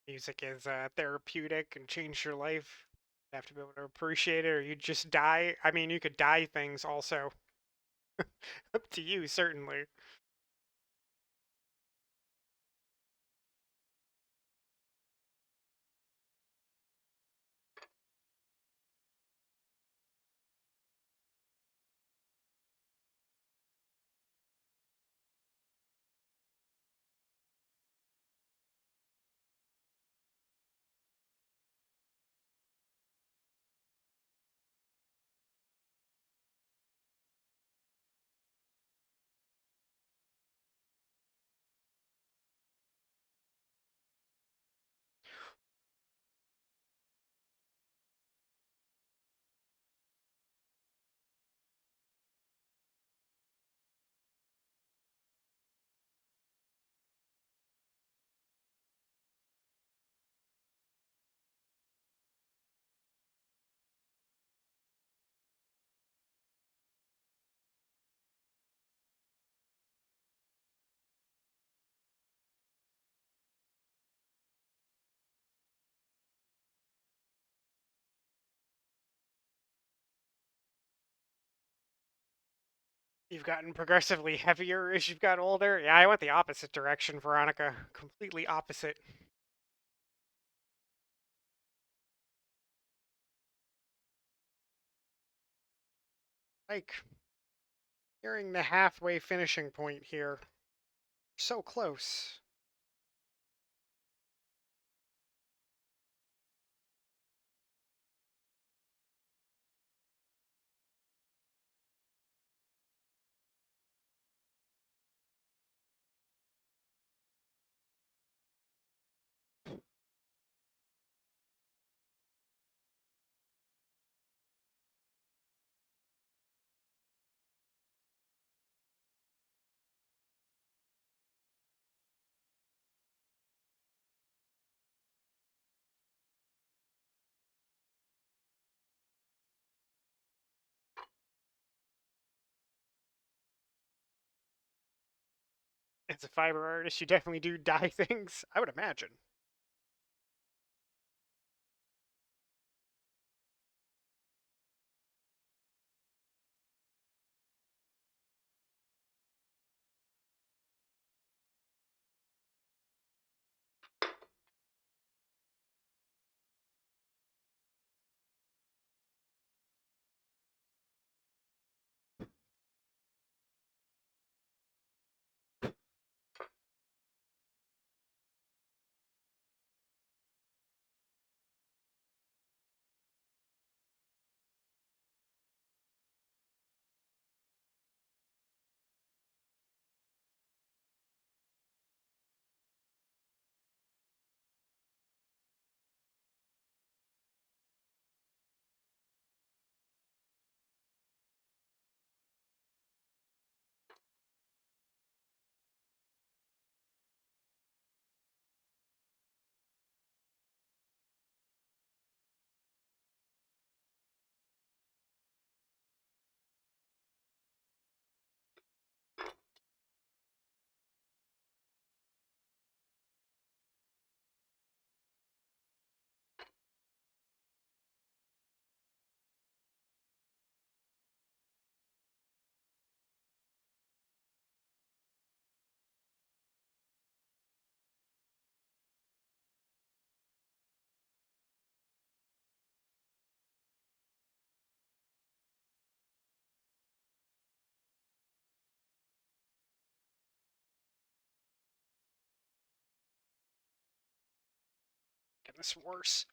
Music is therapeutic and change your life. You have to be able to appreciate it, or you just die. I mean, you could die things also. Up to you, certainly. You've gotten progressively heavier as you've got older. Yeah, I went the opposite direction, Veronica. Completely opposite. Like, Nearing the halfway finishing point here. So close. As a fiber artist, you definitely do dye things, I would imagine. Getting this worse.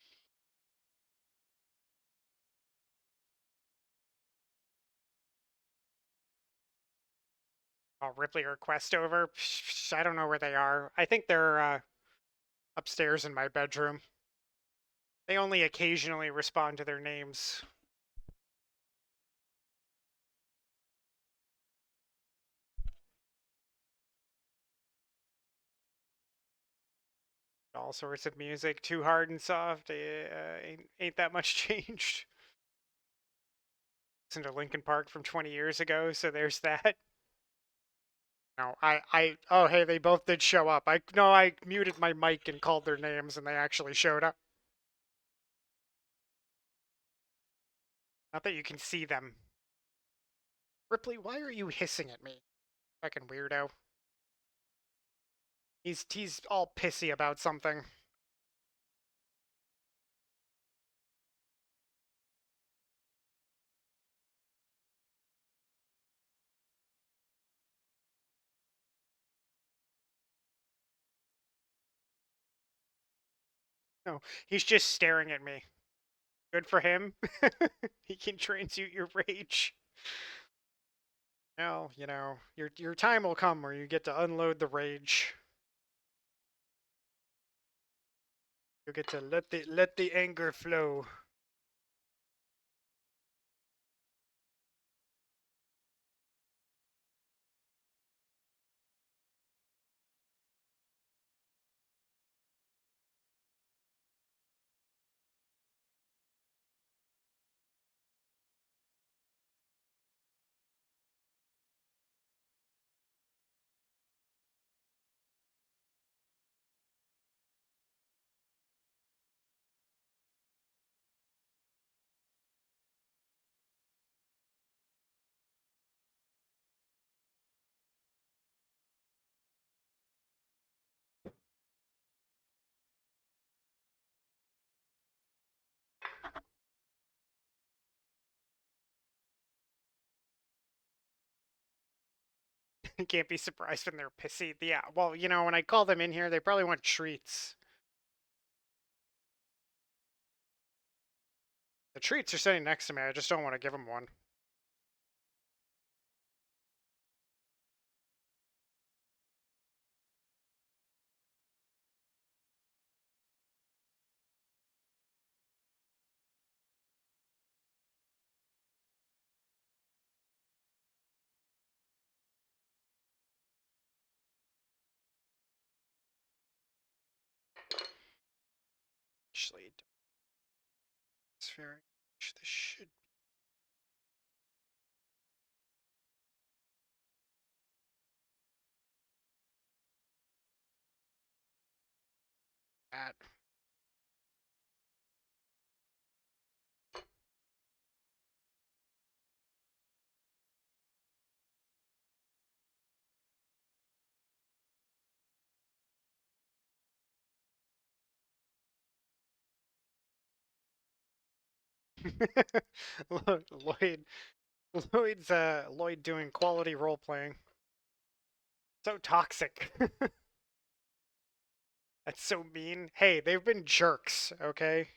Oh, Ripley or Questover? I don't know where they are. I think they're upstairs in my bedroom. They only occasionally respond to their names. All sorts of music, too hard and soft. Ain't that much changed. Listen to Linkin Park from 20 years ago, so there's that. No, oh, hey, they both did show up. I muted my mic and called their names, and they actually showed up. Not that you can see them. Ripley, why are you hissing at me? Fucking weirdo. He's all pissy about something. No, he's just staring at me. Good for him. He can transmute your rage. Well, you know, your time will come where you get to unload the rage. You get to let the anger flow. You can't be surprised when they're pissy. Yeah, well, you know, when I call them in here, they probably want treats. The treats are sitting next to me. I just don't want to give them one. Actually, it's very much this should be that. Lloyd, Lloyd doing quality role playing. So toxic. That's so mean. Hey, they've been jerks, okay?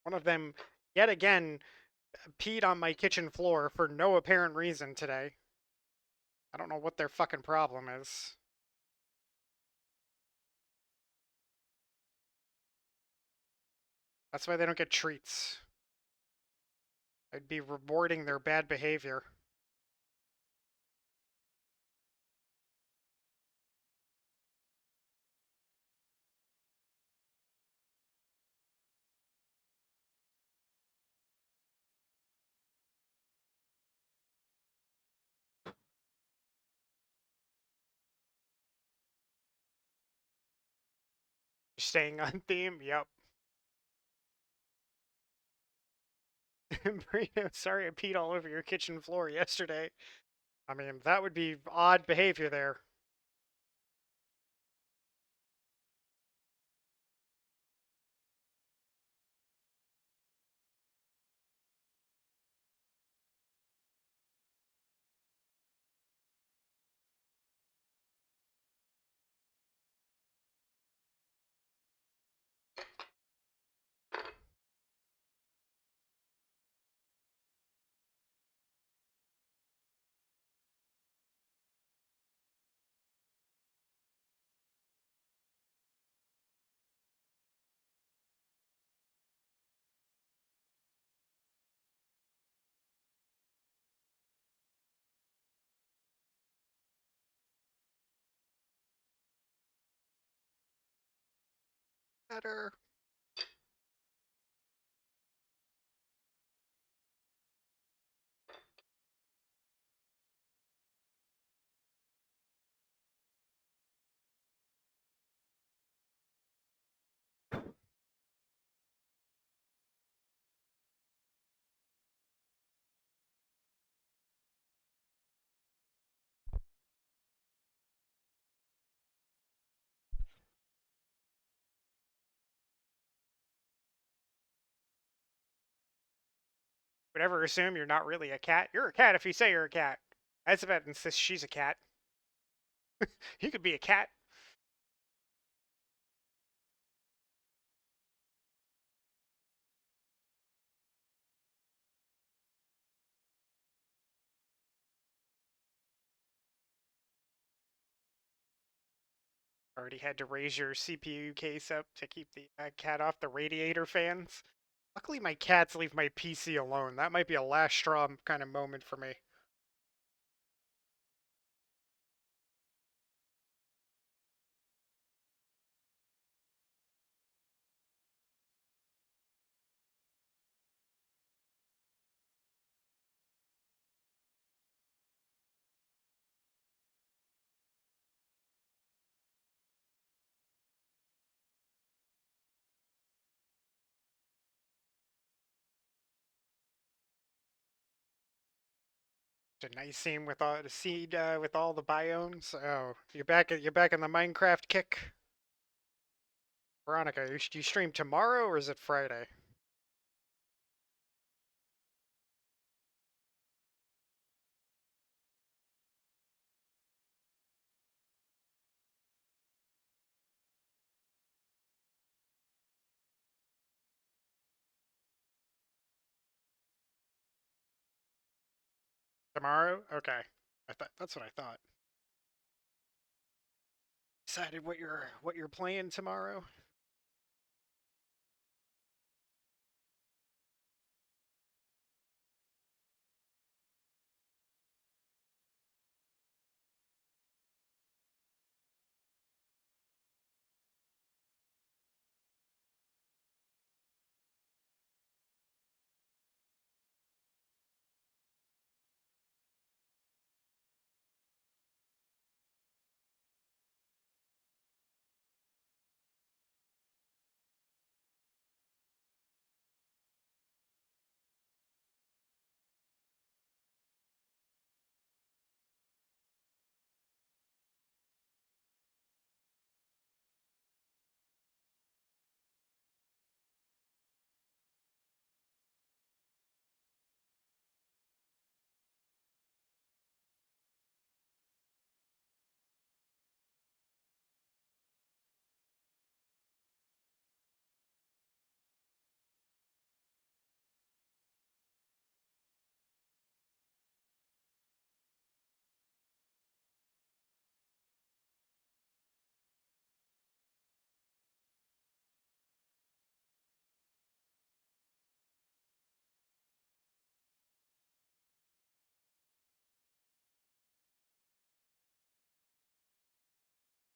One of them, yet again, peed on my kitchen floor for no apparent reason today. I don't know what their fucking problem is. That's why they don't get treats. I'd be rewarding their bad behavior. Staying on theme? Yep. Burrito, sorry I peed all over your kitchen floor yesterday. I mean, that would be odd behavior there. Better. Would ever assume you're not really a cat? You're a cat if you say you're a cat. Elizabeth insists she's a cat. You could be a cat. Already had to raise your CPU case up to keep the cat off the radiator fans. Luckily, my cats leave my PC alone. That might be a last straw kind of moment for me. It's a nice scene with all the seed, with all the biomes. Oh, you're back in the Minecraft kick, Veronica. You stream tomorrow or is it Friday? Tomorrow? Okay. I thought that's what I thought. Decided what you're playing tomorrow?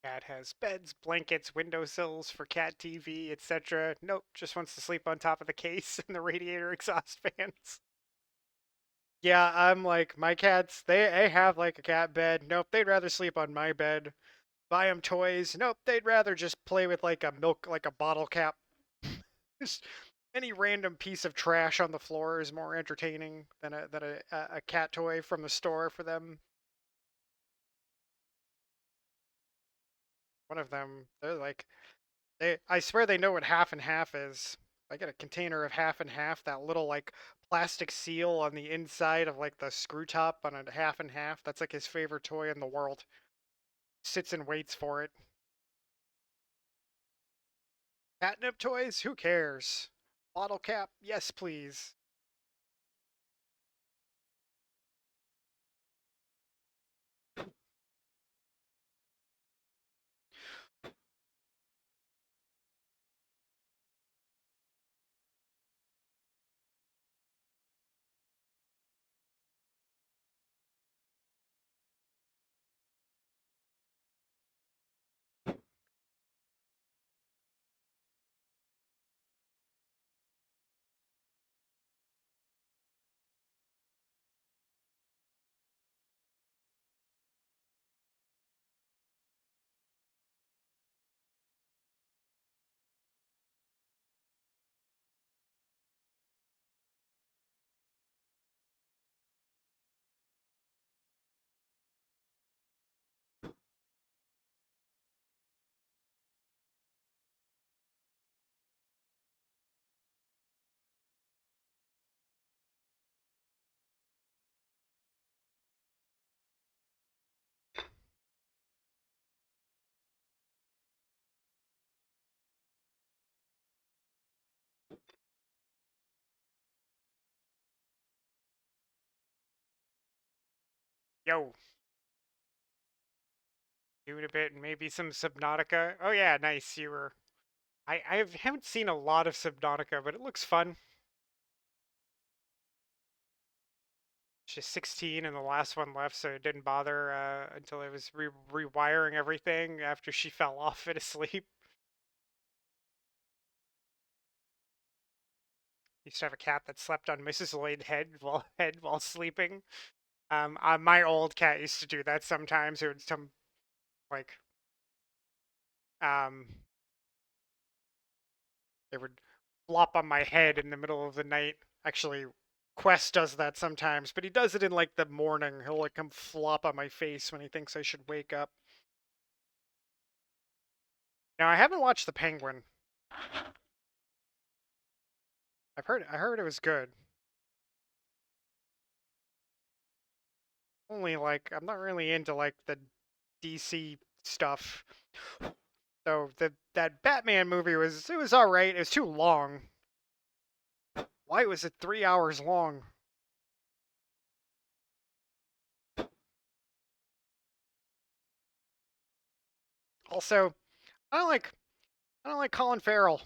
Cat has beds, blankets, windowsills for cat TV, etc. Nope, just wants to sleep on top of the case and the radiator exhaust fans. Yeah, I'm like, my cats, they have like a cat bed. Nope, they'd rather sleep on my bed. Buy them toys. Nope, they'd rather just play with like like a bottle cap. Just any random piece of trash on the floor is more entertaining than a cat toy from the store for them. One of them, they're like, I swear they know what half and half is. I get a container of half and half, that little like plastic seal on the inside of like the screw top on a half and half. That's like his favorite toy in the world. Sits and waits for it. Catnip toys? Who cares? Bottle cap? Yes, please. Yo, doing a bit and maybe some Subnautica. Oh yeah, nice. You were. I haven't seen a lot of Subnautica, but it looks fun. She's 16 and the last one left, so it didn't bother until I was rewiring everything after she fell off it asleep. Used to have a cat that slept on Mrs. Lloyd's head while sleeping. My old cat used to do that sometimes. It would some like um, it would flop on my head in the middle of the night. Actually, Quest does that sometimes, but he does it in like the morning. He'll like come flop on my face when he thinks I should wake up. Now I haven't watched The Penguin. I heard it was good. Only like I'm not really into like the DC stuff. So that Batman movie was all right. It was too long. Why was it 3 hours long? Also, I don't like I don't like Colin Farrell.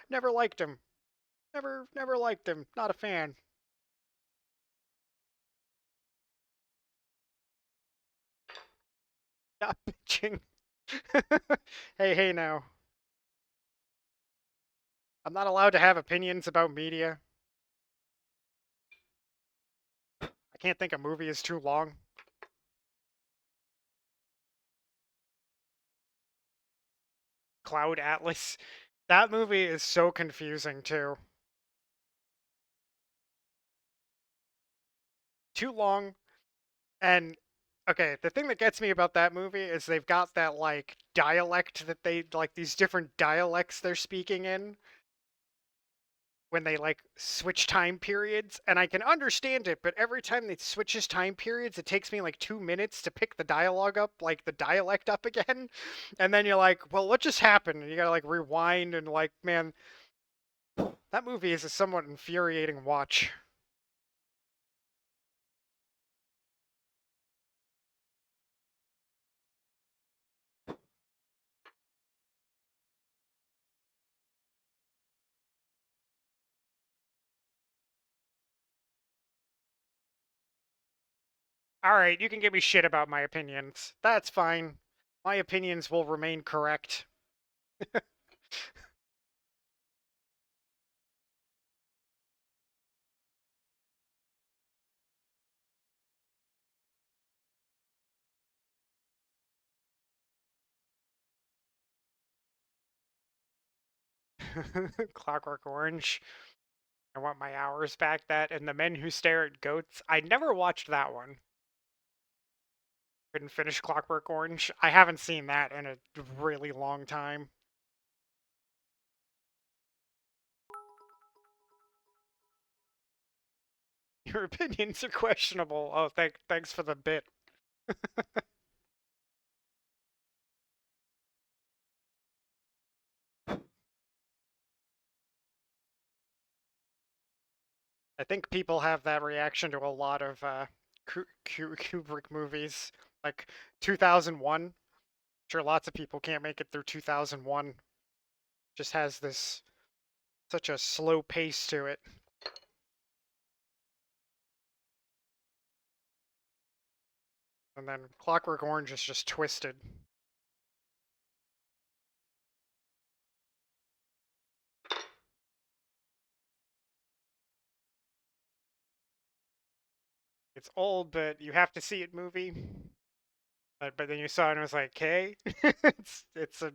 Never liked him. Never liked him. Not a fan. Stop bitching. Hey now. I'm not allowed to have opinions about media. I can't think a movie is too long. Cloud Atlas. That movie is so confusing too. Too long. And okay, the thing that gets me about that movie is they've got that like dialect that they like these different dialects they're speaking in when they like switch time periods, and I can understand it, but every time they switches time periods, it takes me like 2 minutes to pick the dialogue up, like the dialect up again, and then you're like, well, what just happened? And you gotta like rewind and like, man, that movie is a somewhat infuriating watch. All right, you can give me shit about my opinions. That's fine. My opinions will remain correct. Clockwork Orange. I want my hours back. That and The Men Who Stare at Goats. I never watched that one. Couldn't finish Clockwork Orange. I haven't seen that in a really long time. Your opinions are questionable. Oh, thanks for the bit. I think people have that reaction to a lot of Kubrick movies, like 2001. Sure, lots of people can't make it through 2001. Just has this such a slow pace to it. And then Clockwork Orange is just twisted. It's old, but you have to see it movie. But then you saw it and it was like, okay, it's a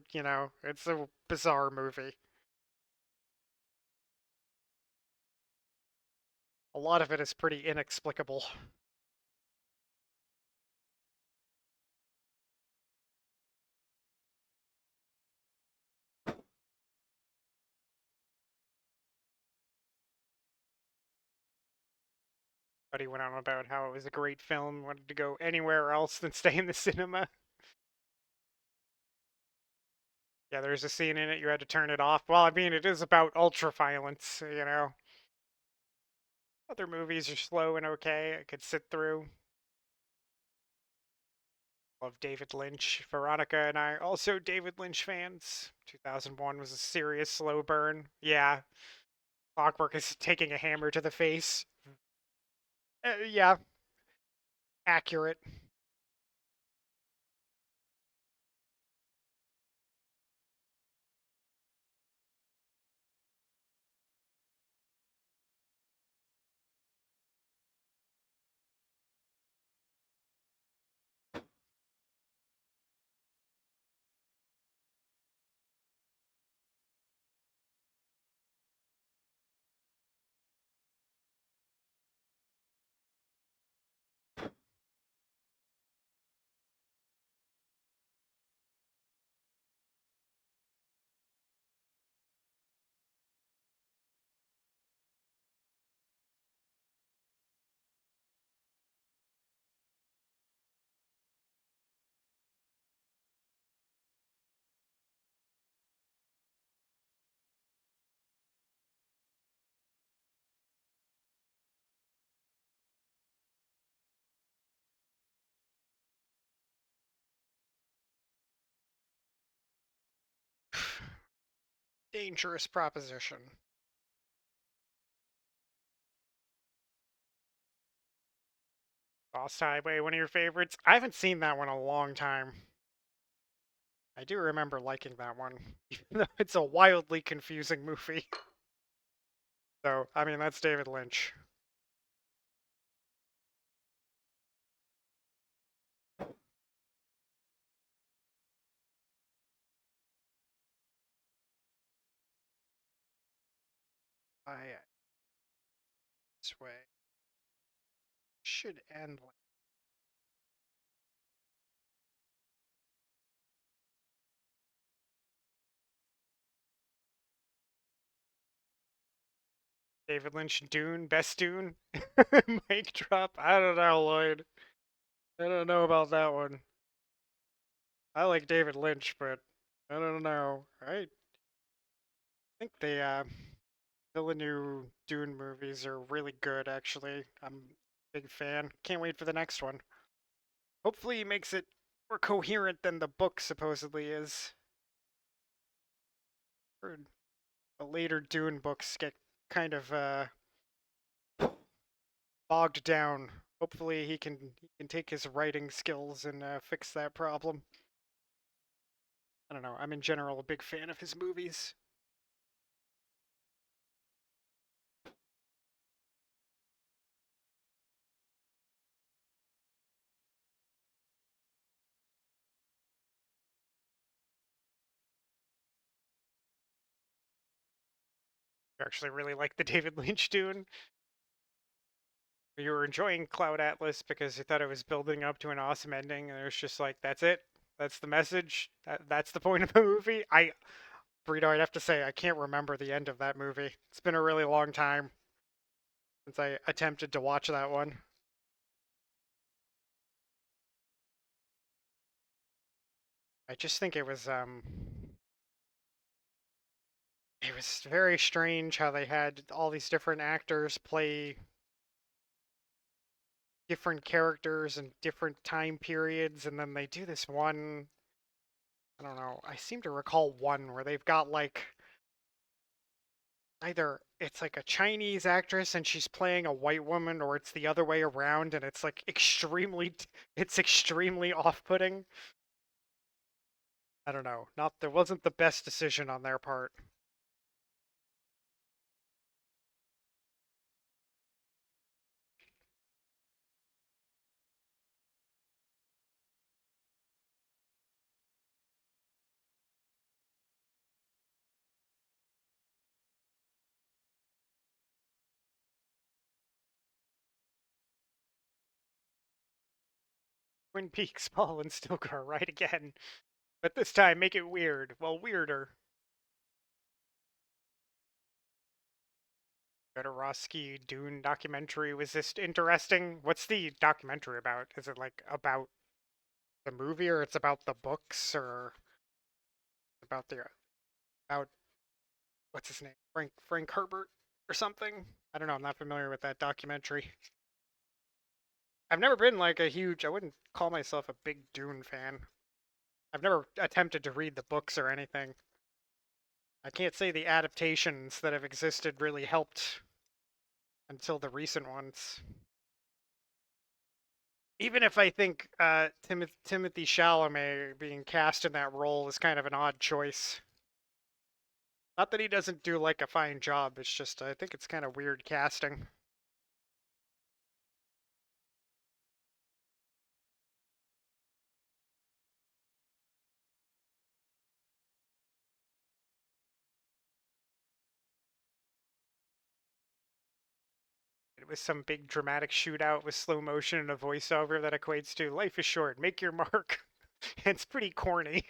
it's a bizarre movie. A lot of it is pretty inexplicable. But he went on about how it was a great film, wanted to go anywhere else than stay in the cinema. Yeah, there's a scene in it you had to turn it off. Well, I mean, it is about ultra violence, you know. Other movies are slow and okay. I could sit through. Love David Lynch. Veronica and I also David Lynch fans. 2001 was a serious slow burn. Yeah, Clockwork is taking a hammer to the face. Yeah, accurate. dangerous proposition. Lost Highway, one of your favorites? I haven't seen that one in a long time. I do remember liking that one, even though it's a wildly confusing movie. So, I mean, that's David Lynch. This way should end. David Lynch Dune, best Dune? Mic drop? I don't know, Lloyd. I don't know about that one. I like David Lynch, but I don't know. I think the new Dune movies are really good, actually. I'm a big fan. Can't wait for the next one. Hopefully he makes it more coherent than the book supposedly is. Heard the later Dune books get kind of bogged down. Hopefully he can take his writing skills and fix that problem. I don't know. I'm in general a big fan of his movies. I actually really like the David Lynch Dune. You were enjoying Cloud Atlas because you thought it was building up to an awesome ending, and it was just like, that's it. That's the message. That's the point of the movie. Burrito, I'd have to say I can't remember the end of that movie. It's been a really long time since I attempted to watch that one. I just think it was very strange how they had all these different actors play different characters in different time periods, and then they do this one. I don't know. I seem to recall one where they've got like either it's like a Chinese actress and she's playing a white woman, or it's the other way around, and it's like it's extremely off-putting. I don't know. Not there wasn't the best decision on their part. Twin Peaks, Paul and Stilgar, right again. But this time, make it weird. Well, weirder. Jodorowsky Dune documentary. Was this interesting? What's the documentary about? Is it like about the movie, or it's about the books, or about the about what's his name? Frank Herbert or something? I don't know. I'm not familiar with that documentary. I've never been like a huge. I wouldn't call myself a big Dune fan. I've never attempted to read the books or anything. I can't say the adaptations that have existed really helped until the recent ones. Even if I think Timothy Chalamet being cast in that role is kind of an odd choice. Not that he doesn't do like a fine job, it's just I think it's kind of weird casting. It was some big dramatic shootout with slow motion and a voiceover that equates to life is short, make your mark. It's pretty corny.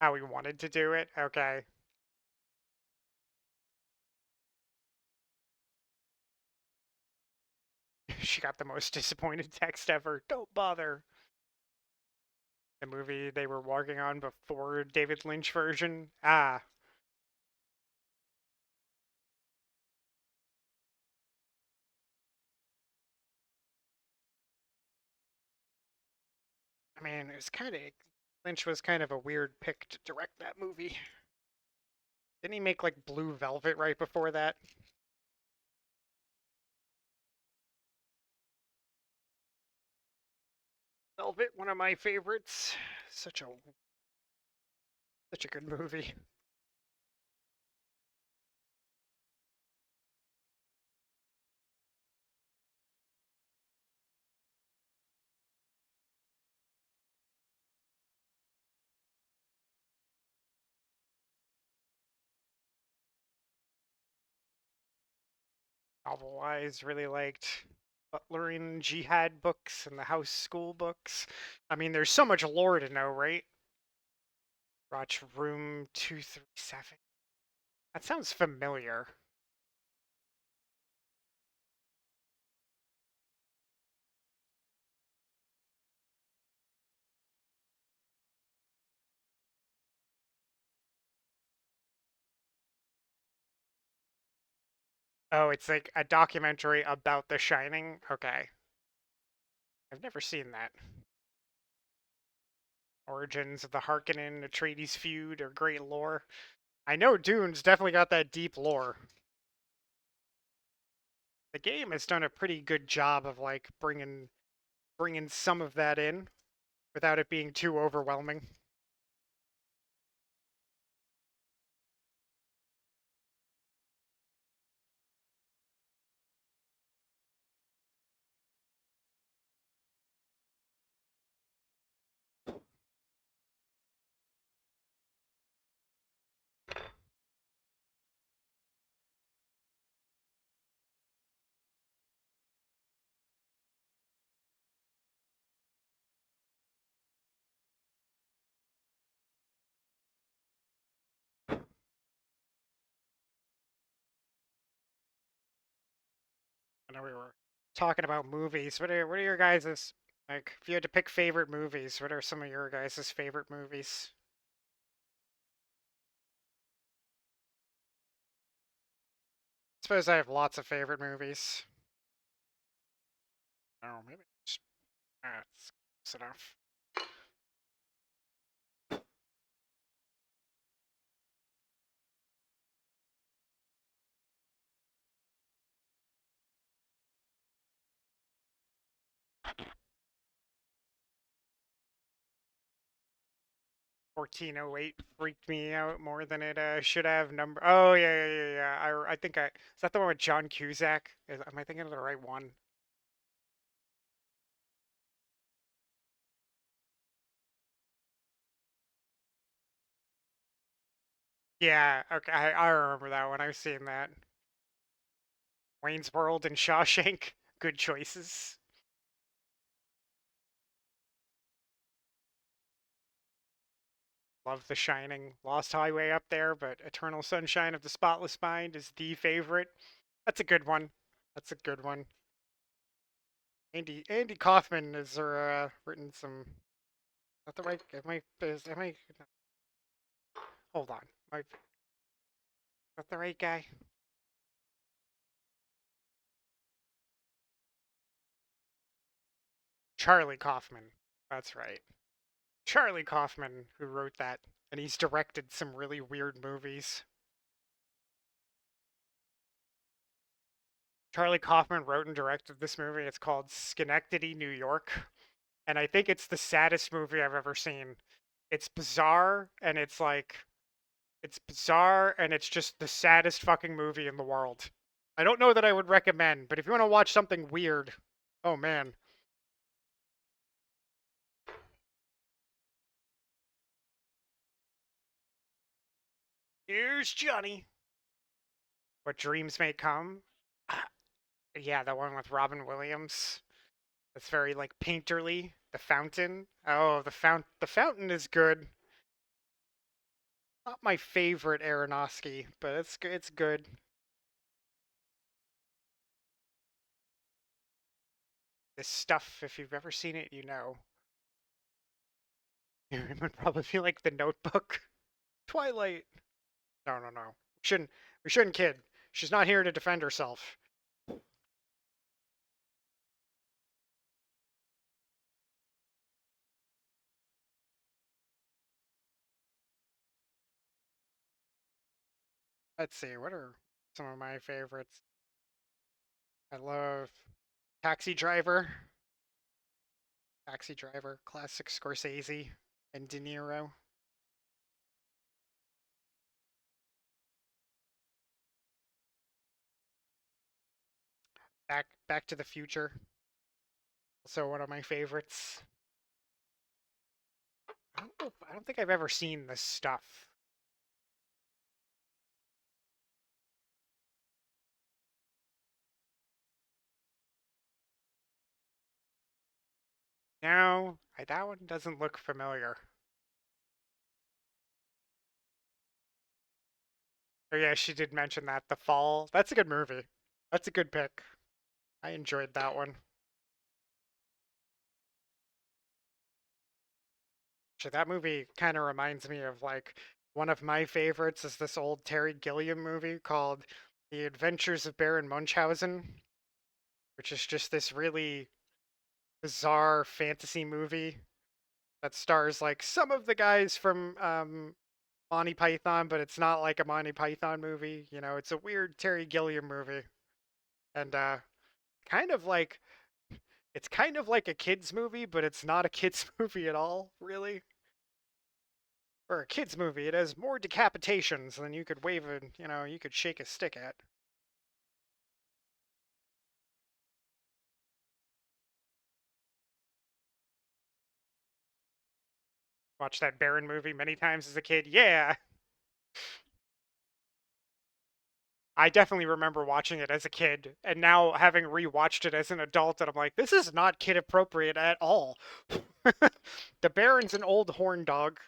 How he wanted to do it. Okay. She got the most disappointed text ever. Don't bother. The movie they were working on before David Lynch version. Ah. I mean, it was kind of Lynch was kind of a weird pick to direct that movie. Didn't he make like Blue Velvet right before that? Velvet, one of my favorites. Such a good movie. Novel-wise, really liked Butlerian Jihad books and the House School books. I mean, there's so much lore to know, right? Watch Room 237. That sounds familiar. Oh, it's like a documentary about The Shining? Okay. I've never seen that. Origins of the Harkonnen, Atreides feud, or great lore. I know Dune's definitely got that deep lore. The game has done a pretty good job of like bringing some of that in without it being too overwhelming. I know we were talking about movies. What are your guys's like? If you had to pick favorite movies, what are some of your guys's favorite movies? I suppose I have lots of favorite movies. Oh, maybe just, it's close enough. "1408" freaked me out more than it should have. Number. Oh yeah. I think I is that the one with John Cusack? Am I thinking of the right one? Yeah. Okay. I remember that one. I've seen that. Wayne's World and Shawshank. Good choices. Love The Shining. Lost Highway up there, but Eternal Sunshine of the Spotless Mind is the favorite. That's a good one. That's a good one. Andy Kaufman has written some. Is that the right? Am I? Hold on. Is that the right guy? Charlie Kaufman. That's right. Charlie Kaufman, who wrote that, and he's directed some really weird movies. Charlie Kaufman wrote and directed this movie. It's called Schenectady, New York. And I think it's the saddest movie I've ever seen. It's bizarre, and it's bizarre, and it's just the saddest fucking movie in the world. I don't know that I would recommend, but if you want to watch something weird, oh man. Here's Johnny. What Dreams May Come. Yeah, the one with Robin Williams. It's very like painterly. The Fountain. Oh, the Fountain is good. Not my favorite Aronofsky, but it's good. This stuff, if you've ever seen it, you know. It would probably be like The Notebook. Twilight. No. We shouldn't kid. She's not here to defend herself. Let's see, what are some of my favorites? I love Taxi Driver. Taxi Driver, classic Scorsese and De Niro. Back to the Future, also one of my favorites. I don't think I've ever seen this stuff. No, that one doesn't look familiar. Oh yeah, she did mention that. The Fall. That's a good movie. That's a good pick. I enjoyed that one. Actually, that movie kind of reminds me of like one of my favorites is this old Terry Gilliam movie called The Adventures of Baron Munchausen, which is just this really bizarre fantasy movie that stars like some of the guys from Monty Python, but it's not like a Monty Python movie. You know, it's a weird Terry Gilliam movie, and kind of like it's kind of like a kids movie, but it's not a kids movie at all, really. For a kids movie, it has more decapitations than you could wave a, you could shake a stick at. Watched that Baron movie many times as a kid. Yeah, I definitely remember watching it as a kid, and now having rewatched it as an adult, and I'm like, this is not kid appropriate at all. The Baron's an old horn dog.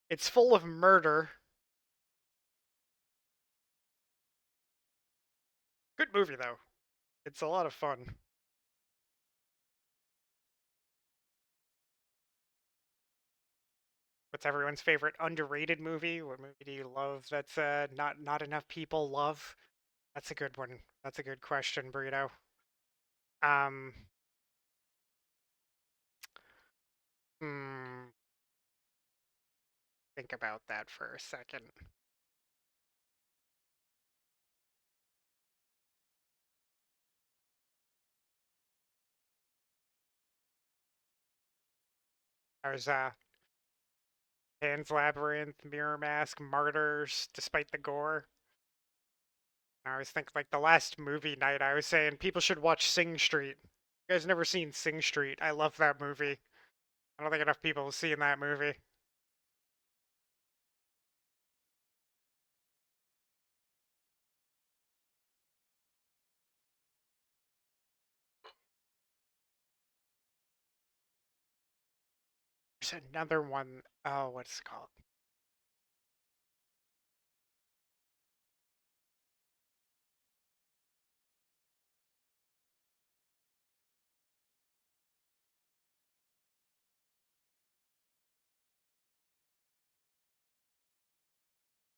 It's full of murder. Good movie though. It's a lot of fun. What's everyone's favorite underrated movie? What movie do you love that's not enough people love? That's a good one. That's a good question, Burrito. Um, hmm, think about that for a second. There's Pan's Labyrinth, Mirror Mask, Martyrs, Despite the Gore. I always think like the last movie night I was saying people should watch Sing Street. You guys never seen Sing Street? I love that movie. I don't think enough people have seen that movie. There's another one. Oh, what's it called?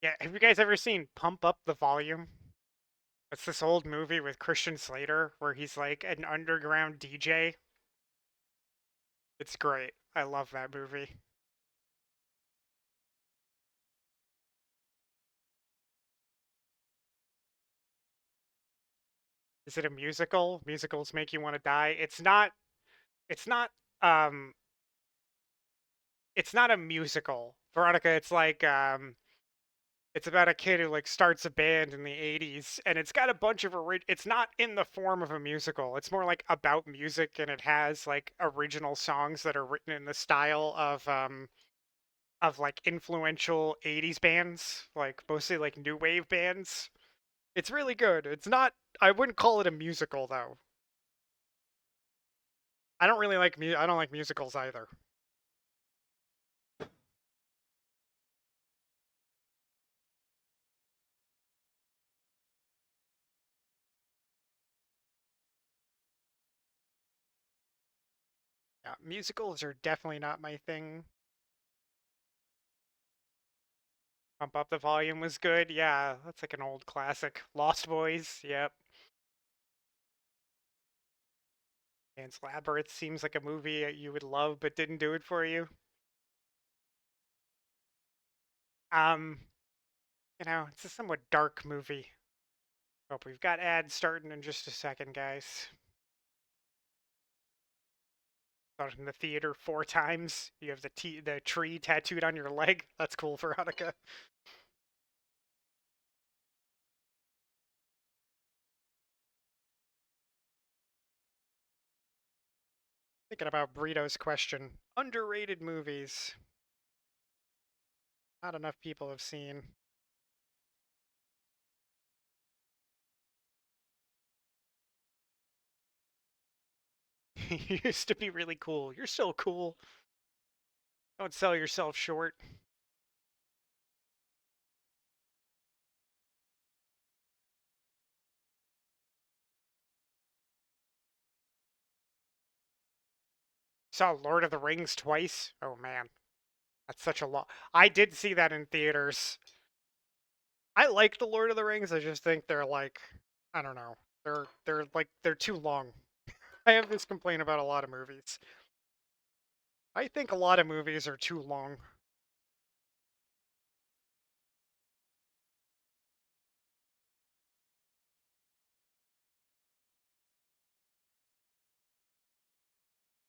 Yeah, have you guys ever seen Pump Up the Volume? It's this old movie with Christian Slater where he's like an underground DJ. It's great. I love that movie. Is it a musical? Musicals make you want to die. It's not um it's not a musical. Veronica, it's like it's about a kid who like starts a band in the 80s and it's got a bunch of it's not in the form of a musical. It's more like about music and it has like original songs that are written in the style of like influential 80s bands, like mostly like new wave bands. It's really good. It's not I wouldn't call it a musical though. I don't really like I don't like musicals either. Yeah, musicals are definitely not my thing. Pump Up the Volume was good. Yeah, that's like an old classic. Lost Boys. Yep. Pan's Labyrinth seems like a movie you would love but didn't do it for you. Um, You know, it's a somewhat dark movie. Oh, we've got ads starting in just a second, guys. Saw it in the theater 4 times. You have the tree tattooed on your leg. That's cool, Veronica. Thinking about Burrito's question. Underrated movies. Not enough people have seen. You used to be really cool. You're still cool. Don't sell yourself short. Saw Lord of the Rings twice. Oh man, that's such a lot. I did see that in theaters. I like the Lord of the Rings. I just think they're like, I don't know. They're too long. I have this complaint about a lot of movies. I think a lot of movies are too long.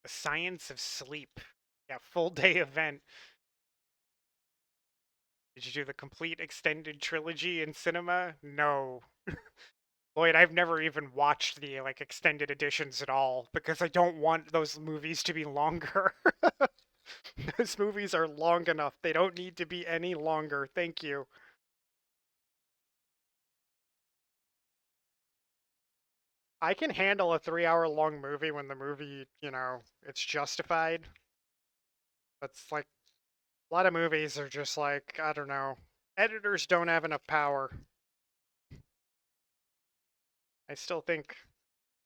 The Science of Sleep. Yeah, full day event. Did you do the complete extended trilogy in cinema? No. Lloyd, I've never even watched the like extended editions at all because I don't want those movies to be longer. Those movies are long enough. They don't need to be any longer. Thank you. I can handle a 3 hour long movie when the movie, you know, it's justified. That's like a lot of movies are just like, I don't know. Editors don't have enough power. I still think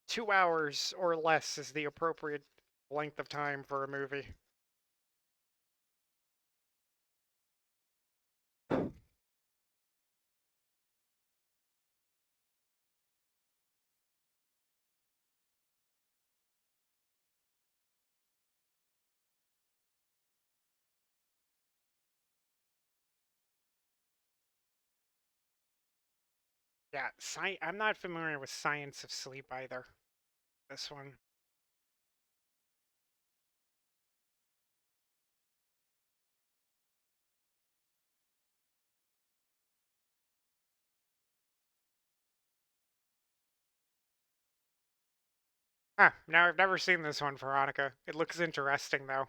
2 hours or less is the appropriate length of time for a movie. Yeah, I'm not familiar with Science of Sleep either. This one. Huh, now I've never seen this one, Veronica. It looks interesting, though.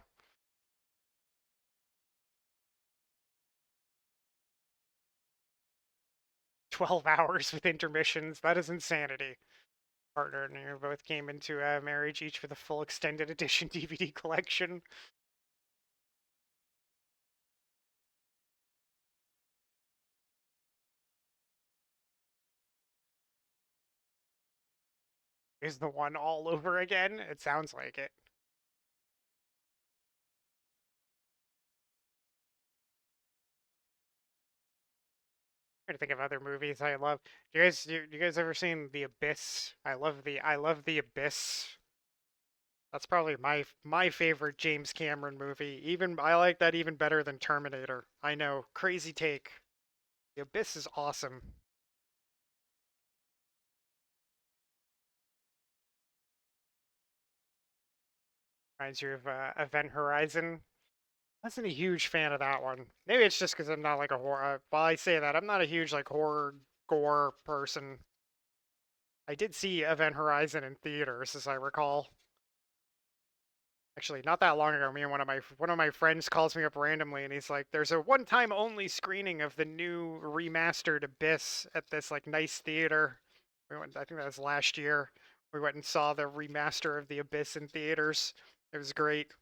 12 hours with intermissions. That is insanity. Partner and you both came into a marriage each with a full extended edition DVD collection. Is the one all over again? It sounds like it. I'm trying to think of other movies I love. You guys ever seen The Abyss? I love The Abyss. That's probably my favorite James Cameron movie. Even I like that even better than Terminator. I know, crazy take. The Abyss is awesome. Reminds you of Event Horizon. I wasn't a huge fan of that one. Maybe it's just because I'm not like a horror. While I say that, I'm not a huge like horror gore person. I did see Event Horizon in theaters, as I recall. Actually, not that long ago, me and one of my friends calls me up randomly, and he's like, "There's a one-time only screening of the new remastered Abyss at this like nice theater." We went. I think that was last year. We went and saw the remaster of the Abyss in theaters. It was great.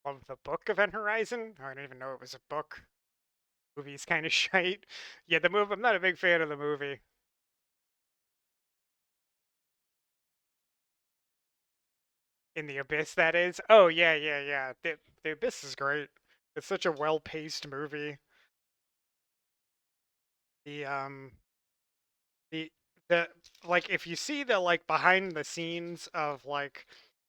Of the book Event Horizon. I didn't even know it was a book. Movie's kind of shite. Yeah, the movie. I'm not a big fan of the movie. In the Abyss, that is. Oh yeah, yeah, yeah. The Abyss is great. It's such a well-paced movie. The the the like if you see the like behind the scenes of like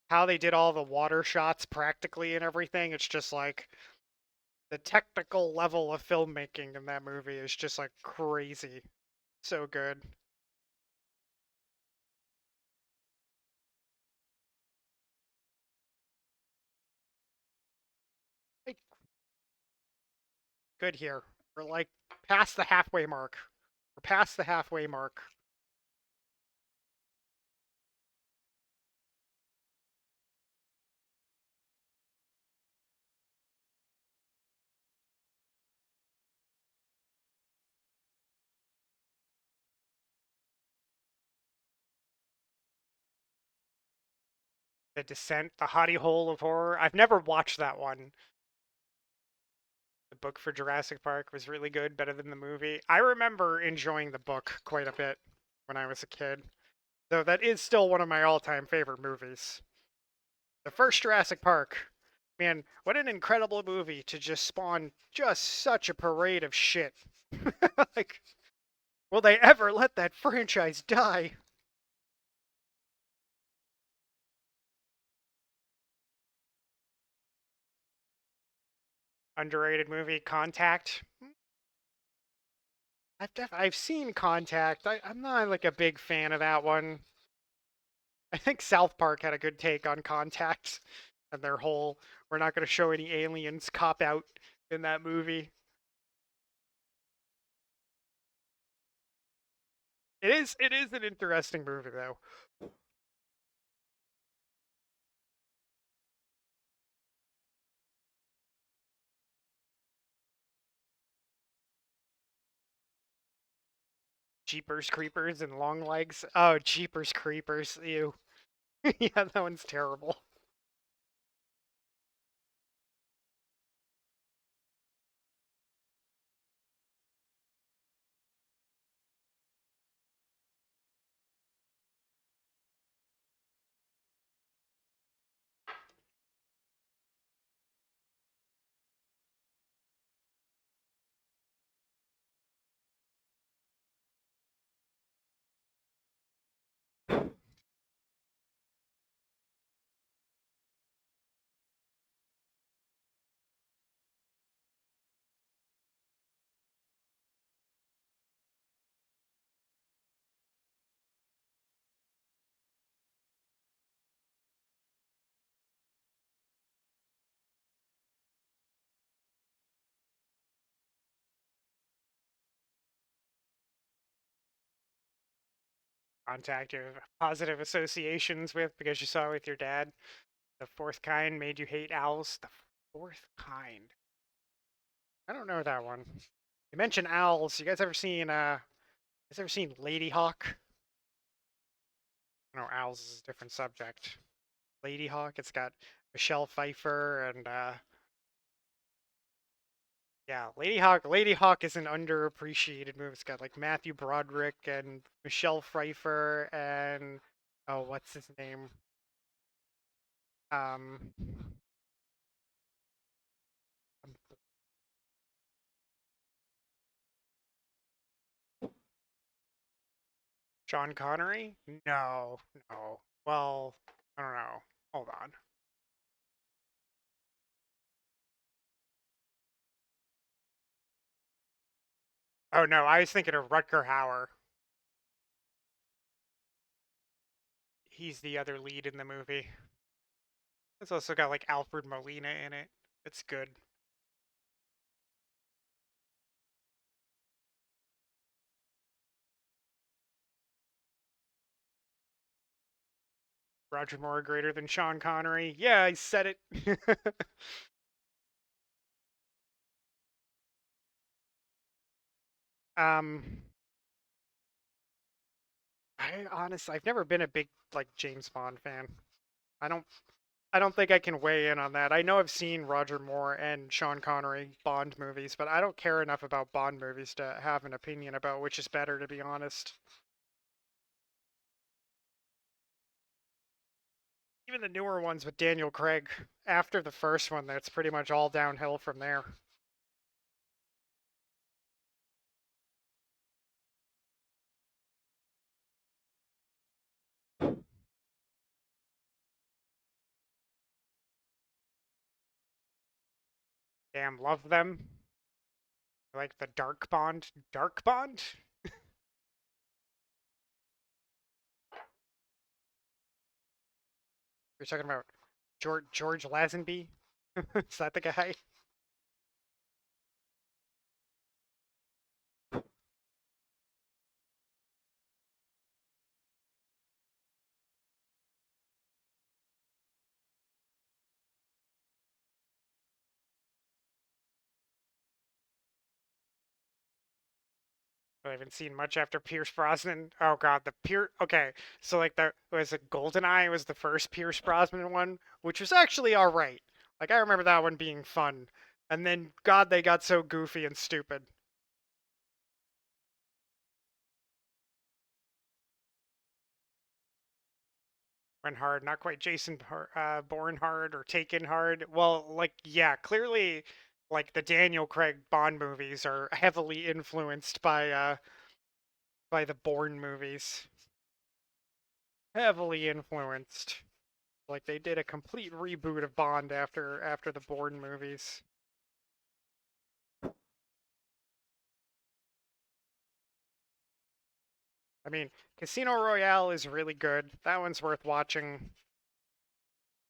how they did all the water shots practically and everything, it's just like the technical level of filmmaking in that movie is just like crazy. So good. Like, good here. We're like past the halfway mark. We're past the halfway mark. The Descent, the Hottie Hole of Horror. I've never watched that one. The book for Jurassic Park was really good, better than the movie. I remember enjoying the book quite a bit when I was a kid, though that is still one of my all-time favorite movies. The first Jurassic Park, man, what an incredible movie to just spawn just such a parade of shit. Like, will they ever let that franchise die? Underrated movie, Contact. I've seen Contact. I'm not like a big fan of that one. I think South Park had a good take on Contact and their whole "we're not going to show any aliens" cop out in that movie. It is an interesting movie though. Jeepers Creepers and Long Legs. Oh, Jeepers Creepers. Ew. Yeah, that one's terrible. Contact you have positive associations with because you saw it with your dad. The fourth kind made you hate owls. The fourth kind. I don't know that one. You mentioned owls. You guys ever seen Lady Hawk? No, owls is a different subject. Lady Hawk, it's got Michelle Pfeiffer and yeah, Lady Hawk is an underappreciated movie. It's got like Matthew Broderick and Michelle Pfeiffer and oh, what's his name? Um Sean Connery? No, no. Well, I don't know. Hold on. Oh no, I was thinking of Rutger Hauer. He's the other lead in the movie. It's also got like Alfred Molina in it. It's good. Roger Moore greater than Sean Connery. Yeah, I said it. um, I've never been a big like James Bond fan. I don't, I don't think I can weigh in on that. I know I've seen Roger Moore and Sean Connery Bond movies, but I don't care enough about Bond movies to have an opinion about which is better, to be honest. Even the newer ones with Daniel Craig, after the first one, that's pretty much all downhill from there. Damn, love them. Like the Dark Bond. Dark Bond? You're talking about George Lazenby? Is that the guy? I haven't seen much after Pierce Brosnan. Oh god, the Pierce. Okay, so like the was it GoldenEye was the first Pierce Brosnan one, which was actually all right. Like I remember that one being fun, and then God, they got so goofy and stupid. Went hard, not quite Bourne hard or Taken hard. Well, like yeah, clearly, like the Daniel Craig Bond movies are heavily influenced by the Bourne movies. Heavily influenced. Like they did a complete reboot of Bond after the Bourne movies. I mean, Casino Royale is really good. That one's worth watching.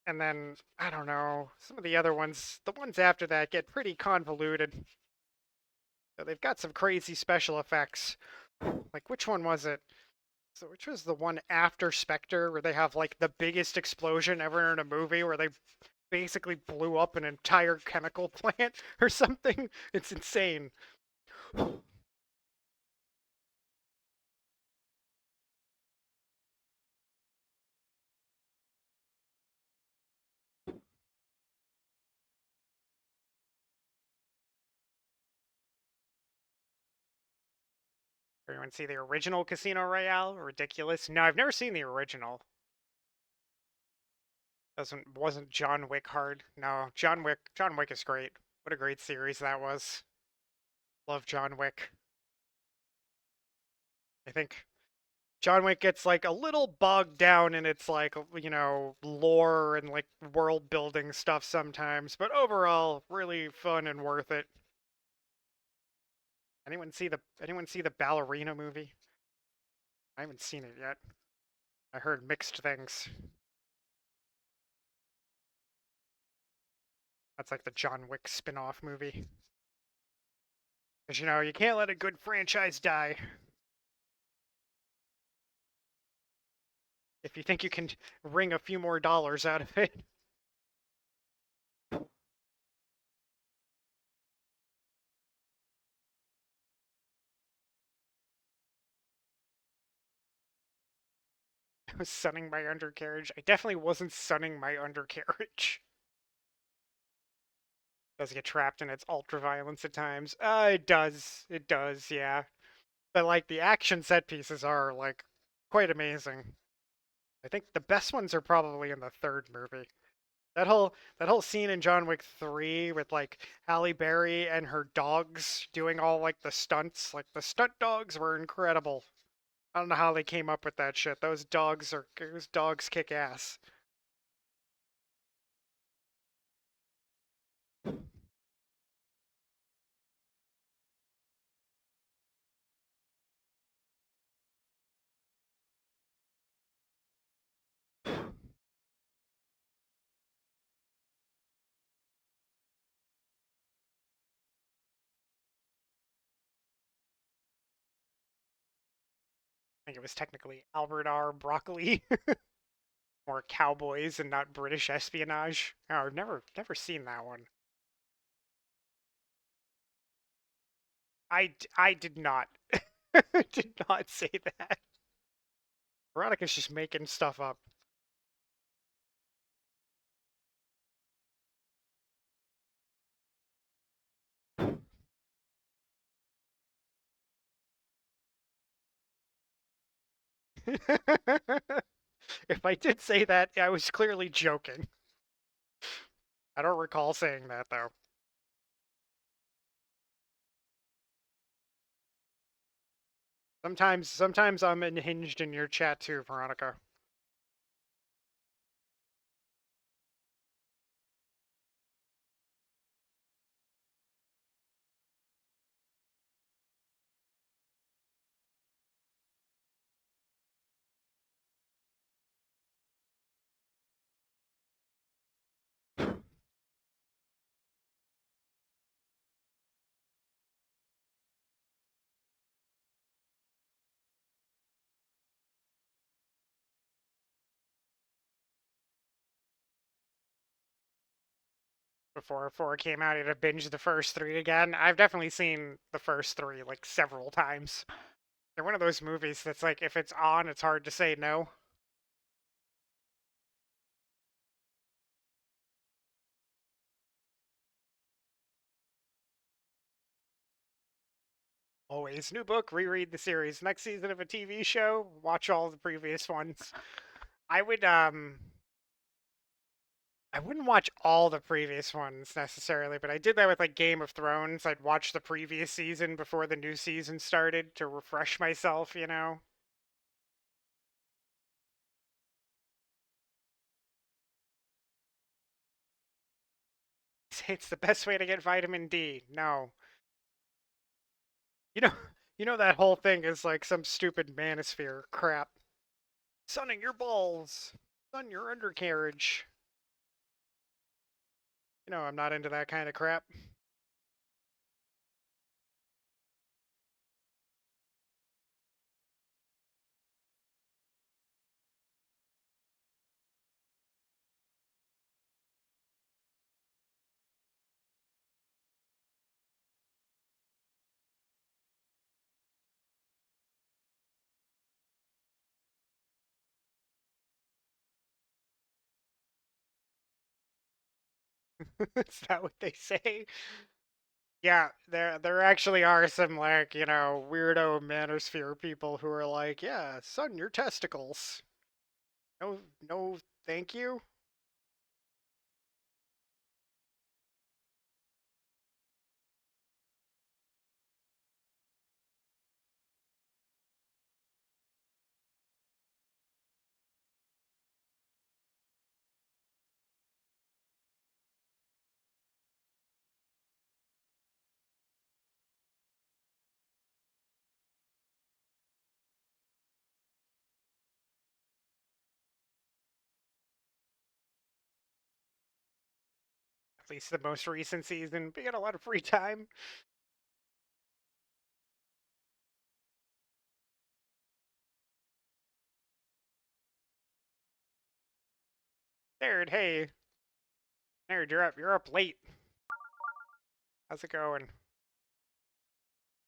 And then I don't know, some of the other ones, the ones after that get pretty convoluted. So they've got some crazy special effects. Like which one was it? So which was the one after Spectre where they have like the biggest explosion ever in a movie where they basically blew up an entire chemical plant or something? It's insane. Everyone see the original Casino Royale? Ridiculous. No, I've never seen the original. Wasn't John Wick hard? No, John Wick is great. What a great series that was. Love John Wick. I think John Wick gets like a little bogged down in its like, lore and like world building stuff sometimes, but overall really fun and worth it. Anyone see the Ballerina movie? I haven't seen it yet. I heard mixed things. That's like the John Wick spin-off movie. Because you can't let a good franchise die. If you think you can wring a few more dollars out of it. I was sunning my undercarriage. I definitely wasn't sunning my undercarriage. Does get trapped in its ultra violence at times. It does. It does, yeah. But like the action set pieces are like quite amazing. I think the best ones are probably in the third movie. That whole scene in John Wick 3 with like Halle Berry and her dogs doing all like the stunts, like the stunt dogs were incredible. I don't know how they came up with that shit. Those dogs kick ass. I think it was technically Albert R. Broccoli or Cowboys and not British espionage. Oh, I've never seen that one. I did not. Did not say that. Veronica's just making stuff up. If I did say that, I was clearly joking. I don't recall saying that though. Sometimes I'm unhinged in your chat too, Veronica. before it came out. I'd have binged the first three again. I've definitely seen the first three like several times. They're one of those movies that's like if it's on, it's hard to say no. Always new book, reread the series. Next season of a TV show, watch all the previous ones. I would I wouldn't watch all the previous ones necessarily, but I did that with like Game of Thrones. I'd watch the previous season before the new season started to refresh myself, you know. It's the best way to get vitamin D. No. You know you know that whole thing is like some stupid manosphere crap. Sunning your balls. Sun your undercarriage. You know I'm not into that kind of crap. Is that what they say? Yeah, there actually are some like, you know, weirdo manosphere people who are like, yeah, sun your testicles. No no thank you. At least the most recent season, we got a lot of free time. Nerd, hey. Nerd, you're up late. How's it going?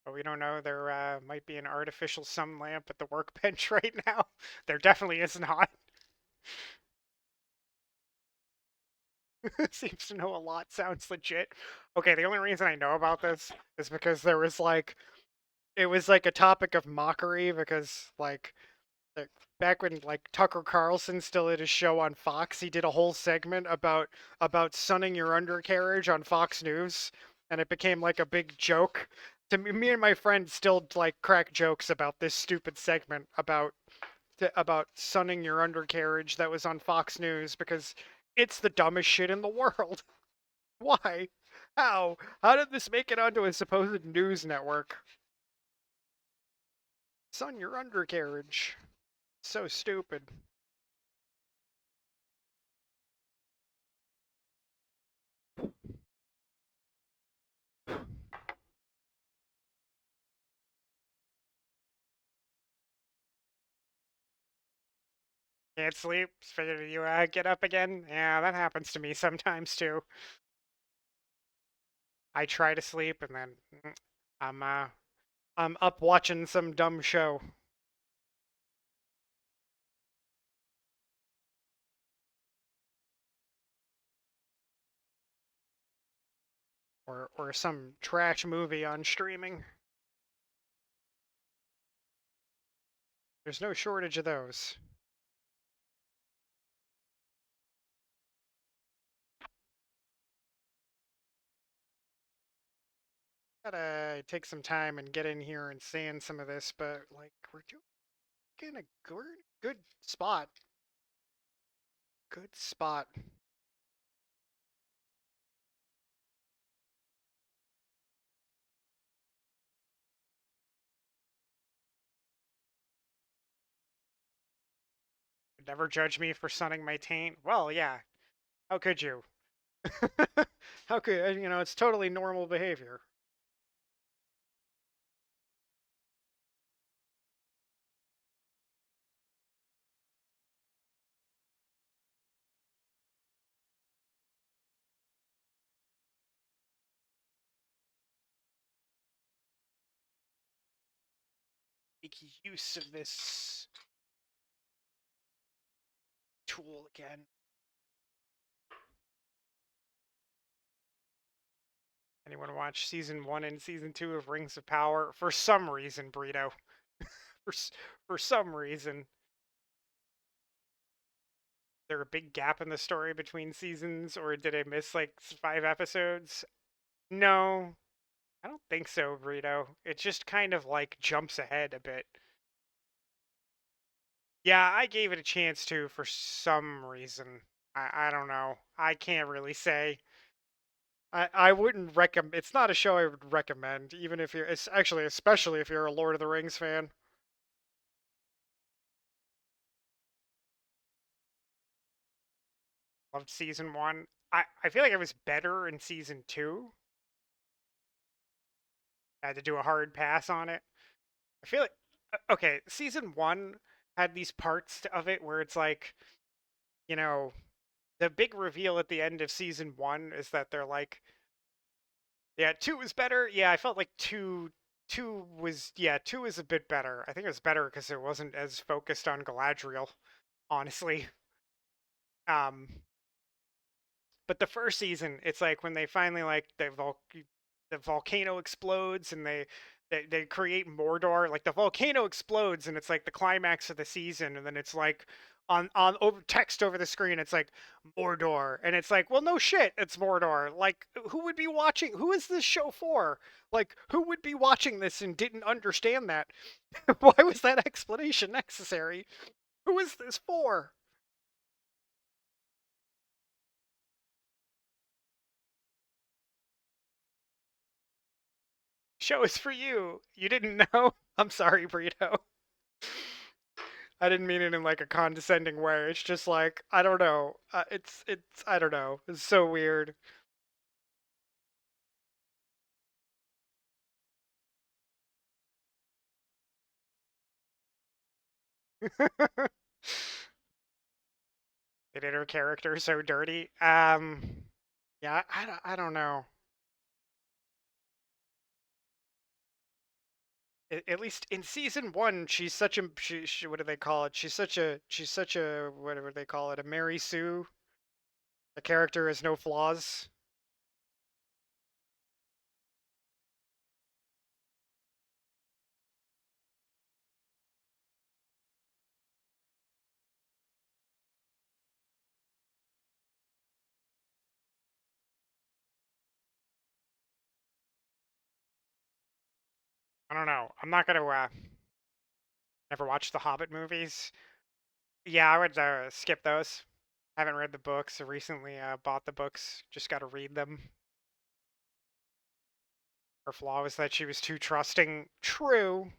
Oh, we don't know. There might be an artificial sun lamp at the workbench right now. There definitely is not. Seems to know a lot. Sounds legit. Okay, the only reason I know about this is because there was like it was like a topic of mockery because like, back when like Tucker Carlson still had his show on Fox, he did a whole segment about sunning your undercarriage on Fox News, and it became like a big joke. To me, me and my friend still like crack jokes about this stupid segment about sunning your undercarriage that was on Fox News because it's the dumbest shit in the world. Why? How? How did this make it onto a supposed news network? Sun your undercarriage. So stupid. Can't sleep? Figured you get up again? Yeah, that happens to me sometimes too. I try to sleep and then I'm uh I'm up watching some dumb show or some trash movie on streaming. There's no shortage of those. Gotta take some time and get in here and sand some of this, but like doing a good spot. Good spot. Never judge me for sunning my taint. Well, yeah. How could you? How could you know? It's totally normal behavior. make use of this tool again. Anyone watch season 1 and season 2 of Rings of Power? For some reason, Burrito. for, for some reason. Is there a big gap in the story between seasons, or did I miss like 5 episodes? No, I don't think so, Burrito. It just kind of like jumps ahead a bit. Yeah, I gave it a chance to for some reason. I don't know. I can't really say. I wouldn't recommend. It's not a show I would recommend, even if you're. It's actually, especially if you're a Lord of the Rings fan. Loved season 1. I feel like it was better in season 2. I had to do a hard pass on it. I feel like okay, season 1 had these parts of it where it's like, you know, the big reveal at the end of season 1 is that they're like, yeah, 2 was better. Yeah, I felt like 2 was, yeah, 2 was a bit better. I think it was better because it wasn't as focused on Galadriel, honestly. Um, but the first season, it's like when they finally like the volcano explodes and they create Mordor. Like the volcano explodes and it's like the climax of the season, and then it's like on over text over the screen, it's like Mordor, and it's like, well, no shit, it's Mordor. Like, who would be watching? Who is this show for? Like, who would be watching this and didn't understand that? Why was that explanation necessary? Who is this for? Show is for you. You didn't know? I'm sorry, Burrito. I didn't mean it in like a condescending way. It's just like, I don't know. It's I don't know. It's so weird. They did her character so dirty. Yeah, I don't know. At least in season 1, she's such a she what do they call it? She's such a whatever they call it, a Mary Sue. The character has no flaws. I don't know. I'm not gonna never watch the Hobbit movies. Yeah, I would skip those. Haven't read the books. I recently bought the books. Just got to read them. Her flaw was that she was too trusting. True.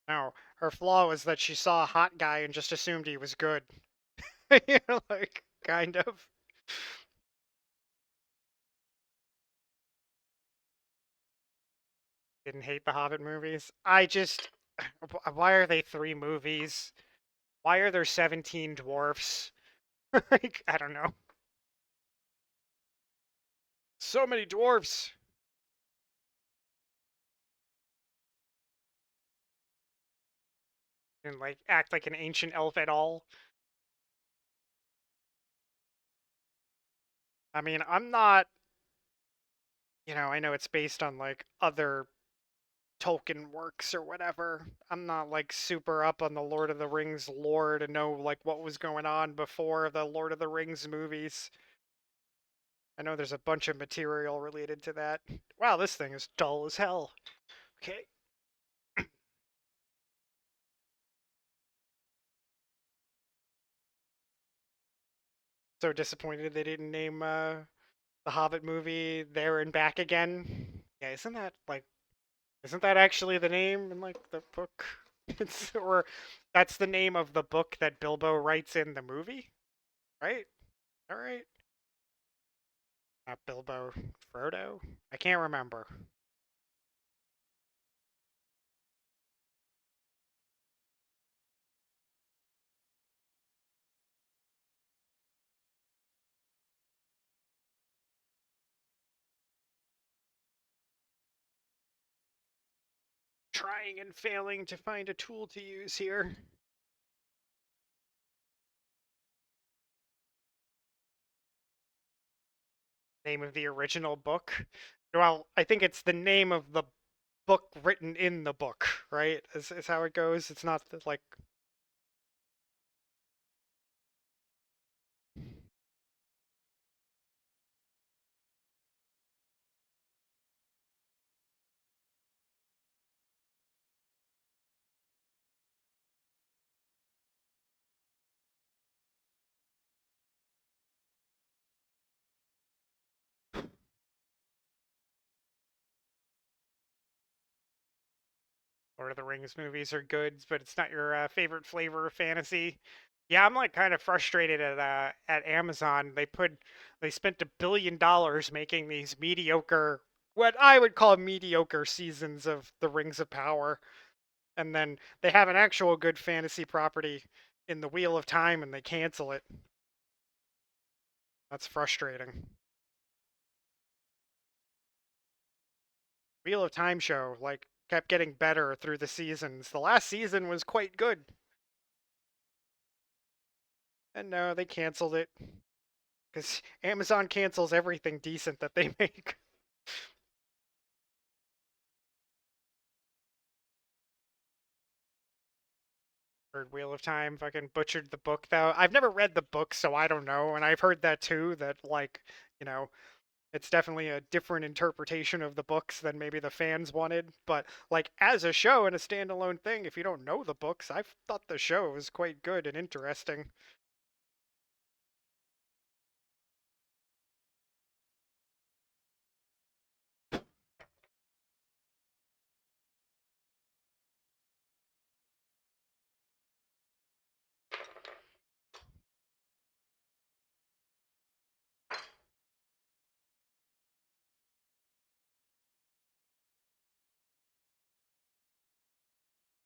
No, her flaw was that she saw a hot guy and just assumed he was good. You know, like, kind of. Didn't hate the Hobbit movies. I just. Why are they 3 movies? Why are there 17 dwarfs? Like, I don't know. So many dwarfs. And, like, act like an ancient elf at all. I mean, I'm not. I know it's based on, like, other Tolkien works or whatever. I'm not like super up on the Lord of the Rings lore to know like what was going on before the Lord of the Rings movies. I know there's a bunch of material related to that. Wow, this thing is dull as hell. Okay. So disappointed they didn't name the Hobbit movie There and Back Again. Yeah, isn't that actually the name in like the book? Or that's the name of the book that Bilbo writes in the movie, right? All right. Not Bilbo, Frodo? I can't remember. trying and failing to find a tool to use here. Name of the original book. Well, I think it's the name of the book written in the book, right? Is how it goes. It's not like Lord of the Rings movies are good, but it's not your favorite flavor of fantasy. Yeah, I'm like kind of frustrated at Amazon. They spent $1 billion making these mediocre, what I would call mediocre seasons of the Rings of Power, and then they have an actual good fantasy property in the Wheel of Time, and they cancel it. That's frustrating. Wheel of Time show like kept getting better through the seasons. The last season was quite good. And no, they canceled it. Because Amazon cancels everything decent that they make. Heard Wheel of Time fucking butchered the book, though. I've never read the book, so I don't know. And I've heard that too, that, like, you know, it's definitely a different interpretation of the books than maybe the fans wanted. But, like, as a show and a standalone thing, if you don't know the books, I thought the show was quite good and interesting.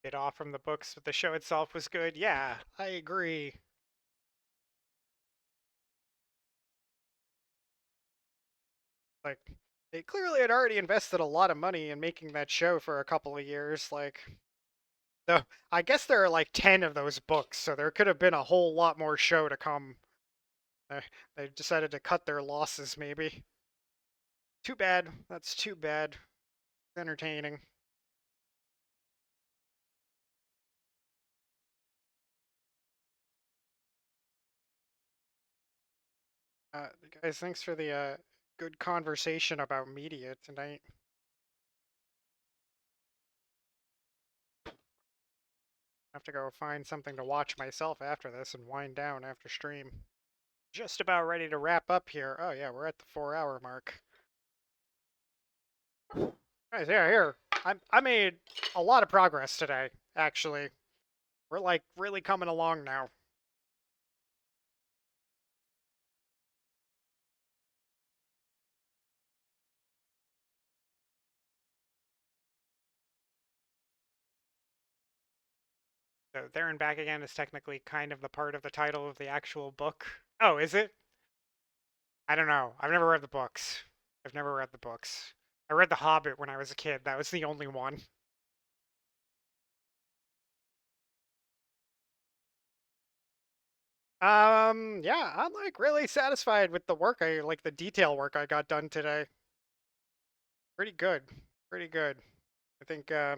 Bit off from the books, but the show itself was good. Yeah, I agree. Like, they clearly had already invested a lot of money in making that show for a couple of years. Like, though I guess there are like 10 of those books, so there could have been a whole lot more show to come. They decided to cut their losses, maybe. Too bad. That's too bad. Entertaining. Guys, thanks for the good conversation about media tonight. I have to go find something to watch myself after this and wind down after stream. Just about ready to wrap up here. Oh yeah, we're at the 4-hour mark. Guys, yeah, here. I made a lot of progress today, actually. We're like really coming along now. So There and Back Again is technically kind of the part of the title of the actual book. Oh, is it? I don't know. I've never read the books. I've never read the books. I read The Hobbit when I was a kid. That was the only one. Yeah, I'm like really satisfied with the work like the detail work I got done today. Pretty good. Pretty good. I think I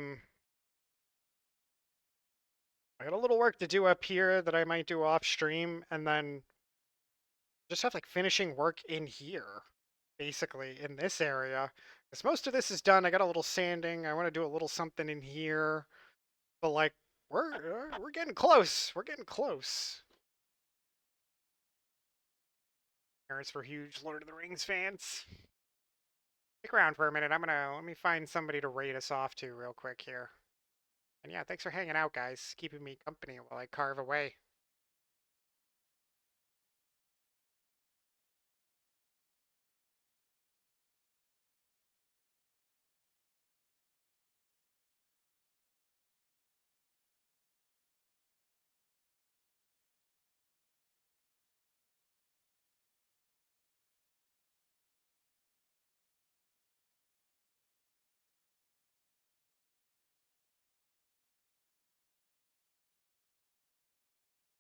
got a little work to do up here that I might do off stream, and then just have like finishing work in here, basically in this area. Because most of this is done. I got a little sanding. I want to do a little something in here, but like we're getting close. We're getting close. Parents for huge Lord of the Rings fans. Stick around for a minute. Let me find somebody to raid us off to real quick here. And yeah, thanks for hanging out, guys, keeping me company while I carve away.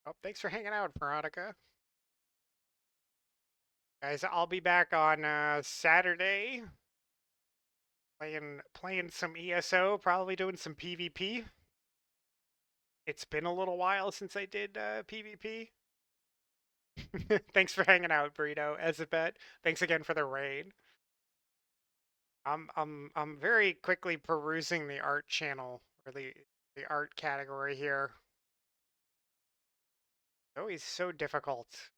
Oh, thanks for hanging out, Veronica. Guys, I'll be back on Saturday playing some ESO, probably doing some PvP. It's been a little while since I did PvP. Thanks for hanging out, Burrito. Ezabet, thanks again for the raid. I'm very quickly perusing the art channel or the art category here. It's always so difficult.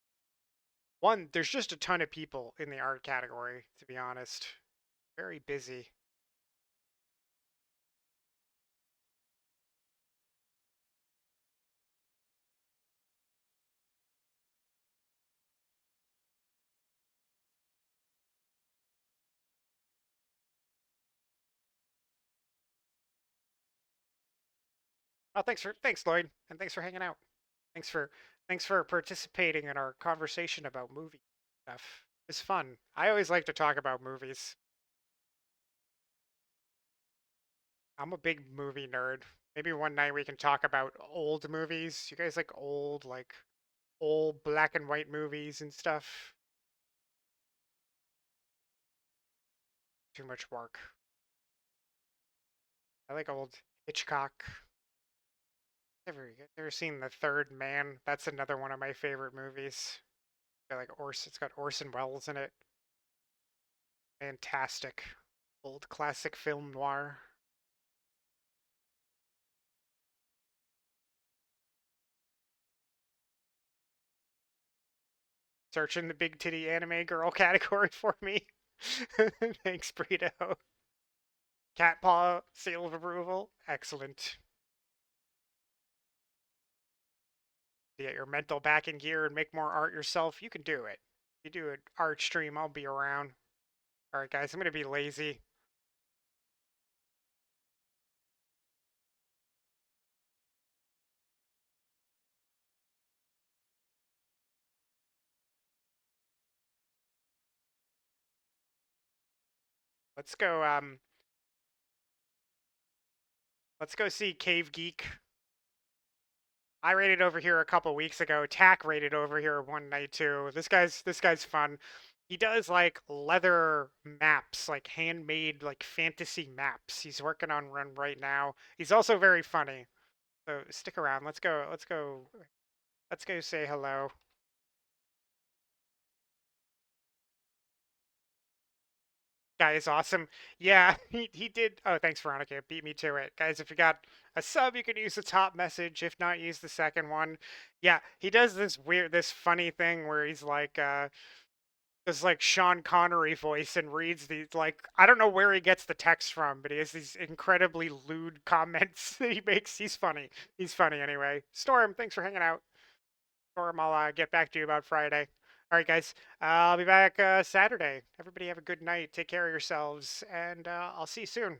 One, there's just a ton of people in the art category, to be honest. Very busy. Oh, thanks Lloyd, and thanks for hanging out. Thanks for participating in our conversation about movie stuff. It's fun. I always like to talk about movies. I'm a big movie nerd. Maybe one night we can talk about old movies. You guys like old black and white movies and stuff? Too much work. I like old Hitchcock. Ever seen The Third Man? That's another one of my favorite movies. It's got Orson Welles in it. Fantastic. Old classic film noir. Searching the big titty anime girl category for me. Thanks, Burrito. Cat paw seal of approval. Excellent. To get your mental back in gear and make more art yourself, you can do it. If you do an art stream, I'll be around. Alright, guys, I'm going to be lazy. Let's go see Cave Geek. I raided over here a couple weeks ago. Tack raided over here one night too. This guy's fun. He does like leather maps, like handmade like fantasy maps. He's working on one right now. He's also very funny. So stick around. Let's go say hello. Guy is awesome. Yeah, he did. Oh, thanks, Veronica. Beat me to it. Guys, if you got a sub, you can use the top message. If not, use the second one. Yeah, he does this funny thing where he's like, this like Sean Connery voice and reads these like I don't know where he gets the text from, but he has these incredibly lewd comments that he makes. He's funny. He's funny anyway. Storm, thanks for hanging out. Storm, I'll get back to you about Friday. All right, guys. I'll be back Saturday. Everybody have a good night. Take care of yourselves, and I'll see you soon.